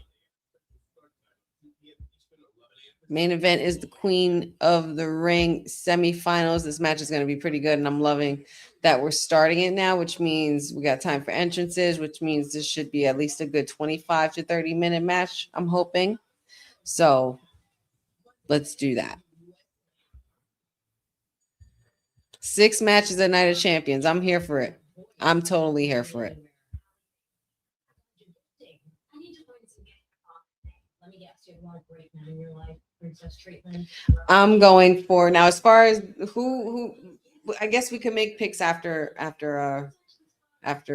Main event is the Queen of the Ring semifinals. This match is going to be pretty good, and I'm loving that we're starting it now, which means we got time for entrances, which means this should be at least a good 25 to 30-minute match, I'm hoping. So let's do that. 6 matches at Night of Champions. I'm here for it. I'm totally here for it. I'm going for now. As far as who I guess we can make picks after a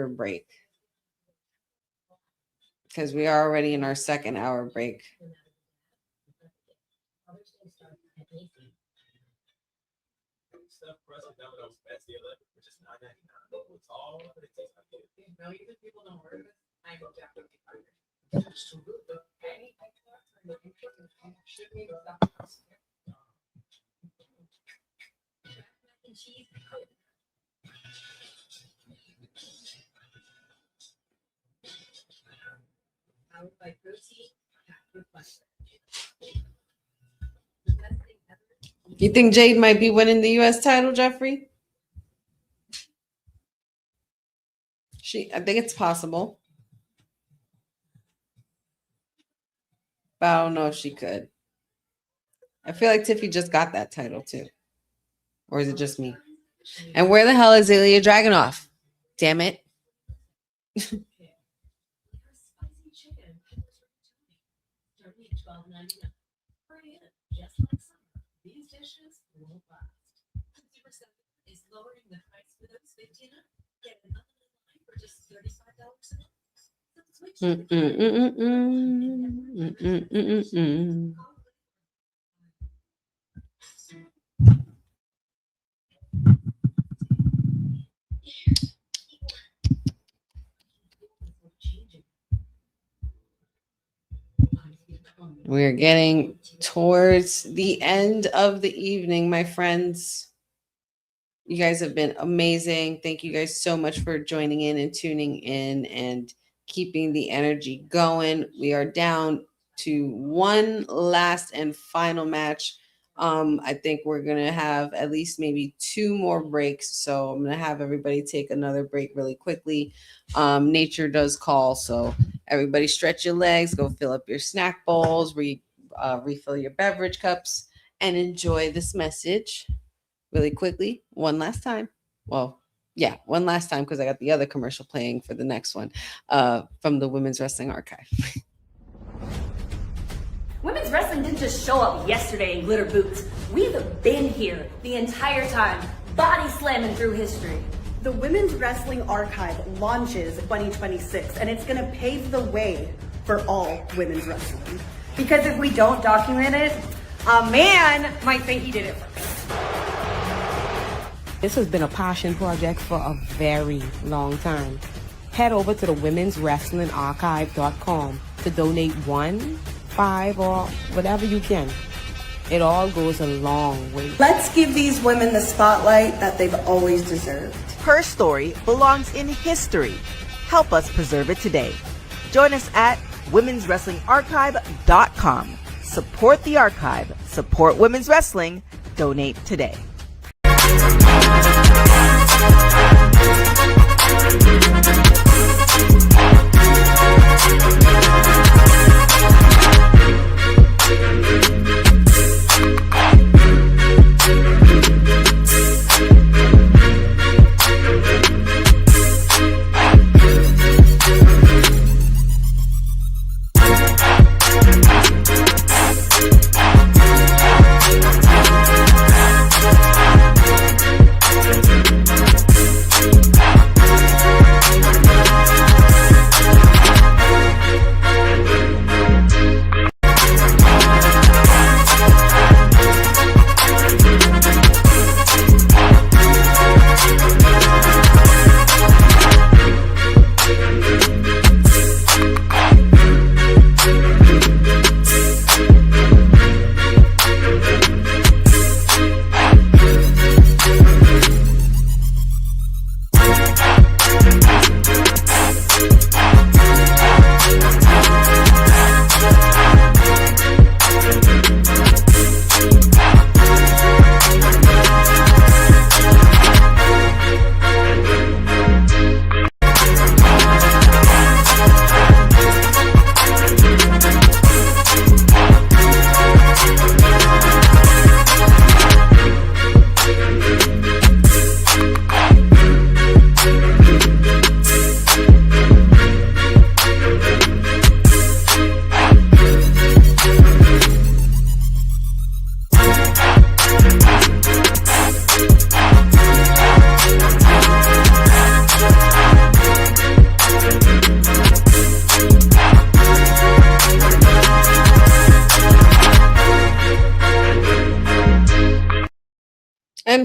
break, because we are already in our 2nd hour break. You think Jade might be winning the U.S. title, Jeffrey? I think it's possible, but I don't know if she could. I feel like Tiffy just got that title too, or is it just me? And where the hell is Ilya Dragunov? Damn it! We're getting towards the end of the evening, my friends. You guys have been amazing. Thank you guys so much for joining in and tuning in and keeping the energy going. We are down to one last and final match. I think we're going to have at least maybe 2 more breaks. So I'm going to have everybody take another break really quickly. Nature does call. So everybody stretch your legs, go fill up your snack bowls, refill your beverage cups, and enjoy this message really quickly. One last time. Well, yeah, one last time, because I got the other commercial playing for the next one from the Women's Wrestling Archive. Women's wrestling didn't just show up yesterday in glitter boots. We've been here the entire time, body slamming through history. The Women's Wrestling Archive launches 2026, and it's going to pave the way for all women's wrestling. Because if we don't document it, a man might think he did it first. This has been a passion project for a very long time. Head over to the womenswrestlingarchive.com to donate 1, 5, or whatever you can. It all goes a long way. Let's give these women the spotlight that they've always deserved. Her story belongs in history. Help us preserve it today. Join us at womenswrestlingarchive.com. Support the archive. Support women's wrestling. Donate today.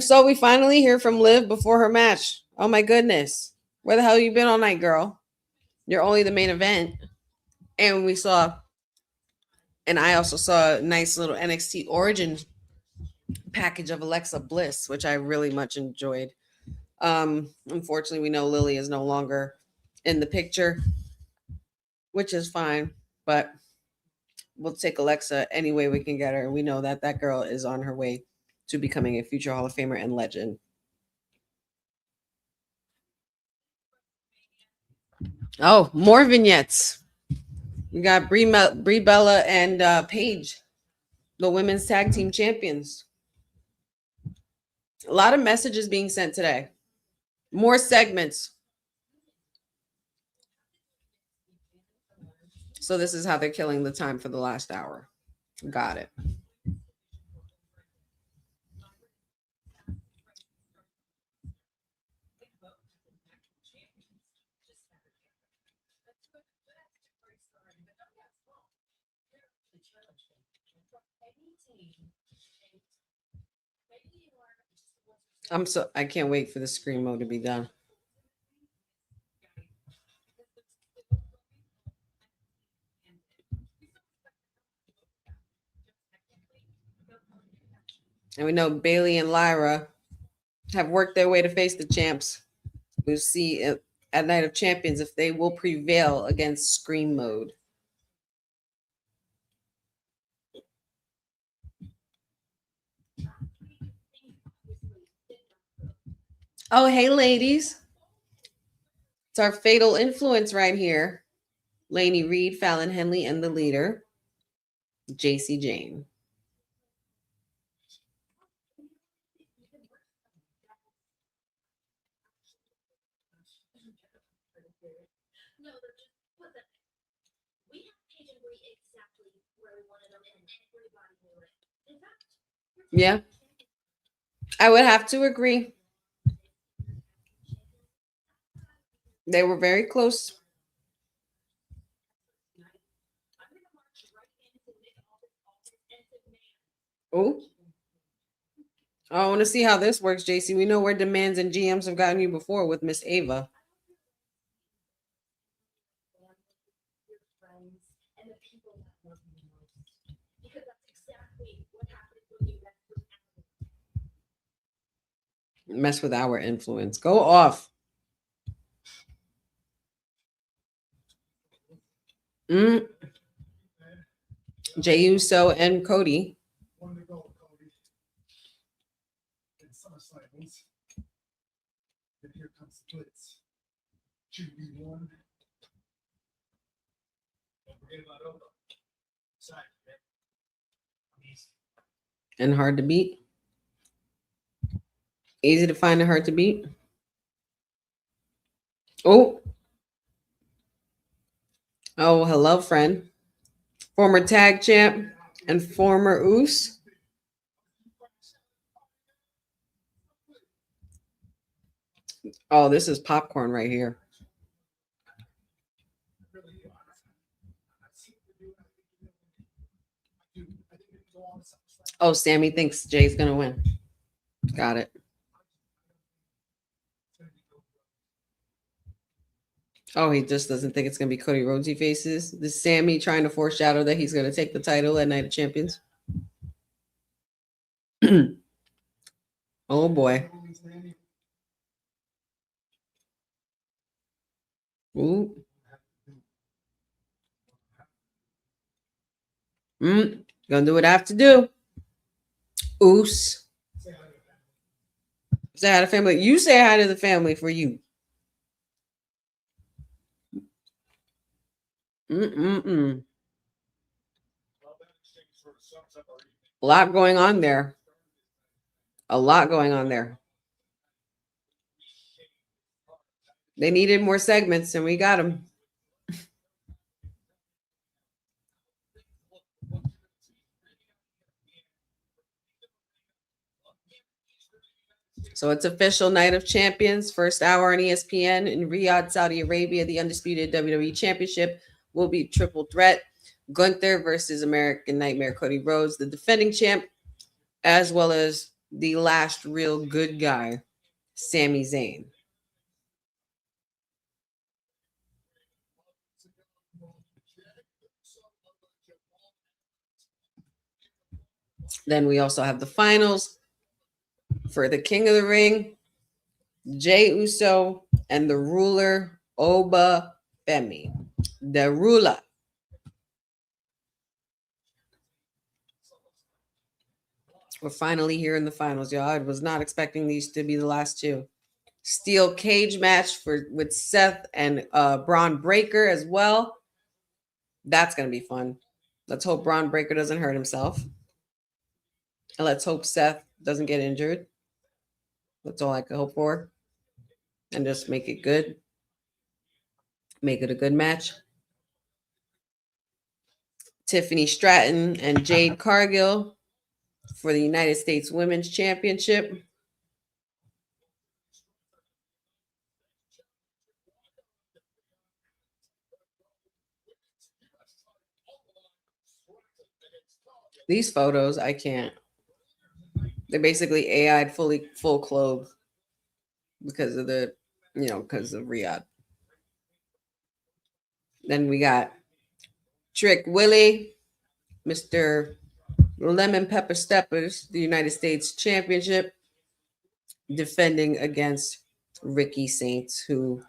So we finally hear from Liv before her match. Oh my goodness. Where the hell you been all night, girl? You're only the main event. And we saw, and I also saw a nice little NXT Origin package of Alexa Bliss, which I really much enjoyed. Unfortunately, we know Lily is no longer in the picture, which is fine, but we'll take Alexa any way we can get her. We know that that girl is on her way to becoming a future Hall of Famer and legend. Oh, more vignettes. We got Brie Bella and Paige, the women's tag team champions. A lot of messages being sent today. More segments. So this is how they're killing the time for the last hour. Got it. I can't wait for the screen mode to be done. And we know Bailey and Lyra have worked their way to face the champs. We'll see at Night of Champions if they will prevail against Scream Mode. Oh, hey, ladies. It's our fatal influence right here. Lainey Reed, Fallon Henley, and the leader, JC Jane. Yeah, I would have to agree. They were very close. Oh, I want to see how this works, JC. We know where demands and GMs have gotten you before with Miss Ava. Mess with our influence. Go off. Jey Uso and Cody. Here comes the blitz. 2v1. Don't forget about Oba. And hard to beat. Easy to find and hard to beat. Oh, hello, friend. Former tag champ and former Oos. Oh, this is popcorn right here. Oh, Sammy thinks Jay's going to win. Got it. Oh, he just doesn't think it's going to be Cody Rhodes he faces. This Sammy trying to foreshadow that he's going to take the title at Night of Champions. Oh, boy. Ooh. Gonna do what I have to do. Oos. Say hi to family. You say hi to the family for you. A lot going on there. A lot going on there. They needed more segments, and we got them. So it's official Night of Champions, first hour on ESPN in Riyadh, Saudi Arabia. The undisputed WWE Championship will be triple threat. Gunther versus American Nightmare Cody Rhodes, the defending champ, as well as the last real good guy, Sami Zayn. Then we also have the finals for the King of the Ring, Jey Uso, and the ruler, Oba Femi. The ruler. We're finally here in the finals, y'all. I was not expecting these to be the last two. Steel cage match with Seth and Braun Breaker as well. That's going to be fun. Let's hope Braun Breaker doesn't hurt himself. And let's hope Seth doesn't get injured. That's all I could hope for. And just make it good. Make it a good match. Tiffany Stratton and Jade Cargill for the United States Women's Championship. These photos, I can't. They're basically AI'd full clothes because of the, because of Riyadh. Then we got Trick Willie, Mr. Lemon Pepper Steppers, the United States Championship, defending against Ricky Saints, who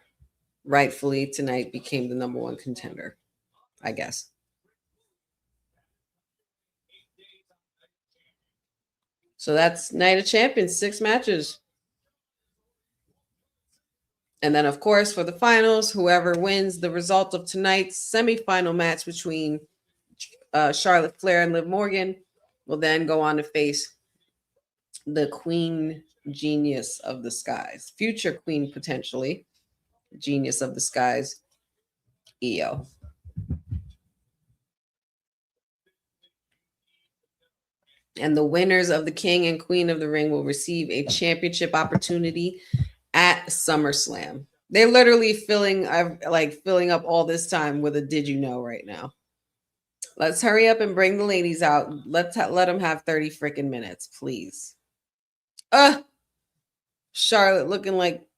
rightfully tonight became the number one contender, I guess. So that's Night of Champions, 6 matches. And then, of course, for the finals, whoever wins the result of tonight's semifinal match between Charlotte Flair and Liv Morgan will then go on to face the Queen Genius of the Skies, future Queen potentially, Genius of the Skies, Io. And the winners of the King and Queen of the Ring will receive a championship opportunity at SummerSlam. They're literally filling up all this time with a did you know right now. Let's hurry up and bring the ladies out. Let them have 30 freaking minutes, please. Charlotte looking like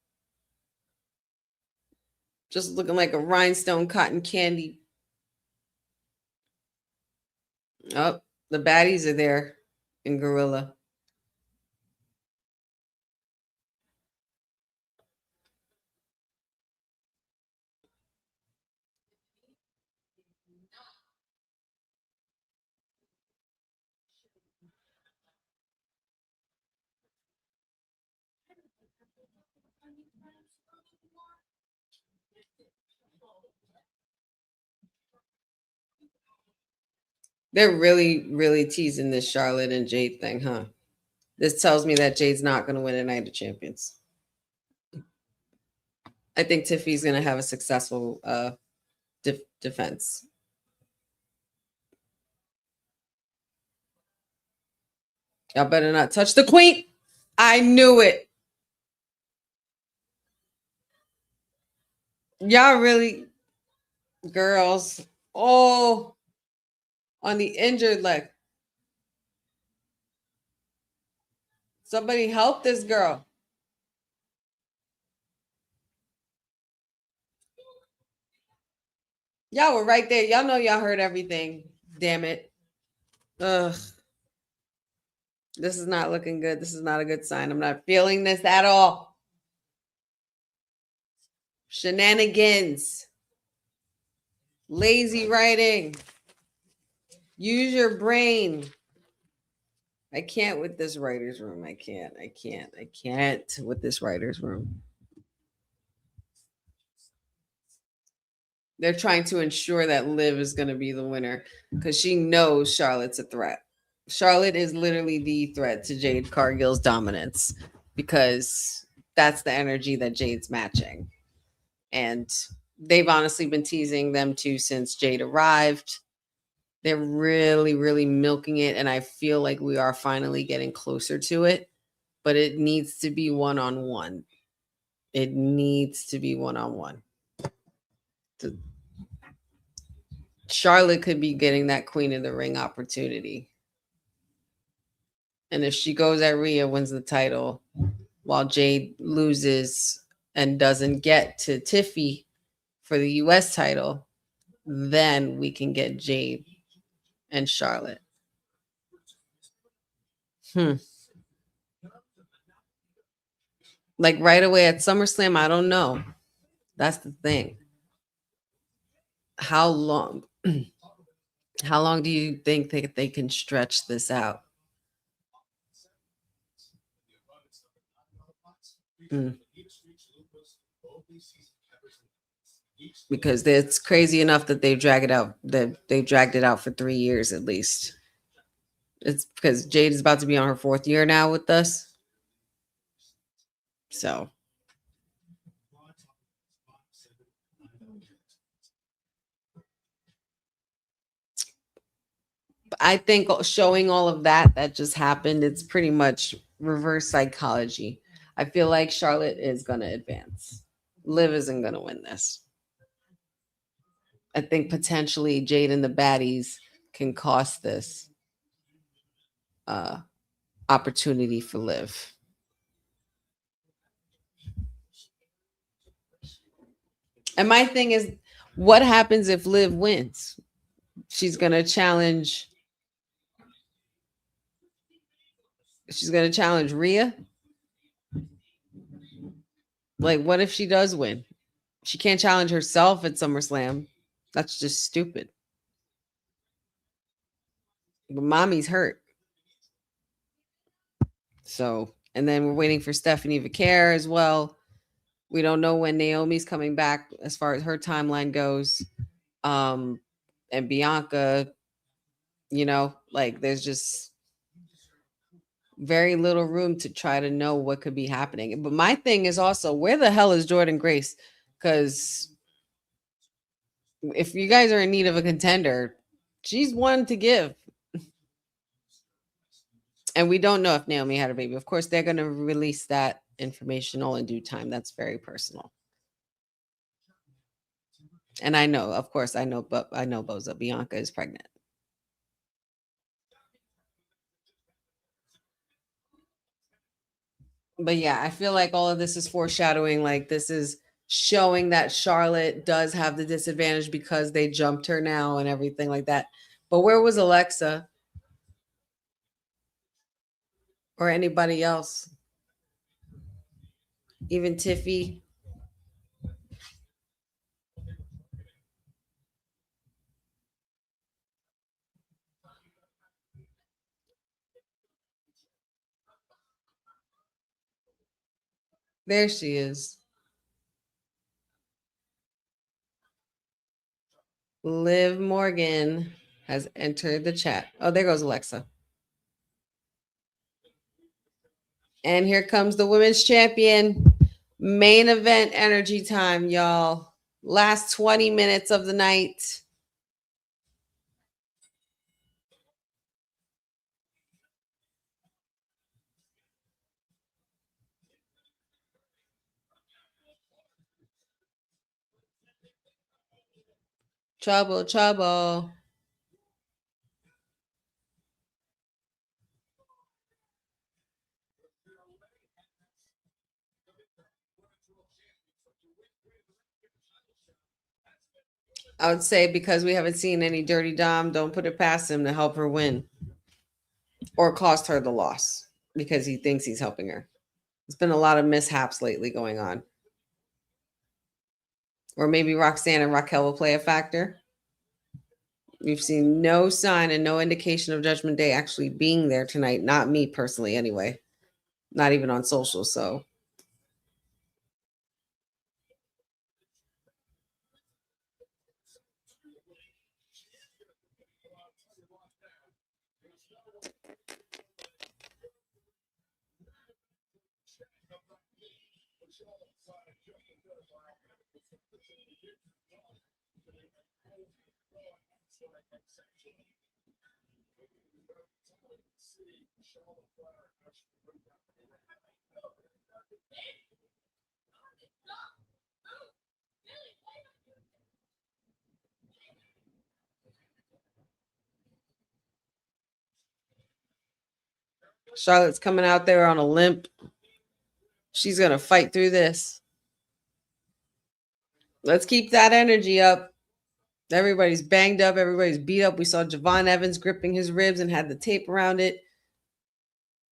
a rhinestone cotton candy. Oh, the baddies are there in Gorilla. They're really, really teasing this Charlotte and Jade thing, huh? This tells me that Jade's not going to win a Night of Champions. I think Tiffy's going to have a successful defense. Y'all better not touch the queen. I knew it. Y'all really, girls. Oh, on the injured leg. Somebody help this girl. Y'all were right there. Y'all know y'all heard everything. Damn it. Ugh. This is not looking good. This is not a good sign. I'm not feeling this at all. Shenanigans. Lazy writing. Use your brain. I can't with this writer's room. I can't with this writer's room. They're trying to ensure that Liv is going to be the winner because she knows Charlotte's a threat. Charlotte is literally the threat to Jade Cargill's dominance because that's the energy that Jade's matching. And they've honestly been teasing them too since Jade arrived. They're really, really milking it. And I feel like we are finally getting closer to it. But it needs to be one-on-one. It needs to be one-on-one. Charlotte could be getting that Queen of the Ring opportunity. And if she goes at Rhea, wins the title, while Jade loses and doesn't get to Tiffy for the US title, then we can get Jade and Charlotte. Like right away at SummerSlam, I don't know. That's the thing. How long? How long do you think they can stretch this out? Because it's crazy enough that they've dragged it out. That they've dragged it out for 3 years at least. It's because Jade is about to be on her 4th year now with us. So I think showing all of that just happened, it's pretty much reverse psychology. I feel like Charlotte is going to advance. Liv isn't going to win this. I think potentially Jade and the baddies can cost this opportunity for Liv. And my thing is, what happens if Liv wins? She's going to challenge. She's going to challenge Rhea. Like, what if she does win? She can't challenge herself at SummerSlam. That's just stupid. But mommy's hurt. So, and then we're waiting for Stephanie Vicaire as well. We don't know when Naomi's coming back as far as her timeline goes. And Bianca, like there's just very little room to try to know what could be happening. But my thing is also, where the hell is Jordan Grace? Because if you guys are in need of a contender, she's one to give. And we don't know if Naomi had a baby. Of course, they're going to release that information all in due time. That's very personal. And I know, of course, I know Boza, Bianca is pregnant. But yeah, I feel like all of this is foreshadowing. Like this is showing that Charlotte does have the disadvantage because they jumped her now and everything like that. But where was Alexa? Or anybody else? Even Tiffy? There she is. Liv Morgan has entered the chat. Oh, there goes Alexa. And here comes the women's champion. Main event energy time, y'all. Last 20 minutes of the night. Trouble, trouble. I would say because we haven't seen any Dirty Dom, don't put it past him to help her win. Or cost her the loss because he thinks he's helping her. There's been a lot of mishaps lately going on. Or maybe Roxanne and Raquel will play a factor. We've seen no sign and no indication of Judgment Day actually being there tonight. Not me personally, anyway. Not even on social, so. Charlotte's coming out there on a limp. She's going to fight through this. Let's keep that energy up. Everybody's banged up. Everybody's beat up. We saw Javon Evans gripping his ribs and had the tape around it.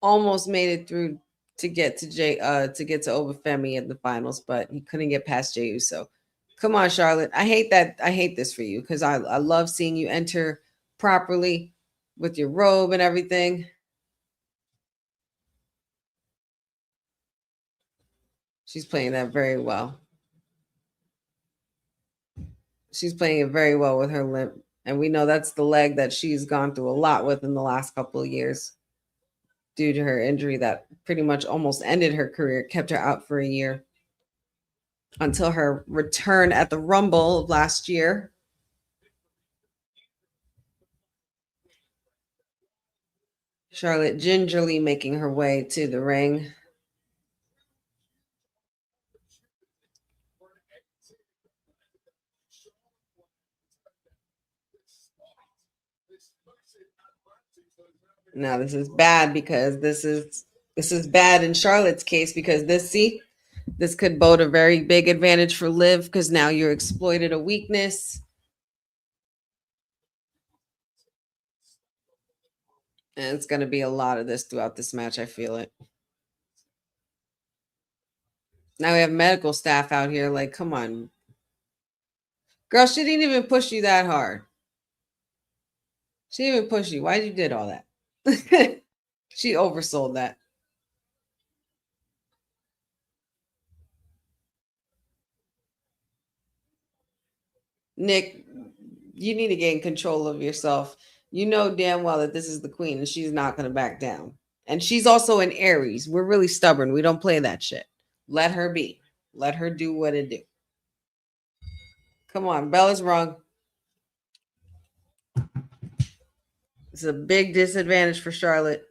Almost made it through to get to Obafemi in the finals, but he couldn't get past Jey Uso. Come on, Charlotte. I hate that. I hate this for you because I love seeing you enter properly with your robe and everything. She's playing that very well. She's playing it very well with her limp. And we know that's the leg that she's gone through a lot with in the last couple of years due to her injury that pretty much almost ended her career, kept her out for a year until her return at the Rumble of last year. Charlotte gingerly making her way to the ring. Now this is bad because this is bad in Charlotte's case because this could bode a very big advantage for Liv because now you're exploited a weakness. And it's going to be a lot of this throughout this match. I feel it. Now we have medical staff out here. Like, come on. Girl, she didn't even push you that hard. She didn't even push you. Why'd you did all that? She oversold that. Nick, you need to gain control of yourself. You know damn well that this is the queen and she's not going to back down. And she's also an Aries. We're really stubborn. We don't play that shit. Let her be. Let her do what it do. Come on. Bella's wrong. It's a big disadvantage for Charlotte.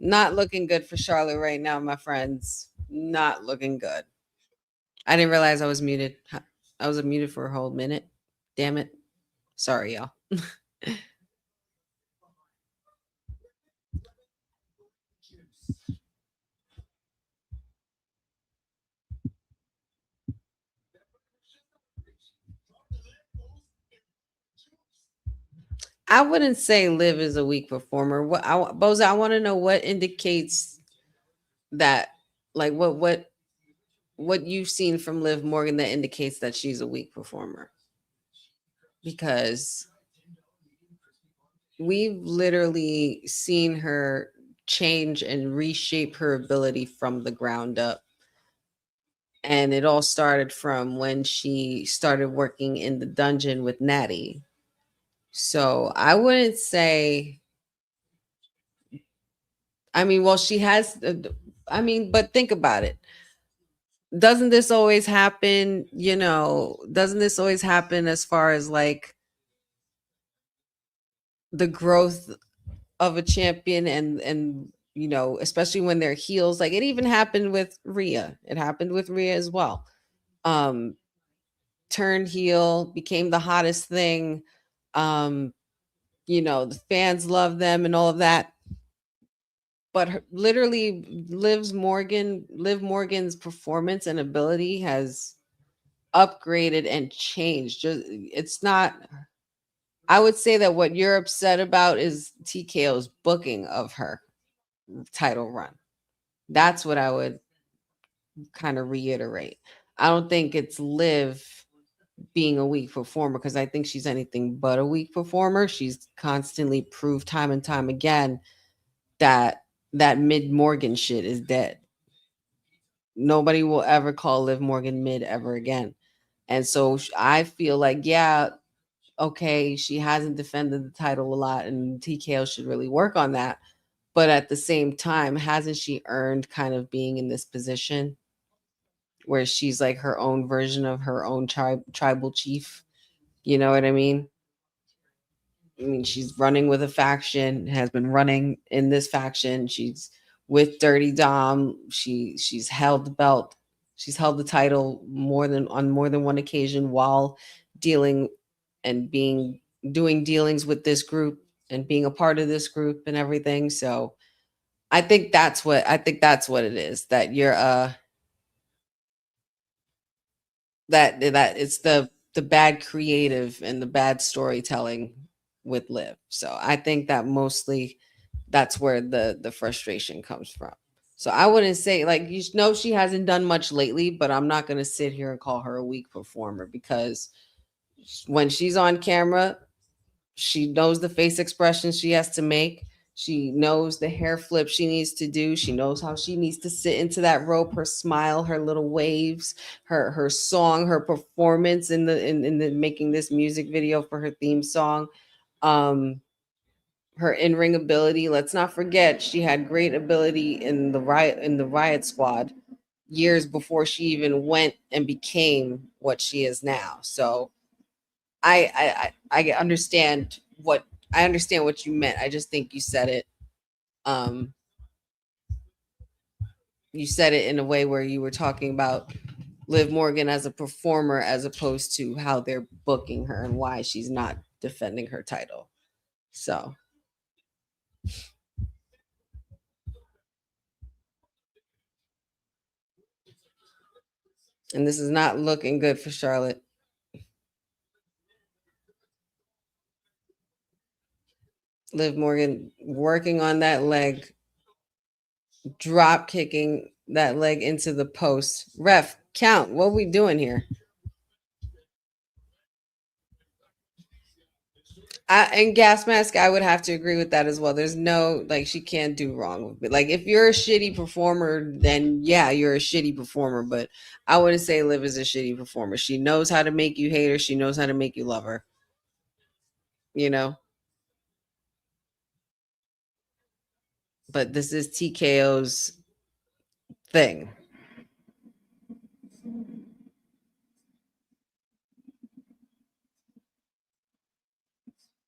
Not looking good for Charlotte right now, my friends. Not looking good. I didn't realize I was muted. I was muted for a whole minute. Damn it. Sorry, y'all. I wouldn't say Liv is a weak performer. Boza, I want to know what indicates that, like what you've seen from Liv Morgan that indicates that she's a weak performer. Because we've literally seen her change and reshape her ability from the ground up. And it all started from when she started working in the dungeon with Natty. So I wouldn't say, I mean, well, she has, I mean, but think about it. Doesn't this always happen? You know, doesn't this always happen as far as like the growth of a champion and you know, especially when they're heels? Like it even happened with Rhea. It happened with Rhea as well. Turned heel, became the hottest thing. You know, the fans love them and all of that. But literally Liv Morgan's performance and ability has upgraded and changed. It's not, I would say that what you're upset about is TKO's booking of her title run. That's what I would kind of reiterate. I don't think it's Liv being a weak performer because I think she's anything but a weak performer. She's constantly proved time and time again that mid Morgan shit is dead. Nobody will ever call Liv Morgan mid ever again. And so I feel like, yeah, okay, she hasn't defended the title a lot, and TKO should really work on that. But at the same time, hasn't she earned kind of being in this position where she's like her own version of her own tribal chief? You know what I mean? I mean, she's running with a faction, has been running in this faction. She's with Dirty Dom. She's held the belt. She's held the title on more than one occasion while dealing and doing dealings with this group and being a part of this group and everything. So I think that's what it is, that you're that it's the bad creative and the bad storytelling with Liv. So I think that mostly that's where the frustration comes from. So I wouldn't say, like, you know, she hasn't done much lately, but I'm not going to sit here and call her a weak performer, because when she's on camera, she knows the face expressions she has to make. She knows the hair flip she needs to do. She knows how she needs to sit into that rope, her smile, her little waves, her song, her performance in the making this music video for her theme song. Her in-ring ability. Let's not forget, she had great ability in the Riot Squad years before she even went and became what she is now. So I understand what you meant. I just think you said it in a way where you were talking about Liv Morgan as a performer as opposed to how they're booking her and why she's not defending her title. So and this is not looking good for Charlotte. Liv Morgan working on that leg, drop kicking that leg into the post. Ref, count. What are we doing here? And Gas Mask, I would have to agree with that as well. There's no, like, she can't do wrong. But like, if you're a shitty performer, then yeah, you're a shitty performer. But I wouldn't say Liv is a shitty performer. She knows how to make you hate her. She knows how to make you love her. You know? But this is TKO's thing.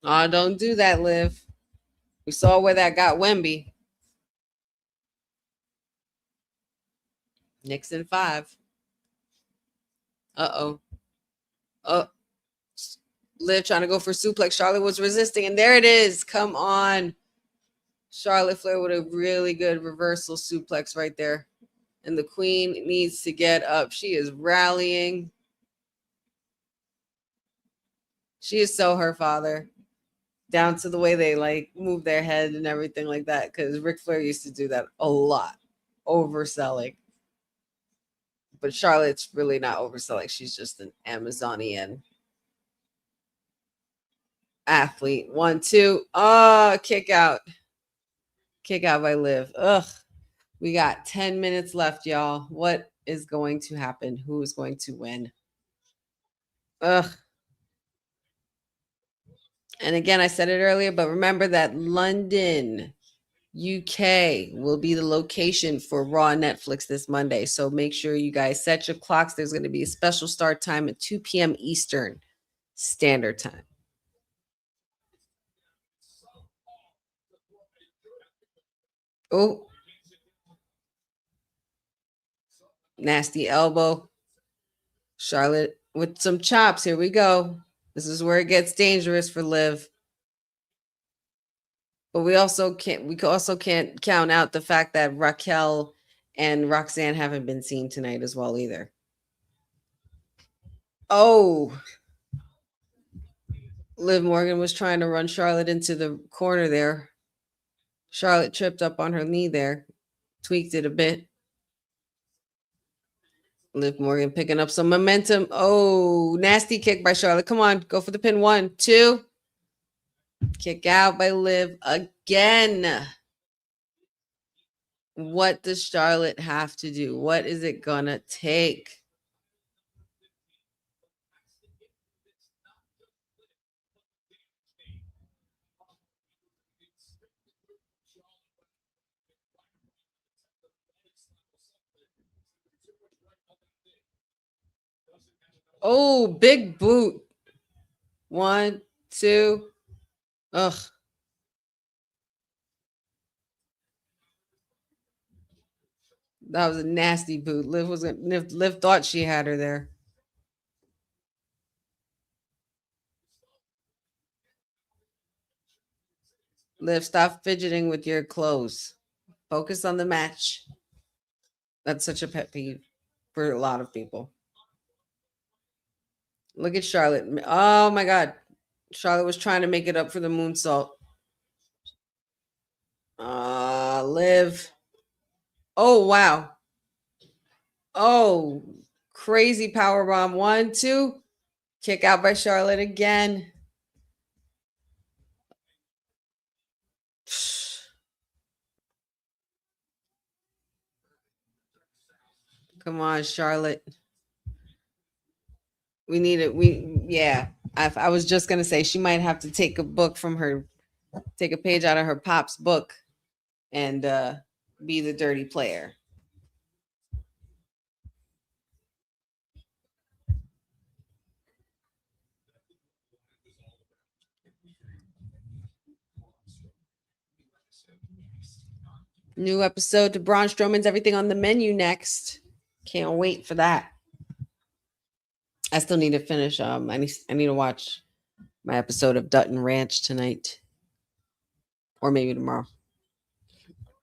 Oh, don't do that, Liv. We saw where that got Wemby. Nixon 5. Uh-oh. Oh. Liv trying to go for suplex. Charlotte was resisting, and there it is. Come on. Charlotte Flair with a really good reversal suplex right there. And the queen needs to get up. She is rallying. She is so her father. Down to the way they like move their head and everything like that. Because Ric Flair used to do that a lot. Overselling. But Charlotte's really not overselling. She's just an Amazonian athlete. 1, 2. Oh, kick out. Kick out by Liv. Ugh. We got 10 minutes left, y'all. What is going to happen? Who is going to win? Ugh. And again, I said it earlier, but remember that London, UK will be the location for Raw Netflix this Monday. So make sure you guys set your clocks. There's going to be a special start time at 2 p.m. Eastern Standard Time. Oh. Nasty elbow. Charlotte with some chops. Here we go. This is where it gets dangerous for Liv. But we also can't count out the fact that Raquel and Roxanne haven't been seen tonight as well either. Oh. Liv Morgan was trying to run Charlotte into the corner there. Charlotte tripped up on her knee there. Tweaked it a bit. Liv Morgan picking up some momentum. Oh, nasty kick by Charlotte. Come on, go for the pin. 1, 2. Kick out by Liv again. What does Charlotte have to do? What is it gonna take? Oh, big boot. 1, 2. Ugh. That was a nasty boot. Liv thought she had her there. Liv, stop fidgeting with your clothes. Focus on the match. That's such a pet peeve for a lot of people. Look at Charlotte. Oh my God. Charlotte was trying to make it up for the moonsault. Liv. Oh, wow. Oh, crazy power bomb. 1, 2. Kick out by Charlotte again. Come on, Charlotte. We need it. Yeah. I was just gonna say she might have to take a page out of her pop's book and be the dirty player. New episode to Braun Strowman's Everything on the Menu next. Can't wait for that. I still need to finish. I need to watch my episode of Dutton Ranch tonight, or maybe tomorrow.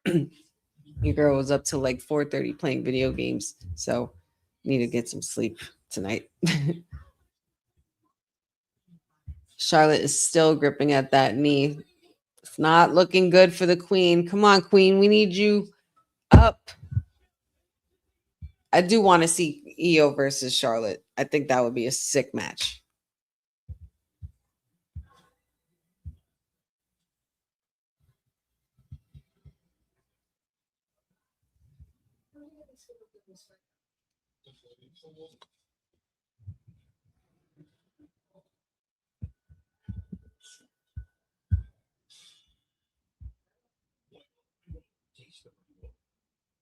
Your girl was up till like 4:30 playing video games, so need to get some sleep tonight. Charlotte is still gripping at that knee. It's not looking good for the queen. Come on, queen. We need you up. I do want to see Io versus Charlotte. I think that would be a sick match.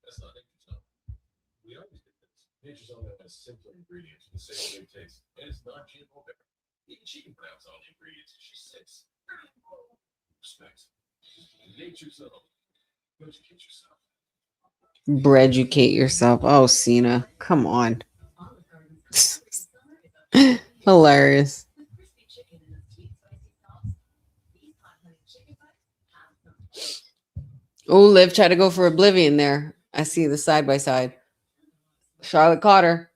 That's not interesting. We always get this. Nature's only has simpler ingredients with the same good taste, and it's not GMO better. Even she can pronounce all the ingredients. She's 6. Respect. Nature's own. Educate yourself. Breaducate yourself. Oh, Cena. Come on. Hilarious. Oh, Liv tried to go for Oblivion there. I see the side by side. Charlotte caught her.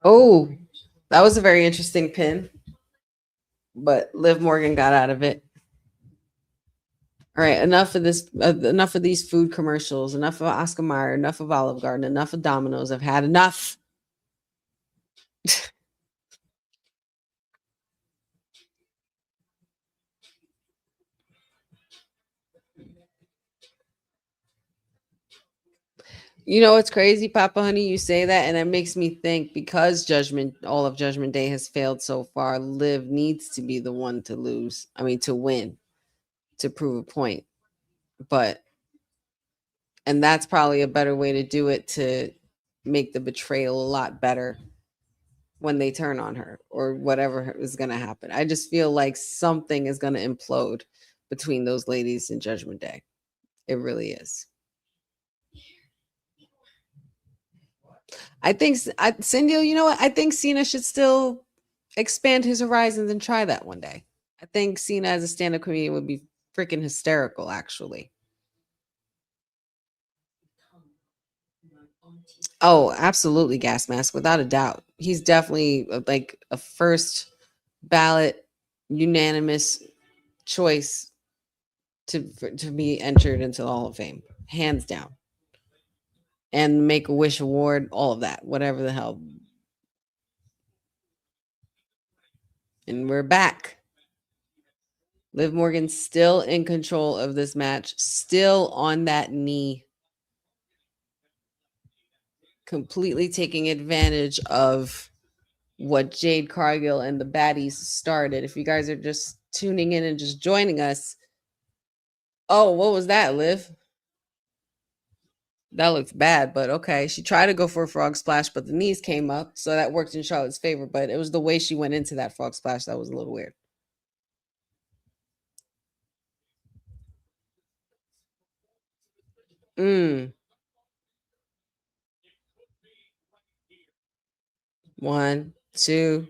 Oh, that was a very interesting pin. But Liv Morgan got out of it. All right, enough of this. Enough of these food commercials. Enough of Oscar Mayer. Enough of Olive Garden. Enough of Domino's. I've had enough. You know what's crazy, Papa Honey? You say that, and it makes me think because all of Judgment Day has failed so far. Liv needs to be the one to lose. I mean, to win, to prove a point. And that's probably a better way to do it, to make the betrayal a lot better when they turn on her or whatever is going to happen. I just feel like something is going to implode between those ladies in Judgment Day. It really is. I think, Cindy, you know what? I think Cena should still expand his horizons and try that one day. I think Cena as a stand-up comedian would be freaking hysterical, actually. Oh, absolutely, Gas Mask, without a doubt. He's definitely like a first ballot, unanimous choice to be entered into the Hall of Fame, hands down. And Make-A-Wish Award, all of that, whatever the hell. And we're back. Liv Morgan still in control of this match, still on that knee, completely taking advantage of what Jade Cargill and the baddies started. If you guys are just tuning in and just joining us, oh, what was that, Liv? That looks bad, but okay. She tried to go for a frog splash, but the knees came up, so that worked in Charlotte's favor. But it was the way she went into that frog splash that was a little weird. One, two.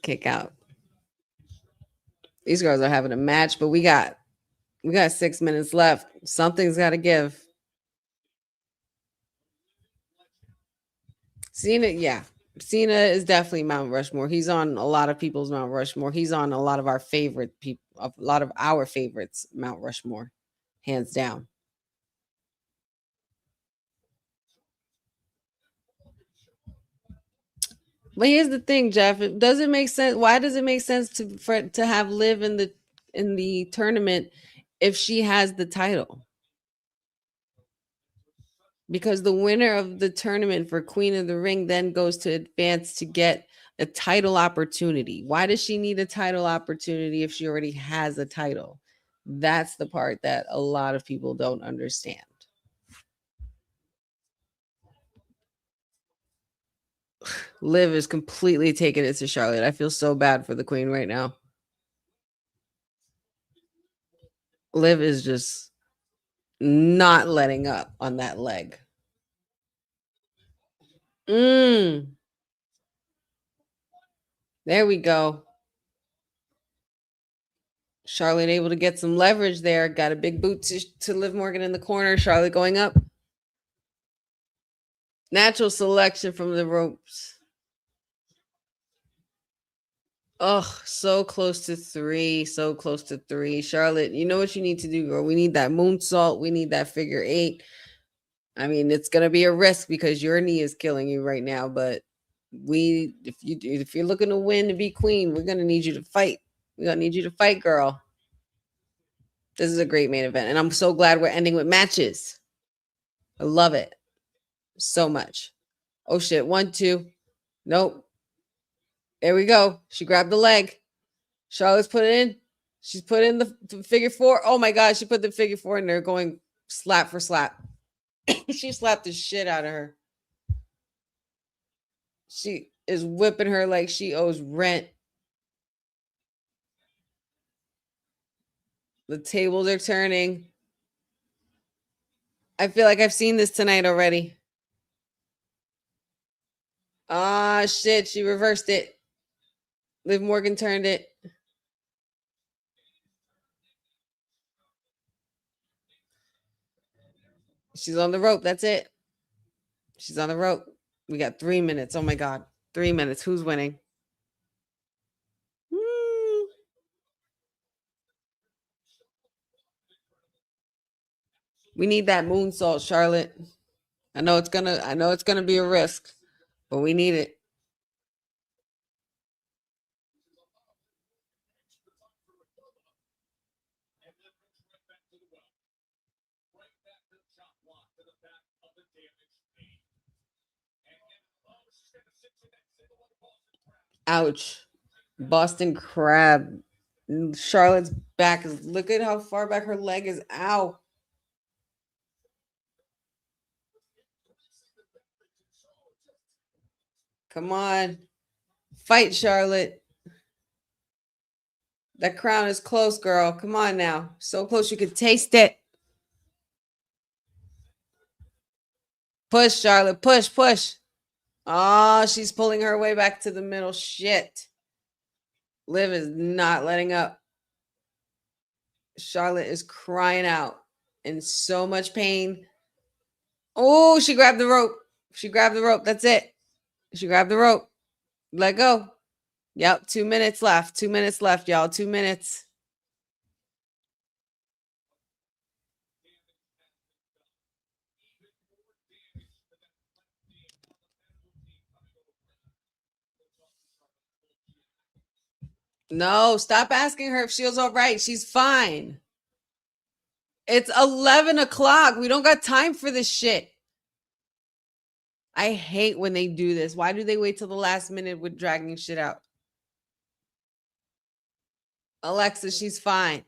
Kick out. These girls are having a match, but we got 6 minutes left. Something's got to give. Cena, yeah. Cena is definitely Mount Rushmore. He's on a lot of people's Mount Rushmore. He's on a lot of our favorite people, a lot of our favorites Mount Rushmore, hands down. But here's the thing, Jeff. It doesn't make sense. Why does it make sense to have Liv in the tournament if she has the title? Because the winner of the tournament for Queen of the Ring then goes to advance to get a title opportunity. Why does she need a title opportunity if she already has a title? That's the part that a lot of people don't understand. Liv is completely taking it to Charlotte. I feel so bad for the Queen right now. Liv is just not letting up on that leg. There we go. Charlotte able to get some leverage there. Got a big boot to Liv Morgan in the corner. Charlotte going up. Natural selection from the ropes. Oh, so close to 3. So close to 3. Charlotte, you know what you need to do, girl. We need that moonsault. We need that figure 8. I mean, it's going to be a risk because your knee is killing you right now. But if you're looking to win to be queen, we're going to need you to fight. We're going to need you to fight, girl. This is a great main event. And I'm so glad we're ending with matches. I love it so much. Oh, shit. 1, 2. Nope. There we go. She grabbed the leg. Charlotte's put it in. She's put in the figure 4. Oh, my God. She put the figure 4 in there going slap for slap. She slapped the shit out of her. She is whipping her like she owes rent. The tables are turning. I feel like I've seen this tonight already. Ah, shit. She reversed it. Liv Morgan turned it. She's on the rope. That's it. She's on the rope. We got 3 minutes. Oh, my God. 3 minutes. Who's winning? We need that moonsault, Charlotte. I know it's gonna be a risk, but we need it. Ouch. Boston Crab. Charlotte's back is, look at how far back her leg is. Ow. Come on. Fight, Charlotte. That crown is close, girl. Come on now. So close you could taste it. Push, Charlotte. Push, push. Oh, she's pulling her way back to the middle. Shit. Liv is not letting up. Charlotte is crying out in so much pain. Oh, she grabbed the rope. She grabbed the rope. That's it. She grabbed the rope. Let go. Yep. 2 minutes left. 2 minutes left, y'all. 2 minutes. No, stop asking her if she was all right. She's fine. It's 11 o'clock. We don't got time for this shit. I hate when they do this. Why do they wait till the last minute with dragging shit out? Alexa, she's fine.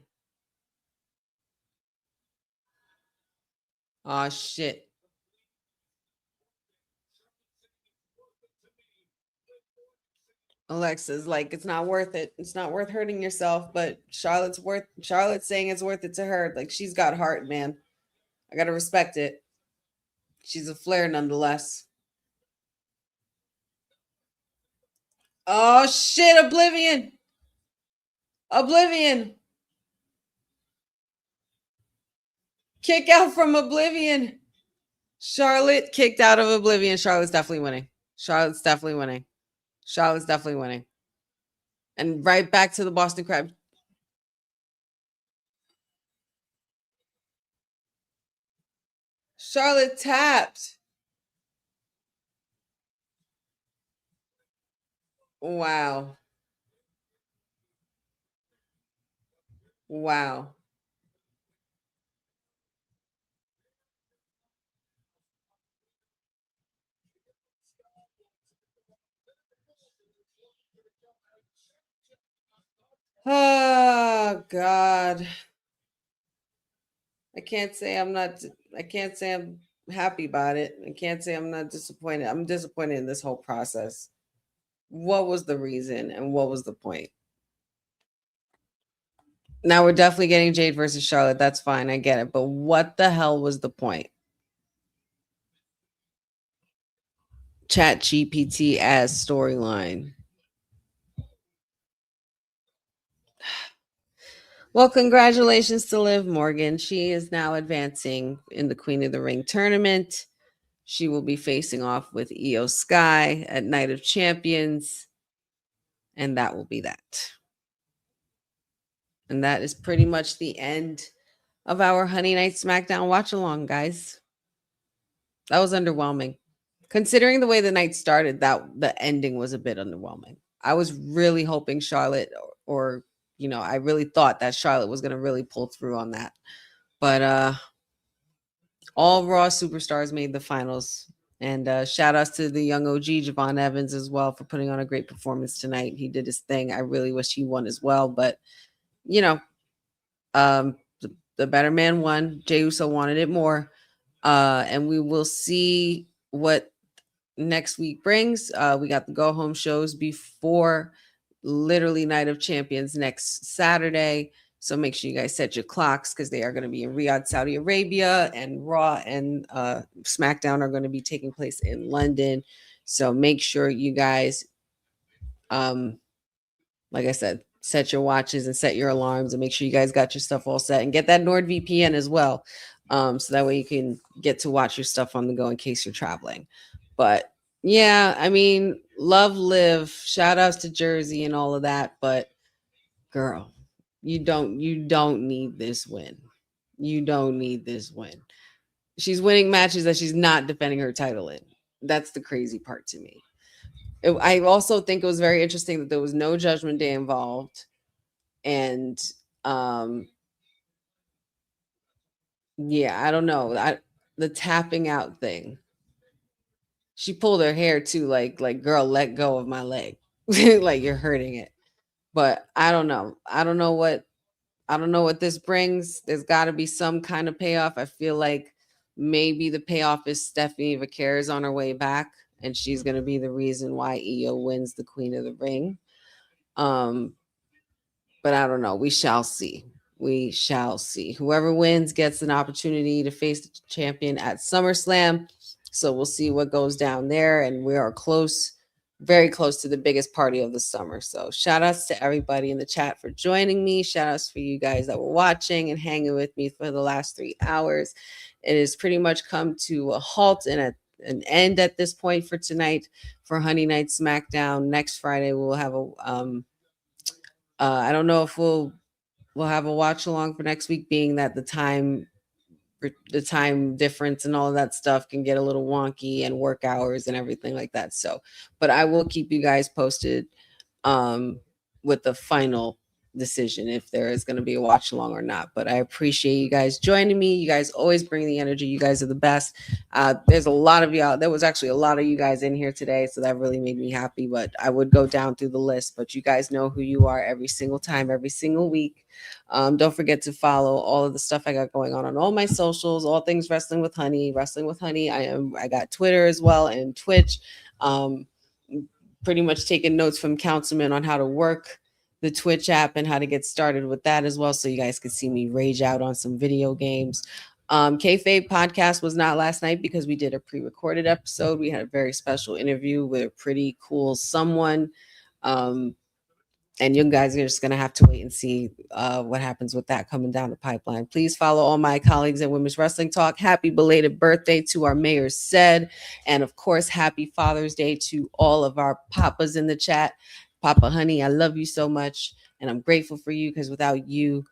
Oh, shit. Alexa's like, it's not worth it. It's not worth hurting yourself, but Charlotte's saying it's worth it to her. Like, she's got heart, man. I gotta respect it. She's a Flair nonetheless. Oh shit, Oblivion. Kick out from Oblivion. Charlotte kicked out of Oblivion. Charlotte's definitely winning. And right back to the Boston Crab. Charlotte tapped. Wow. Oh God. I can't say I'm happy about it. I can't say I'm not disappointed. I'm disappointed in this whole process. What was the reason and what was the point? Now we're definitely getting Jade versus Charlotte. That's fine. I get it. But what the hell was the point? Chat GPT as storyline. Well, congratulations to Liv Morgan. She is now advancing in the Queen of the Ring tournament. She will be facing off with Io Sky at Night of Champions. And that will be that. And that is pretty much the end of our Honey Night SmackDown watch along, guys. That was underwhelming. Considering the way the night started, that the ending was a bit underwhelming. I was really hoping Charlotte or I really thought that Charlotte was going to really pull through on that. But all Raw superstars made the finals. And shout outs to the young OG, Javon Evans, as well, for putting on a great performance tonight. He did his thing. I really wish he won as well. But, the better man won. Jey Uso wanted it more. And we will see what next week brings. We got the go home shows before literally Night of Champions next Saturday. So make sure you guys set your clocks because they are going to be in Riyadh, Saudi Arabia, and Raw and SmackDown are going to be taking place in London. So make sure you guys, like I said, set your watches and set your alarms and make sure you guys got your stuff all set and get that NordVPN as well. So that way you can get to watch your stuff on the go in case you're traveling. But yeah, I mean, love Liv. Shout outs to Jersey and all of that. But girl, you don't need this win. You don't need this win. She's winning matches that she's not defending her title in. That's the crazy part to me. I also think it was very interesting that there was no Judgment Day involved. And yeah, I don't know. The tapping out thing. She pulled her hair too, like girl, let go of my leg. Like you're hurting it. But I don't know. I don't know what this brings. There's got to be some kind of payoff. I feel like maybe the payoff is Stephanie Vaquer is on her way back, and she's going to be the reason why Io wins the Queen of the Ring. But I don't know. We shall see. Whoever wins gets an opportunity to face the champion at SummerSlam. So we'll see what goes down there. And we are close, very close to the biggest party of the summer. So shout outs to everybody in the chat for joining me. Shout outs for you guys that were watching and hanging with me for the last 3 hours. It has pretty much come to a halt and an end at this point for tonight for Honey Night SmackDown. Next Friday, we'll have I don't know if we'll have a watch along for next week, being that the time difference and all of that stuff can get a little wonky and work hours and everything like that. So, but I will keep you guys posted with the final decision if there is going to be a watch along or not. But I appreciate you guys joining me. You guys always bring the energy. You guys are the best. There's a lot of y'all. There was actually a lot of you guys in here today, so that really made me happy. But I would go down through the list, but you guys know who you are every single time, every single week. Don't forget to follow all of the stuff I got going on all my socials, all things Wrestling with Honey. I got Twitter as well and Twitch. Pretty much taking notes from Councilman on how to work the Twitch app and how to get started with that as well, so you guys could see me rage out on some video games. Kayfabe podcast was not last night because we did a pre-recorded episode. We had a very special interview with a pretty cool someone. And you guys are just going to have to wait and see what happens with that coming down the pipeline. Please follow all my colleagues at Women's Wrestling Talk. Happy belated birthday to our mayor, Ced. And of course, happy Father's Day to all of our papas in the chat. Papa Honey, I love you so much. And I'm grateful for you because without you,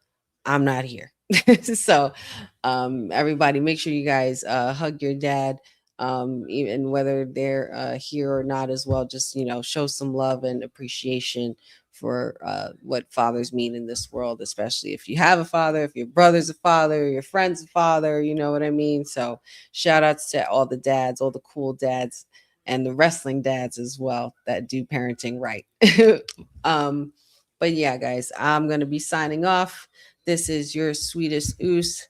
I'm not here. So everybody, make sure you guys hug your dad. Even whether they're here or not as well, just, show some love and appreciation for what fathers mean in this world, especially if you have a father, if your brother's a father, your friend's a father, you know what I mean? So shout outs to all the dads, all the cool dads, and the wrestling dads as well that do parenting right. But yeah, guys, I'm going to be signing off. This is your sweetest Oos.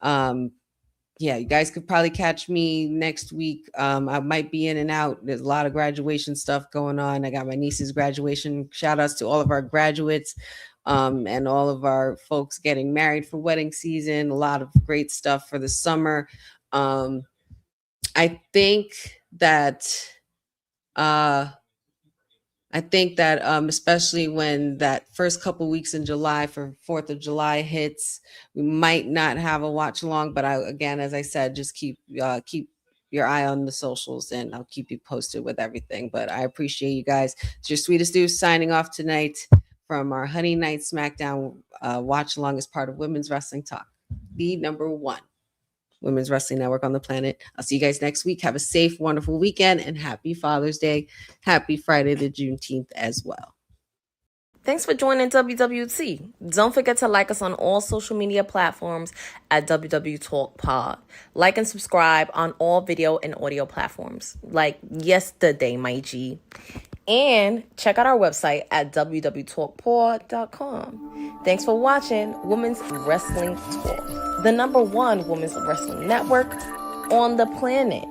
Yeah, you guys could probably catch me next week. I might be in and out. There's a lot of graduation stuff going on. I got my niece's graduation. Shout outs to all of our graduates and all of our folks getting married for wedding season. A lot of great stuff for the summer. I think that especially when that first couple weeks in July for 4th of July hits, we might not have a watch along. But again, as I said, just keep your eye on the socials and I'll keep you posted with everything. But I appreciate you guys. It's your sweetest Deuce signing off tonight from our Honey Night SmackDown watch along as part of Women's Wrestling Talk, the #1 Women's Wrestling Network on the planet. I'll see you guys next week. Have a safe, wonderful weekend and happy Father's Day. Happy Friday the Juneteenth as well. Thanks for joining WWT. Don't forget to like us on all social media platforms at WW Talk Pod. Like and subscribe on all video and audio platforms like yesterday, my G. And check out our website at www.talkpod.com. Thanks for watching Women's Wrestling Talk, the #1 women's wrestling network on the planet.